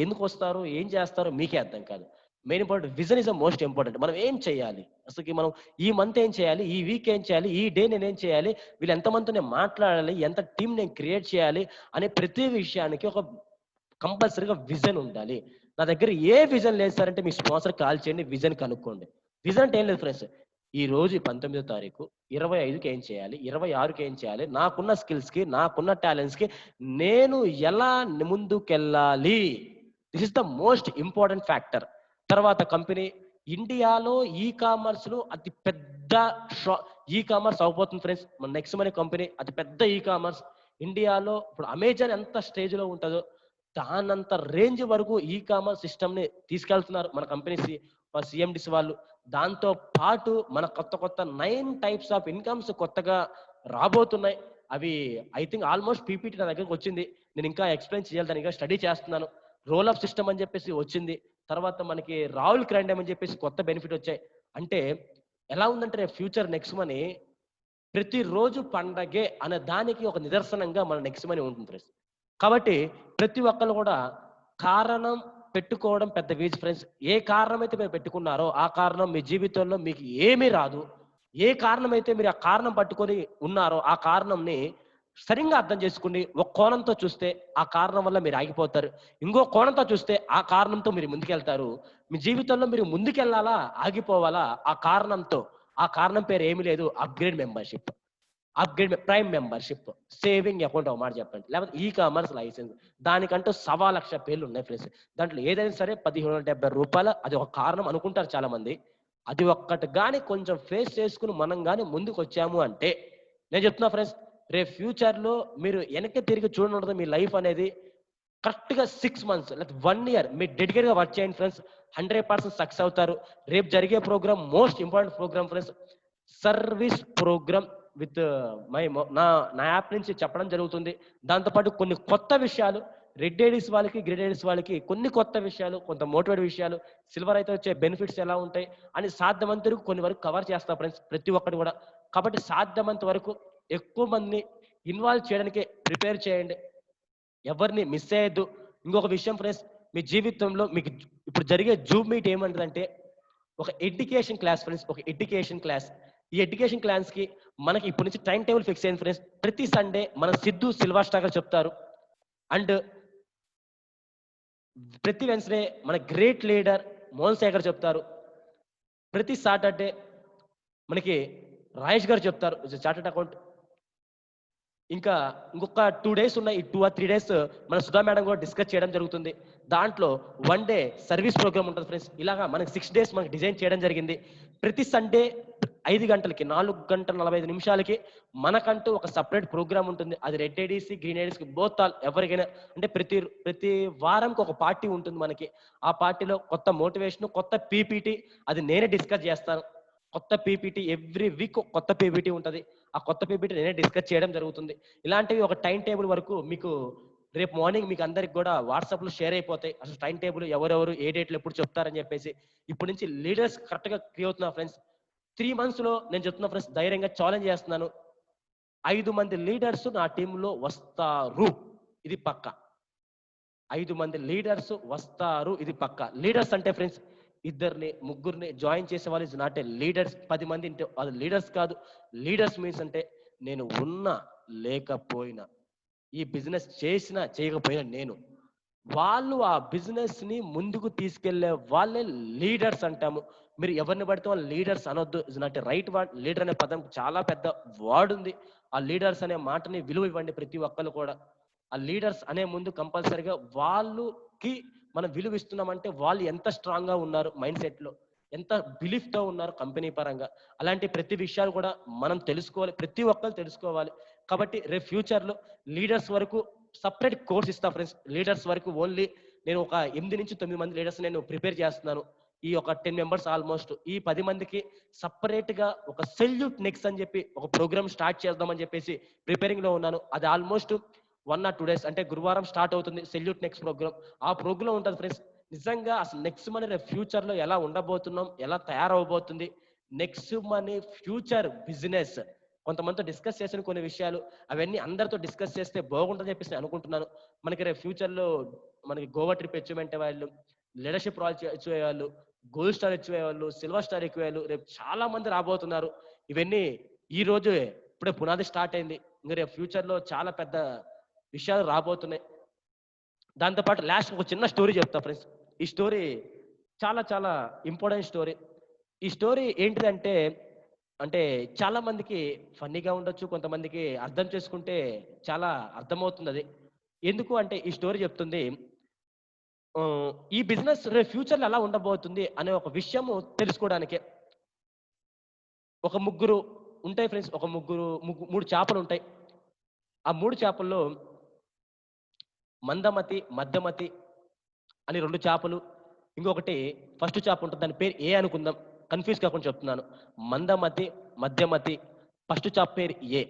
ఎందుకు వస్తారో, ఏం చేస్తారో మీకే అర్థం కాదు. Main important vision is the most important. మనం ఏం చేయాలి అసలుకి, మనం ఈ మంత్ ఏం చేయాలి, ఈ వీక్ ఏం చేయాలి, ఈ డే నేను ఏం చేయాలి, వీళ్ళు ఎంతమందితో నేను మాట్లాడాలి, ఎంత టీం నేను క్రియేట్ చేయాలి అనే ప్రతి విషయానికి ఒక కంపల్సరీగా విజన్ ఉండాలి. నా దగ్గర ఏ విజన్ లేదు సార్ అంటే మీ స్పాన్సర్ కాల్ చేయండి, విజన్ కనుక్కోండి. విజన్ అంటే ఏం లేదు ఫ్రెండ్స్, ఈ రోజు 19వ తారీఖు 25కి ఏం చేయాలి, 26కి ఏం చేయాలి, నాకున్న స్కిల్స్ కి, నాకున్న టాలెంట్స్ కి నేను ఎలా ముందుకెళ్ళాలి. This is the most important factor. తర్వాత కంపెనీ ఇండియాలో ఈ కామర్స్ లో అతి పెద్ద ఈ కామర్స్ అవబోతుంది ఫ్రెండ్స్. మన నెక్స్ట్ మనీ కంపెనీ అతి పెద్ద ఈ కామర్స్ ఇండియాలో. ఇప్పుడు అమెజాన్ ఎంత స్టేజ్ లో ఉంటుందో దానంత రేంజ్ వరకు ఈ కామర్స్ సిస్టమ్ ని తీసుకెళ్తున్నారు మన కంపెనీ సిఎండిస్ వాళ్ళు. దాంతో పాటు మన కొత్త 9 టైప్స్ ఆఫ్ ఇన్కమ్స్ కొత్తగా రాబోతున్నాయి. అవి ఐ థింక్ ఆల్మోస్ట్ పీపీటీ నా దగ్గరకు వచ్చింది, నేను ఇంకా ఎక్స్ప్లెయిన్ చేయాలి, దానికి స్టడీ చేస్తున్నాను. రోల్ అప్ సిస్టమ్ అని చెప్పేసి వచ్చింది. తర్వాత మనకి రాహుల్ క్రాండమ్ అని చెప్పేసి కొత్త బెనిఫిట్ వచ్చాయి. అంటే ఎలా ఉందంటే ఫ్యూచర్ నెక్స్ట్ మనీ ప్రతిరోజు పండగే అనే దానికి ఒక నిదర్శనంగా మన నెక్స్ట్ మనీ ఉంటుంది ఫ్రెండ్స్. కాబట్టి ప్రతి ఒక్కరు కూడా కారణం పెట్టుకోవడం పెద్ద వీజ్ ఫ్రెండ్స్. ఏ కారణం అయితే మీరు పెట్టుకున్నారో ఆ కారణం మీ జీవితంలో మీకు ఏమీ రాదు. ఏ కారణం అయితే మీరు ఆ కారణం పట్టుకొని ఉన్నారో ఆ కారణంని సరిగ్గా అర్థం చేసుకోండి. ఒక కోణంతో చూస్తే ఆ కారణం వల్ల మీరు ఆగిపోతారు, ఇంకో కోణంతో చూస్తే ఆ కారణంతో మీరు ముందుకెళ్తారు. మీ జీవితంలో మీరు ముందుకెళ్ళాలా ఆగిపోవాలా ఆ కారణంతో, ఆ కారణం పేరు ఏమీ లేదు, upgrade membership, upgrade prime membership, saving account ఒక మాట చెప్పండి, లేకపోతే ఈ కామర్స్ లైసెన్స్. దానికంటూ 1,00,000 పేర్లు ఉన్నాయి ఫ్రెండ్స్. దాంట్లో ఏదైనా సరే 1,770 రూపాయలు అది ఒక కారణం అనుకుంటారు చాలా మంది. అది ఒక్కటి కానీ కొంచెం ఫేస్ చేసుకుని మనం కానీ ముందుకు వచ్చాము అంటే నేను చెప్తున్నా ఫ్రెండ్స్, రేపు ఫ్యూచర్ లో మీరు వెనక్కి తిరిగి చూడకూడదు. మీ లైఫ్ అనేది కరెక్ట్ గా 6 months లేదా 1 year మీరు డెడికేట్ గా వర్క్ చేయండి ఫ్రెండ్స్, 100% సక్సెస్ అవుతారు. రేపు జరిగే program most important program friends, service program with నా యాప్ నుంచి చెప్పడం జరుగుతుంది. దాంతోపాటు కొన్ని కొత్త విషయాలు రెడ్ ఐడీస్ వాళ్ళకి, గ్రీన్ ఐడీస్ వాళ్ళకి కొన్ని కొత్త విషయాలు, కొంత మోటివేట్ విషయాలు, సిల్వర్ అయితే వచ్చే బెనిఫిట్స్ ఎలా ఉంటాయి అని సాధ్యమంత వరకు కొన్ని వరకు కవర్ చేస్తా ఫ్రెండ్స్ ప్రతి ఒక్కటి కూడా. కాబట్టి సాధ్యమంత వరకు ఎక్కువ మందిని ఇన్వాల్వ్ చేయడానికి ప్రిపేర్ చేయండి, ఎవరిని మిస్ అయ్యద్దు. ఇంకొక విషయం ఫ్రెండ్స్, మీ జీవితంలో మీకు ఇప్పుడు జరిగే జూమ్ మీట్ ఏమంటుందంటే ఒక ఎడ్యుకేషన్ క్లాస్ ఫ్రెండ్స్, ఒక ఎడ్యుకేషన్ క్లాస్. ఈ ఎడ్యుకేషన్ క్లాస్ కి మనకి ఇప్పటి నుంచి టైం టేబుల్ ఫిక్స్ అయింది ఫ్రెండ్స్. ప్రతి సండే మన సిద్ధు సిల్వర్ స్టార్ గారు చెప్తారు, అండ్ ప్రతి వెన్స్డే మన గ్రేట్ లీడర్ మోహన్ శేఖర్ చెప్తారు. ప్రతి సాటర్డే మనకి రాయేష్ గారు చెప్తారు చార్టెడ్ అకౌంట్. ఇంకా ఇంకొక 2 days ఉన్నాయి, ఈ 2 or 3 days మన సుధా మేడం కూడా డిస్కస్ చేయడం జరుగుతుంది. దాంట్లో 1 day సర్వీస్ ప్రోగ్రామ్ ఉంటుంది ఫ్రెండ్స్. ఇలాగా మనకి 6 days మనకి డిజైన్ చేయడం జరిగింది. ప్రతి సండే 5 గంటలకి 4:45 మనకంటూ ఒక సపరేట్ ప్రోగ్రామ్ ఉంటుంది. అది red IDs green IDs both all ఎవరికైనా, అంటే ప్రతి వారంకి ఒక పార్టీ ఉంటుంది మనకి. ఆ పార్టీలో కొత్త మోటివేషన్, కొత్త పీపీటీ అది నేనే డిస్కస్ చేస్తాను. కొత్త పీపీటీ ఎవ్రీ వీక్ కొత్త పీపీటీ ఉంటుంది. ఆ కొత్త పీపీటీ నేనే డిస్కస్ చేయడం జరుగుతుంది. ఇలాంటివి ఒక టైం టేబుల్ వరకు మీకు రేపు మార్నింగ్ మీకు అందరికి కూడా వాట్సాప్ లో షేర్ అయిపోతాయి. అసలు టైం టేబుల్ ఎవరెవరు ఏ డేట్లు ఎప్పుడు చెప్తారని చెప్పేసి. ఇప్పటి నుంచి లీడర్స్ కరెక్ట్ గా క్రియేట్ అవుతున్నా ఫ్రెండ్స్. 3 months లో నేను చెప్తున్నా ఫ్రెండ్స్, ధైర్యంగా ఛాలెంజ్ చేస్తున్నాను, 5 మంది లీడర్స్ నా టీంలో వస్తారు, ఇది పక్క. 5 మంది లీడర్స్ వస్తారు, ఇది పక్క. లీడర్స్ అంటే ఫ్రెండ్స్ 2 3 జాయిన్ చేసే వాళ్ళు ఇస్ నాట్ ఏ లీడర్స్. 10 మంది అంటే అది లీడర్స్ కాదు. లీడర్స్ మీన్స్ అంటే నేను ఉన్నా లేకపోయినా, ఈ బిజినెస్ చేసినా చేయకపోయినా నేను, వాళ్ళు ఆ బిజినెస్ ని ముందుకు తీసుకెళ్లే వాళ్ళే లీడర్స్ అంటాము. మీరు ఎవరిని పడితే వాళ్ళు లీడర్స్ అనొద్దు, is not a right word. Leader అనే పదం చాలా పెద్ద వర్డ్ ఉంది. ఆ లీడర్స్ అనే మాటని విలువ ఇవ్వండి ప్రతి ఒక్కరు కూడా. ఆ లీడర్స్ అనే ముందు కంపల్సరిగా వాళ్ళకి మనం విలువ ఇస్తున్నామంటే వాళ్ళు ఎంత స్ట్రాంగ్ గా ఉన్నారు మైండ్ సెట్ లో, ఎంత బిలీఫ్ తో ఉన్నారు కంపెనీ పరంగా, అలాంటి ప్రతి విషయాలు కూడా మనం తెలుసుకోవాలి, ప్రతి ఒక్కరు తెలుసుకోవాలి. కాబట్టి రేపు ఫ్యూచర్ లో లీడర్స్ వరకు సపరేట్ కోర్స్ ఇస్తా ఫ్రెండ్స్. లీడర్స్ వరకు ఓన్లీ నేను ఒక 8 నుంచి 9 మంది లీడర్స్ నేను ప్రిపేర్ చేస్తున్నాను. ఈ ఒక 10 మెంబర్స్ ఆల్మోస్ట్ ఈ 10 మందికి సపరేట్ గా ఒక సెల్యూట్ నెక్స్ట్ అని చెప్పి ఒక ప్రోగ్రామ్ స్టార్ట్ చేద్దామని చెప్పేసి ప్రిపేరింగ్ లో ఉన్నాను. అది ఆల్మోస్ట్ 1 or 2 days అంటే గురువారం స్టార్ట్ అవుతుంది సెల్యూట్ నెక్స్ట్ ప్రోగ్రామ్. ఆ ప్రోగ్రామ్ ఉంటుంది ఫ్రెండ్స్. నిజంగా అసలు నెక్స్ట్ మనీ రేపు ఫ్యూచర్ లో ఎలా ఉండబోతున్నాం, ఎలా తయారవబోతుంది, నెక్స్ట్ మనీ ఫ్యూచర్ బిజినెస్ కొంతమందితో డిస్కస్ చేసిన కొన్ని విషయాలు అవన్నీ అందరితో డిస్కస్ చేస్తే బాగుంటుందని చెప్పేసి నేను అనుకుంటున్నాను. మనకి రేపు ఫ్యూచర్ లో మనకి గోవా ట్రిప్ అచీవ్మెంట్ వాళ్ళు, లీడర్షిప్ రాల్ అచీవ్ అయ్యేవాళ్ళు, గోల్డ్ స్టార్ అచీవ్ అయ్యేవాళ్ళు, సిల్వర్ స్టార్ ఎక్కువ అయ్యేవాళ్ళు రేపు చాలా మంది రాబోతున్నారు. ఇవన్నీ ఈ రోజు ఇప్పుడే పునాది స్టార్ట్ అయింది. ఇంకా రేపు ఫ్యూచర్ లో చాలా పెద్ద విషయాలు రాబోతున్నాయి. దాంతోపాటు లాస్ట్ ఒక చిన్న స్టోరీ చెప్తా ఫ్రెండ్స్. ఈ స్టోరీ చాలా చాలా ఇంపార్టెంట్ స్టోరీ. ఈ స్టోరీ ఏంటిదంటే అంటే చాలా మందికి ఫన్నీగా ఉండొచ్చు, కొంతమందికి అర్థం చేసుకుంటే చాలా అర్థమవుతుంది అది. ఎందుకు అంటే ఈ స్టోరీ చెప్తుంది ఈ బిజినెస్ రేపు ఫ్యూచర్ లో ఎలా ఉండబోతుంది అనే ఒక విషయము తెలుసుకోవడానికే. ఒక ముగ్గురు ఉంటాయి ఫ్రెండ్స్, ఒక మూడు చేపలు ఉంటాయి. ఆ 3 చేపల్లో మందమతి, మధ్యమతి అని 2 చేపలు, ఇంకొకటి ఫస్ట్ చేప ఉంటుంది, దాని పేరు ఏ అనుకుందాం, కన్ఫ్యూజ్ కాకుండా చెప్తున్నాను. మందమతి, మధ్యమతి, ఫస్ట్ చేప పేరు ఏ.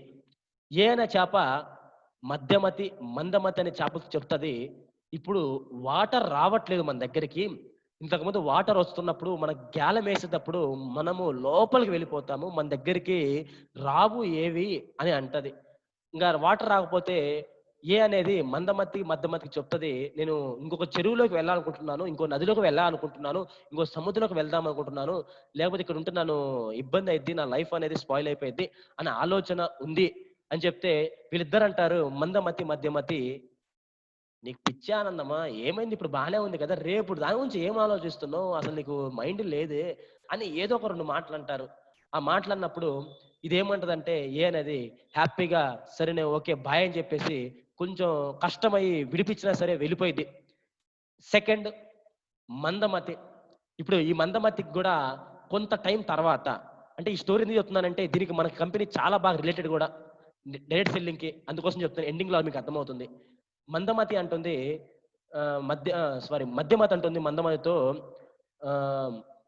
ఏ అనే చేప మధ్యమతి, మందమతి అనే చేపకు చెప్తుంది, ఇప్పుడు వాటర్ రావట్లేదు మన దగ్గరికి, ఇంతకుముందు వాటర్ వస్తున్నప్పుడు మన గ్యాలం వేసేటప్పుడు మనము లోపలికి వెళ్ళిపోతాము, మన దగ్గరికి రావు ఏవి అని అంటది. ఇంకా వాటర్ రాకపోతే ఏ అనేది మందమతి, మధ్యమతికి చెప్తుంది, నేను ఇంకొక చెరువులోకి వెళ్ళాలనుకుంటున్నాను, ఇంకో నదిలోకి వెళ్ళాలనుకుంటున్నాను, ఇంకో సముద్రంలోకి వెళ్దాం అనుకుంటున్నాను, లేకపోతే ఇక్కడ ఉంటే నన్ను ఇబ్బంది అయింది, నా లైఫ్ అనేది స్పాయిల్ అయిపోయింది అనే ఆలోచన ఉంది అని చెప్తే వీళ్ళిద్దరు అంటారు, మందమతి, మధ్యమతి, నీకు పిచ్చి ఆనందమా, ఏమైంది, ఇప్పుడు బాగానే ఉంది కదా, రేపు దాని గురించి ఏం ఆలోచిస్తున్నావు, అసలు నీకు మైండ్ లేదే అని ఏదో ఒక 2 మాటలు అంటారు. ఆ మాటలు అన్నప్పుడు ఇదేమంటదంటే ఏ అనేది హ్యాపీగా సరే నేను ఓకే బాయ్ అని చెప్పేసి కొంచెం కష్టమై విడిపించినా సరే వెళ్ళిపోయింది. సెకండ్ మందమతి. ఇప్పుడు ఈ మందమతికి కూడా కొంత టైం తర్వాత, అంటే ఈ స్టోరీ ఎందుకు చెప్తున్నానంటే దీనికి మన కంపెనీ చాలా బాగా రిలేటెడ్ కూడా డైరెక్ట్ సెల్లింగ్ కి, అందుకోసం చెప్తాను, ఎండింగ్ లో మీకు అర్థమవుతుంది. మందమతి అంటుంది మధ్యమతి అంటుంది మందమతితో,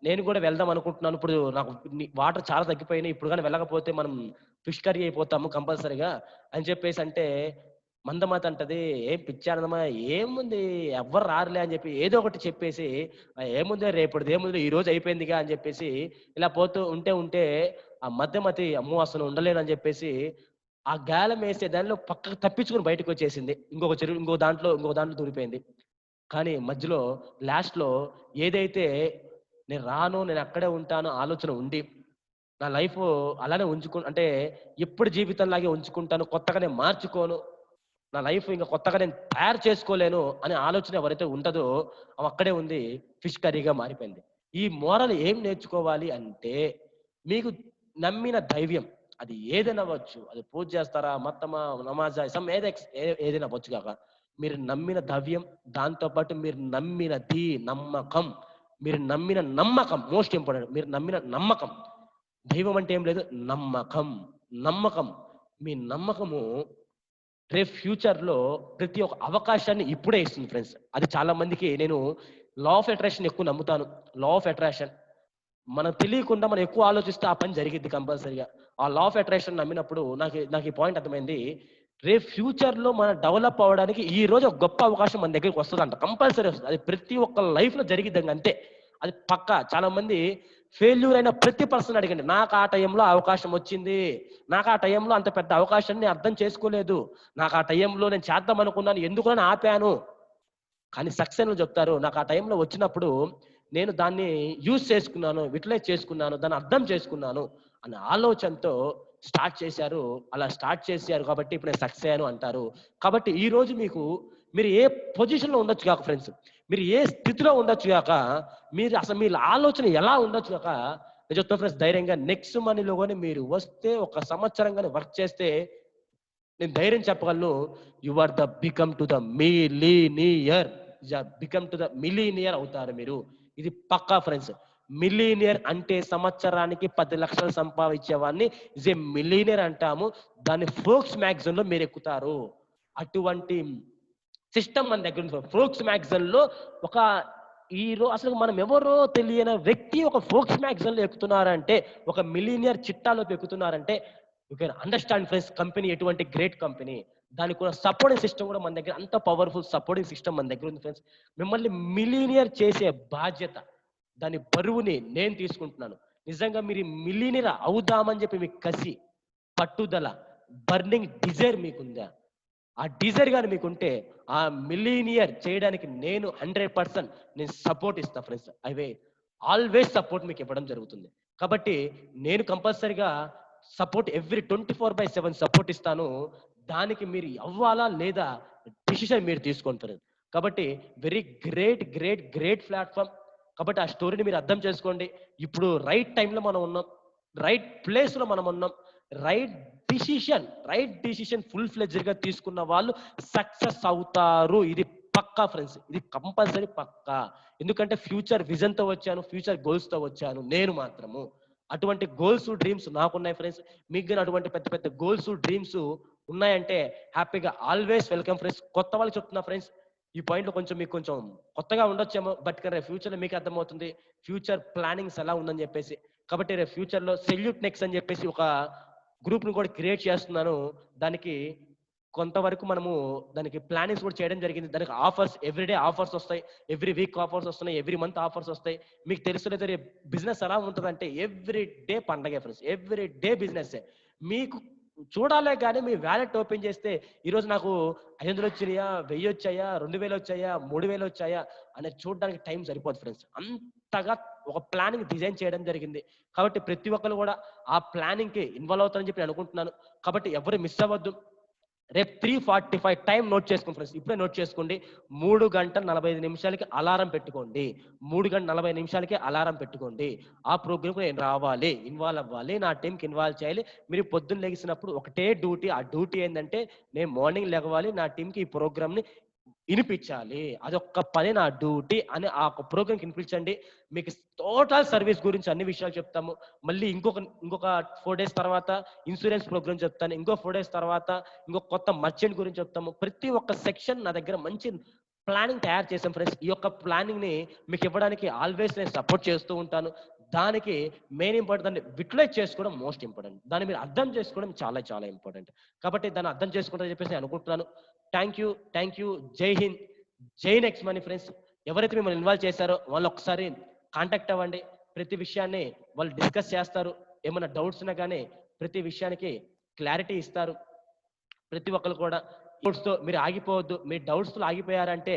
నేను కూడా వెళ్దాం అనుకుంటున్నాను, ఇప్పుడు నాకు వాటర్ చాలా తగ్గిపోయినాయి, ఇప్పుడు కానీ వెళ్ళకపోతే మనం ఫిష్ కర్రీ అయిపోతాము కంపల్సరీగా అని చెప్పేసి అంటే మందమతి అంటది, ఏం పిచ్చానమా, ఏముంది ఎవ్వరు రారులే అని చెప్పి ఏదో ఒకటి చెప్పేసి ఏముంది రేపటిది ఏముంది ఈ రోజు అయిపోయిందిగా అని చెప్పేసి ఇలా పోతూ ఉంటే ఆ మధ్యమతి అమ్మో అసలు ఉండలేను అని చెప్పేసి ఆ గాలం వేసే దానిలో పక్కకు తప్పించుకుని బయటకు వచ్చేసింది, ఇంకొక చెరువు ఇంకో దాంట్లో దూరిపోయింది. కానీ మధ్యలో లాస్ట్ లో ఏదైతే నేను రాను, నేను అక్కడే ఉంటాను ఆలోచన ఉండి నా లైఫ్ అలానే అంటే ఎప్పుడు జీవితంలాగే ఉంచుకుంటాను, కొత్తగా నేను మార్చుకోను, నా లైఫ్ ఇంకా కొత్తగా నేను తయారు చేసుకోలేను అనే ఆలోచన ఎవరైతే ఉంటుందో అక్కడే ఉంది ఫిష్ కర్రీగా మారిపోయింది. ఈ మోరల్ ఏం నేర్చుకోవాలి అంటే, మీకు నమ్మిన దైవం అది ఏదైనా అవ్వచ్చు, అది పూజ చేస్తారా, మత్తమా, నమాజా, ఏదైనా అవ్వచ్చు కాక, మీరు నమ్మిన దైవం, దాంతోపాటు మీరు నమ్మినది నమ్మకం, మీరు నమ్మిన నమ్మకం మోస్ట్ ఇంపార్టెంట్. మీరు నమ్మిన నమ్మకం, దైవం అంటే ఏం లేదు, నమ్మకం. మీ నమ్మకము రేపు ఫ్యూచర్ లో ప్రతి ఒక్క అవకాశాన్ని ఇప్పుడే ఇస్తుంది ఫ్రెండ్స్. అది చాలా మందికి, నేను లా ఆఫ్ అట్రాక్షన్ ఎక్కువ నమ్ముతాను. లా ఆఫ్ అట్రాక్షన్ మనం తెలియకుండా మనం ఎక్కువ ఆలోచిస్తే ఆ పని జరిగిద్ది కంపల్సరీగా. ఆ లా ఆఫ్ అట్రాక్షన్ నమ్మినప్పుడు నాకు ఈ పాయింట్ అర్థమైంది, రేపు ఫ్యూచర్ లో మనం డెవలప్ అవ్వడానికి ఈ రోజు ఒక గొప్ప అవకాశం మన దగ్గరికి వస్తుందంట, కంపల్సరీ వస్తుంది. అది ప్రతి ఒక్క లైఫ్ లో జరిగిద్ది అంతే, అది పక్కా. చాలా మంది ఫెయిల్యూర్ అయిన ప్రతి పర్సన్ అడిగండి, నాకు ఆ టైంలో అవకాశం వచ్చింది, నాకు ఆ టైంలో అంత పెద్ద అవకాశాన్ని అర్థం చేసుకోలేదు, నాకు ఆ టైంలో నేను చేద్దాం అనుకున్నాను, ఎందుకు అని ఆపాను. కానీ సక్సెస్ చెప్తారు, నాకు ఆ టైంలో వచ్చినప్పుడు నేను దాన్ని యూజ్ చేసుకున్నాను, యూటిలైజ్ చేసుకున్నాను, దాన్ని అర్థం చేసుకున్నాను అనే ఆలోచనతో స్టార్ట్ చేశారు. అలా స్టార్ట్ చేశారు కాబట్టి ఇప్పుడు నేను సక్సెస్ అయ్యాను అంటారు. కాబట్టి ఈ రోజు మీరు ఏ పొజిషన్ లో ఉండొచ్చు కాక ఫ్రెండ్స్, మీరు ఏ స్థితిలో ఉండొచ్చు కాక, మీరు అసలు మీ ఆలోచన ఎలా ఉండొచ్చు కాక, నేను చెప్తాను ఫ్రెండ్స్, ధైర్యంగా నెక్స్ట్ మనీలో కానీ మీరు వస్తే 1 సంవత్సరం కానీ వర్క్ చేస్తే నేను ధైర్యం చెప్పగలను, you are the become to the millionaire అవుతారు మీరు. ఇది పక్కా ఫ్రెండ్స్. మిలీనియర్ అంటే సంవత్సరానికి 10 లక్షలు సంపాదించేవాడిని ఇజ్ ఏ మిలీనియర్ అంటాము. దాన్ని ఫోర్బ్స్ మ్యాగజైన్ లో మీరు ఎక్కుతారు. అటువంటి సిస్టమ్ మన దగ్గర ఉంది. ఫోర్బ్స్ మ్యాగజైన్ లో ఒక అసలు మనం ఎవరో తెలియని వ్యక్తి ఒక ఫోక్స్ మ్యాగజైన్ లో ఎక్కుతున్నారంటే, ఒక మిలీనియర్ చిట్టాలోకి ఎక్కుతున్నారంటే, you can understand friends company ఎటువంటి గ్రేట్ కంపెనీ. దానికి కూడా సపోర్టింగ్ సిస్టమ్ కూడా మన దగ్గర అంత పవర్ఫుల్ సపోర్టింగ్ సిస్టమ్ మన దగ్గర ఉంది ఫ్రెండ్స్. మిమ్మల్ని మిలీనియర్ చేసే బాధ్యత, దాని బరువుని నేను తీసుకుంటున్నాను. నిజంగా మీరు మిలీనియర్ అవుదామని చెప్పి మీకు కసి, పట్టుదల, బర్నింగ్ డిజైర్ మీకుందా? ఆ డిజైర్ గాని మీకుంటే ఆ మిలీనియర్ చేయడానికి నేను 100% నేను సపోర్ట్ ఇస్తా ఫ్రెండ్స్. అవే ఆల్వేస్ సపోర్ట్ మీకు ఇవ్వడం జరుగుతుంది. కాబట్టి నేను కంపల్సరిగా సపోర్ట్ ఎవ్రీ 24/7 సపోర్ట్ ఇస్తాను. దానికి మీరు అవ్వాలా లేదా డిసిషన్ మీరు తీసుకుంటారు. కాబట్టి very great great great platform. కాబట్టి ఆ స్టోరీని మీరు అర్థం చేసుకోండి. ఇప్పుడు రైట్ టైంలో మనం ఉన్నాం, రైట్ ప్లేస్లో మనం ఉన్నాం. రైట్ డిసిషన్ ఫుల్ ఫ్లెడ్జ్డ్ గా తీసుకున్న వాళ్ళు సక్సెస్ అవుతారు. ఇది పక్కా ఫ్రెండ్స్, ఇది కంపల్సరీ పక్కా. ఎందుకంటే ఫ్యూచర్ విజన్ తో వచ్చాను, ఫ్యూచర్ గోల్స్ తో వచ్చాను నేను మాత్రము. అటువంటి గోల్స్ డ్రీమ్స్ నాకున్నాయి ఫ్రెండ్స్. మీకు కానీ అటువంటి పెద్ద పెద్ద గోల్స్ డ్రీమ్స్ ఉన్నాయంటే హ్యాపీగా ఆల్వేస్ వెల్కమ్ ఫ్రెండ్స్. కొత్త వాళ్ళకి చెప్తున్నా ఫ్రెండ్స్, ఈ పాయింట్ లో కొంచెం మీకు కొంచెం కొత్తగా ఉండొచ్చేమో, బట్ కానీ ఫ్యూచర్ లో మీకు అర్థమవుతుంది ఫ్యూచర్ ప్లానింగ్స్ ఎలా ఉందని చెప్పేసి. కాబట్టి రేపు ఫ్యూచర్ లో సెల్యూట్ నెక్స్ట్ అని చెప్పేసి ఒక గ్రూప్ ను కూడా క్రియేట్ చేస్తున్నాను. దానికి కొంతవరకు మనము దానికి ప్లానింగ్స్ కూడా చేయడం జరిగింది. దానికి ఆఫర్స్ ఎవ్రీడే ఆఫర్స్ వస్తాయి, ఎవ్రీ వీక్ ఆఫర్స్ వస్తున్నాయి, ఎవ్రీ మంత్ ఆఫర్స్ వస్తాయి. మీకు తెలుసులేదు రేపు బిజినెస్ ఎలా ఉంటుందంటే ఎవ్రీ డే పండగే ఫ్రెండ్స్, ఎవ్రీ డే బిజినెస్. మీకు చూడాలే కానీ మీ వ్యాలెట్ ఓపెన్ చేస్తే ఈరోజు నాకు 500 వచ్చినాయా, 1000 వచ్చాయా, 2000 వచ్చాయా, 3000 వచ్చాయా అనేది చూడడానికి టైం సరిపోదు ఫ్రెండ్స్. అంతగా ఒక ప్లానింగ్ డిజైన్ చేయడం జరిగింది. కాబట్టి ప్రతి ఒక్కరు కూడా ఆ ప్లానింగ్ కి ఇన్వాల్వ్ అవుతారని చెప్పి నేను అనుకుంటున్నాను. కాబట్టి ఎవరు మిస్ అవ్వద్దు. రేపు 3:45 టైం నోట్ చేసుకోండి ఫ్రెండ్స్, ఇప్పుడే నోట్ చేసుకోండి. 3:45 అలారం పెట్టుకోండి. 3:40 అలారం పెట్టుకోండి. ఆ ప్రోగ్రామ్ నేను రావాలి, ఇన్వాల్వ్ అవ్వాలి, నా టీంకి ఇన్వాల్వ్ చేయాలి. మీరు పొద్దున్న లెగిసినప్పుడు ఒకటే డ్యూటీ, ఆ డ్యూటీ ఏంటంటే నేను మార్నింగ్ లెగవాలి, నా టీంకి ఈ ప్రోగ్రామ్ ని వినిపించాలి. అదొక్క పని నా డ్యూటీ అని ఆ ప్రోగ్రామ్కి వినిపించండి. మీకు టోటల్ సర్వీస్ గురించి అన్ని విషయాలు చెప్తాము. మళ్ళీ ఇంకొక 4 days తర్వాత ఇన్సూరెన్స్ ప్రోగ్రామ్ చెప్తాను. ఇంకో 4 days తర్వాత ఇంకొక కొత్త మర్చెంట్ గురించి చెప్తాము. ప్రతి ఒక్క సెక్షన్ నా దగ్గర మంచి ప్లానింగ్ తయారు చేసాం ఫ్రెండ్స్. ఈ యొక్క ప్లానింగ్ ని మీకు ఇవ్వడానికి ఆల్వేస్ నేను సపోర్ట్ చేస్తూ ఉంటాను. దానికి మెయిన్ ఇంపార్టెంట్, దాన్ని విట్లైజ్ చేసుకోవడం మోస్ట్ ఇంపార్టెంట్. దాన్ని మీరు అర్థం చేసుకోవడం చాలా చాలా ఇంపార్టెంట్. కాబట్టి దాన్ని అర్థం చేసుకుంటారని చెప్పేసి నేను అనుకుంటున్నాను. Thank you. జై హింద్, జై నెక్స్ట్ మనీ ఫ్రెండ్స్. ఎవరైతే మిమ్మల్ని ఇన్వాల్వ్ చేశారో వాళ్ళు ఒకసారి కాంటాక్ట్ అవ్వండి. ప్రతి విషయాన్ని వాళ్ళు డిస్కస్ చేస్తారు. ఏమైనా డౌట్స్ ఉన్నా కానీ ప్రతి విషయానికి క్లారిటీ ఇస్తారు. ప్రతి ఒక్కరు కూడా డౌట్స్ తో మీరు ఆగిపోవద్దు. మీ డౌట్స్ తో ఆగిపోయారంటే